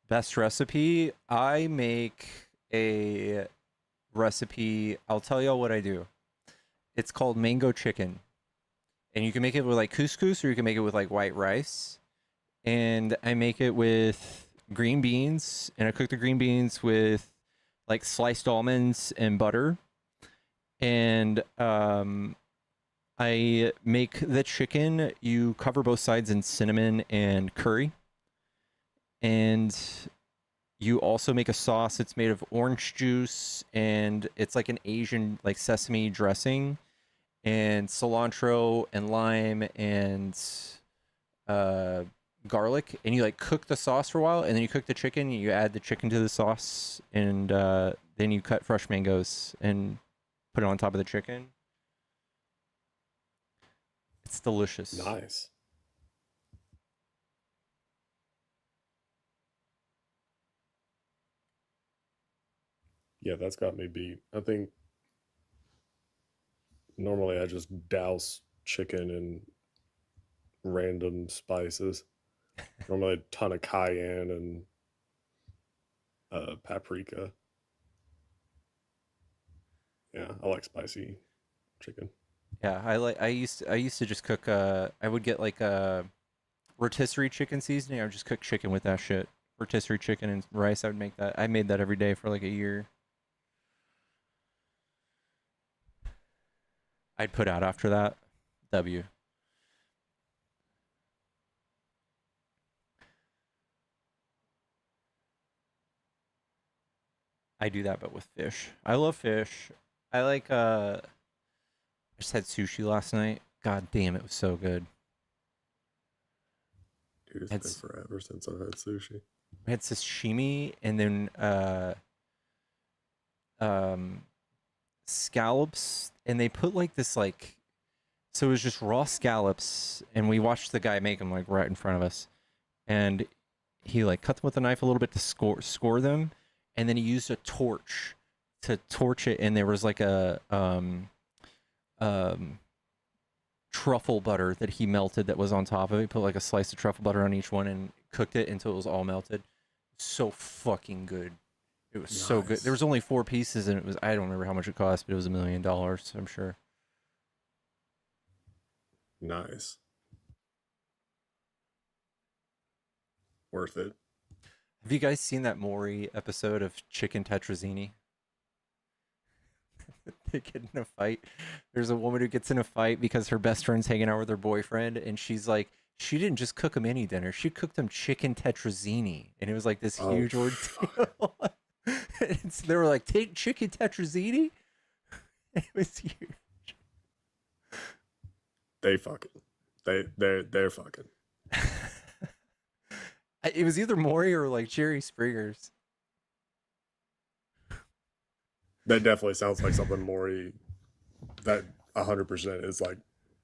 Best recipe? I make a recipe. I'll tell y'all what I do. It's called mango chicken. And you can make it with like couscous or you can make it with like white rice. And I make it with green beans. And I cook the green beans with like sliced almonds and butter. And I make the chicken. You cover both sides in cinnamon and curry. And you also make a sauce. It's made of orange juice and it's like an Asian like sesame dressing and cilantro and lime and uh garlic, and you like cook the sauce for a while, and then you cook the chicken, you add the chicken to the sauce, and then you cut fresh mangoes and put it on top of the chicken. It's delicious. Nice. Yeah, that's got me beat. I think normally I just douse chicken in random spices. Normally a ton of cayenne and paprika. Yeah, I like spicy chicken. Yeah, I used to just cook I would get like rotisserie chicken seasoning. I would just cook chicken with that shit. Rotisserie chicken and rice. I would make that. I made that every day for like a year. I'd put out after that. W. I do that, but with fish. I love fish. I like. I just had sushi last night. God damn, it was so good. Dude, it's It's- been forever since I've had sushi. I had sashimi and then scallops, and they put like this like, so it was just raw scallops, and we watched the guy make them like right in front of us, and he like cut them with a knife a little bit to score them, and then he used a torch to torch it, and there was like a truffle butter that he melted that was on top of it. He put like a slice of truffle butter on each one and cooked it until it was all melted. So fucking good. It was so good. Nice. There was only 4 pieces, and it was, I don't remember how much it cost, but it was $1 million, I'm sure. Nice. Worth it. Have you guys seen that Maury episode of Chicken Tetrazzini? They get in a fight. There's a woman who gets in a fight because her best friend's hanging out with her boyfriend, and she's like, she didn't just cook him any dinner, she cooked him chicken tetrazzini, and it was like this huge ordeal. They were like, take chicken tetrazzini. It was huge. They fucking. They're fucking. It was either Maury or like Jerry Springer's. That definitely sounds like something Maury. That 100% is like,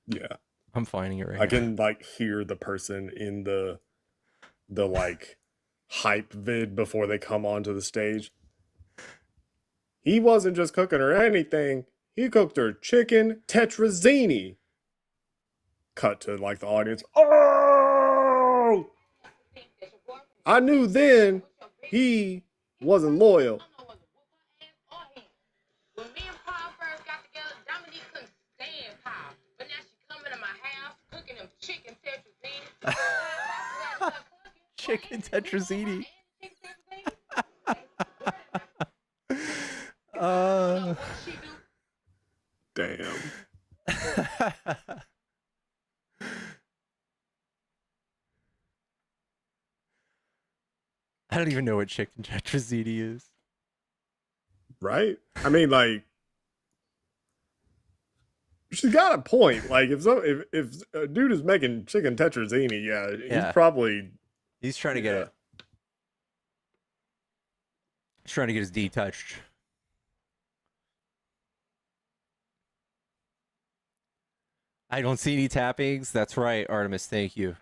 yeah. I'm finding it right I now. can like hear the person in the like hype vid before they come onto the stage. He wasn't just cooking her anything. He cooked her chicken tetrazzini. Cut to like the audience. Oh! I knew then he wasn't loyal. When me and Paul first got together, Dominique couldn't stand Paul. But now she coming to my house, cooking them chicken tetrazzini. Chicken tetrazzini. Damn. I don't even know what chicken tetrazzini is. Right? I mean, like, she's got a point. Like, if a dude is making chicken tetrazzini, Yeah. he's probably He's trying to get Yeah. it. He's trying to get his D touched. I don't see any tappings. That's right, Artemis. Thank you.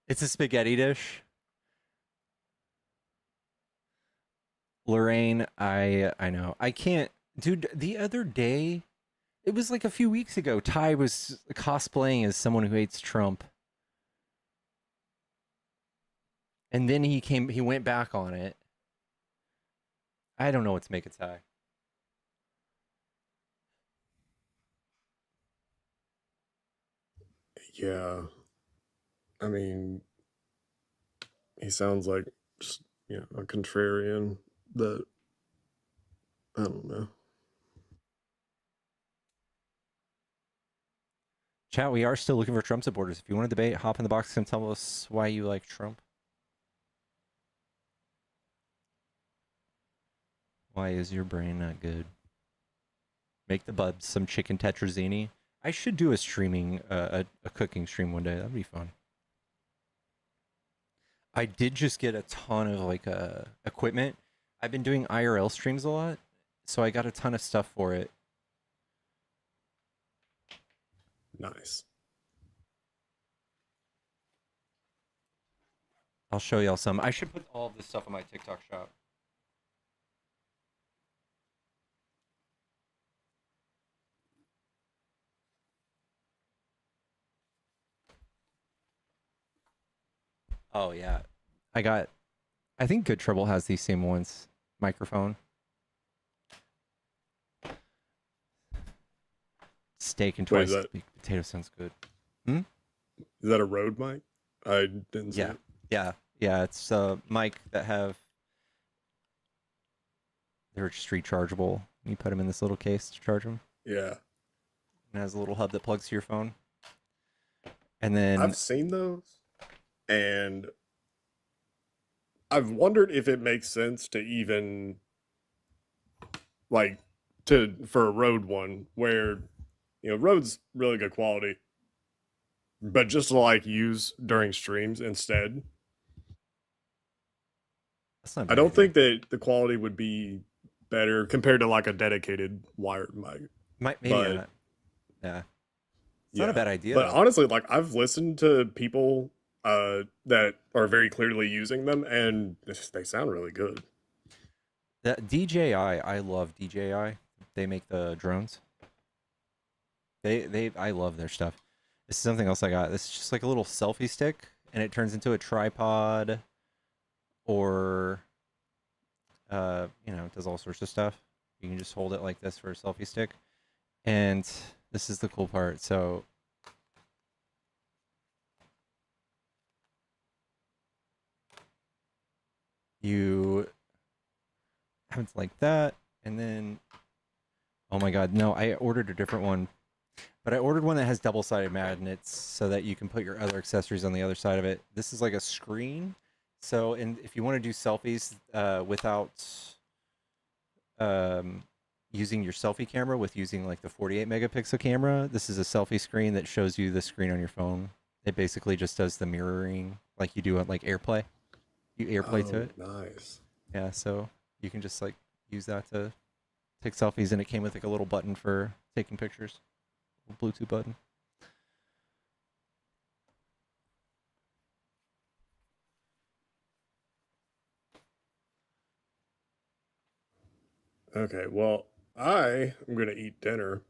It's a spaghetti dish. Lorraine, I know. I can't, dude, the other day, it was like a few weeks ago, Ty was cosplaying as someone who hates Trump. And then he went back on it. I don't know what to make of Ty. Yeah. I mean, he sounds like just, a contrarian that, I don't know. Chat, we are still looking for Trump supporters. If you want to debate, hop in the box and tell us why you like Trump. Why is your brain not good? Make the buds some chicken tetrazzini. I should do a streaming, a cooking stream one day. That'd be fun. I did just get a ton of like equipment. I've been doing IRL streams a lot, so I got a ton of stuff for it. Nice. I'll show y'all some. I should put all of this stuff on my TikTok shop. Oh yeah. I think Good Trouble has these same ones. Microphone. Steak and Wait, twice baked potato sounds good. Is that a Rode mic? I didn't see Yeah. it. Yeah. It's a mic that they're just rechargeable. You put them in this little case to charge them. Yeah. It has a little hub that plugs to your phone. And then I've seen those, and I've wondered if it makes sense to even like for a Rode one where Rode's really good quality, but just to like use during streams instead. that's not a I bad don't idea. think that the quality would be better compared to like a dedicated wired mic. Maybe but- not. Yeah. It's not a bad idea. But though. honestly, like I've listened to people that are very clearly using them, and they sound really good. That DJI, I love DJI. They make the drones. I love their stuff. This is something else I got. This is just like a little selfie stick, and it turns into a tripod, or it does all sorts of stuff. You can just hold it like this for a selfie stick, and this is the cool part. So you have it like that, and then oh my god, no, I ordered a different one. But I ordered one that has double-sided magnets so that you can put your other accessories on the other side of it. This is like a screen. So if you want to do selfies without using your selfie camera, with using like the 48 megapixel camera, this is a selfie screen that shows you the screen on your phone. It basically just does the mirroring like you do on like AirPlay. You AirPlay to it. Nice. Yeah, so you can just like use that to take selfies, and it came with like a little button for taking pictures. Bluetooth button. Okay, well, I am gonna eat dinner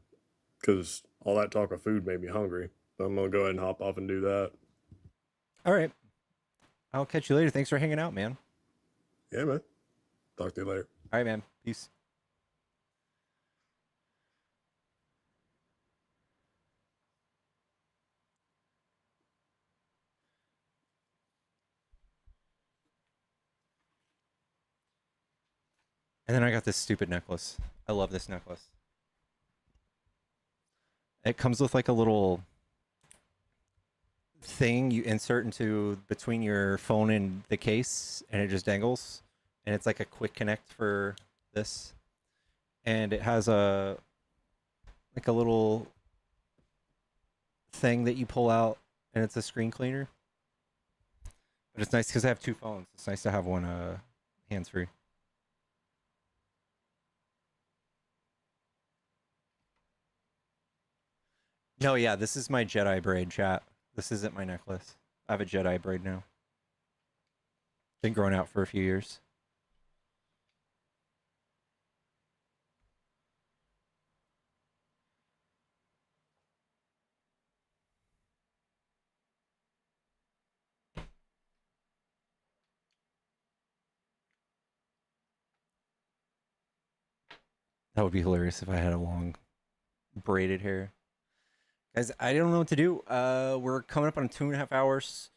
because all that talk of food made me hungry. So I'm gonna go ahead and hop off and do that. All right. I'll catch you later. Thanks for hanging out, man. Yeah, man. Talk to you later. All right, man. Peace. And then I got this stupid necklace. I love this necklace. It comes with like a little thing you insert into between your phone and the case, and it just dangles. And it's like a quick connect for this. And it has a little thing that you pull out, and it's a screen cleaner. But it's nice because I have two phones. It's nice to have one hands-free. No, yeah, this is my Jedi braid, chat. This isn't my necklace. I have a Jedi braid now. Been growing out for a few years. That would be hilarious if I had a long braided hair. Guys, I don't know what to do. We're coming up on 2.5 hours.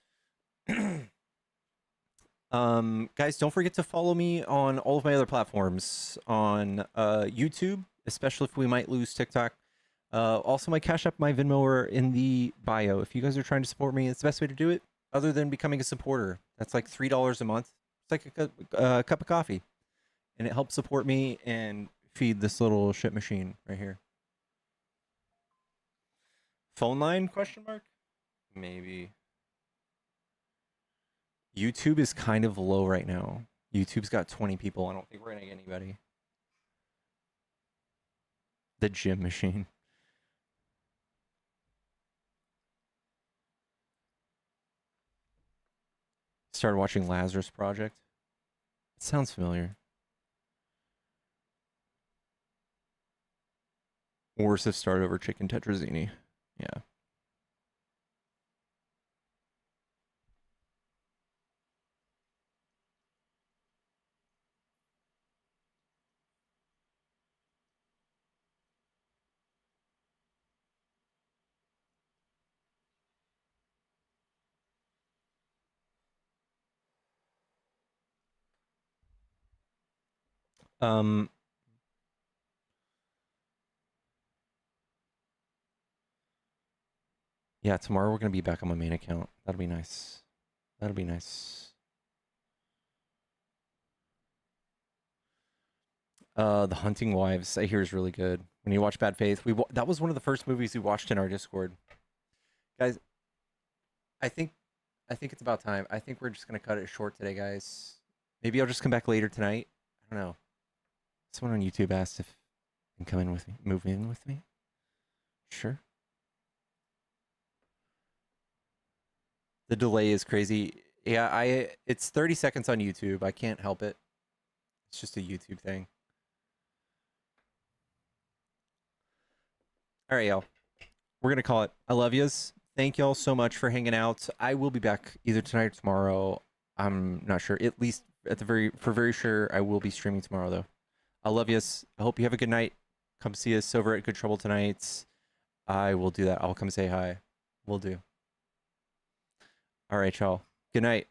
Guys, don't forget to follow me on all of my other platforms. On YouTube, especially if we might lose TikTok. Also, my Cash App, my Venmo are in the bio. If you guys are trying to support me, it's the best way to do it, other than becoming a supporter. That's like $3 a month. It's like a cup of coffee. And it helps support me and feed this little shit machine right here. Phone line, question mark? Maybe. YouTube is kind of low right now. YouTube's got 20 people. I don't think we're gonna get anybody. The gym machine. Started watching Lazarus Project. It sounds familiar. Worse if start over chicken tetrazzini. Yeah. Um, yeah, tomorrow we're gonna be back on my main account. That'll be nice. That'll be nice. The Hunting Wives, I hear, is really good. When you watch Bad Faith, that was one of the first movies we watched in our Discord. Guys, I think it's about time. I think we're just gonna cut it short today, guys. Maybe I'll just come back later tonight. I don't know. Someone on YouTube asked if you can come in with me, move in with me. Sure. The delay is crazy. Yeah, it's 30 seconds on YouTube. I can't help it. It's just a YouTube thing. All right, y'all. We're gonna call it. I love yous. Thank y'all so much for hanging out. I will be back either tonight or tomorrow. I'm not sure. At least for very sure, I will be streaming tomorrow though. I love yous. I hope you have a good night. Come see us over at Good Trouble tonight. I will do that. I'll come say hi. Will do. All right, y'all. Good night.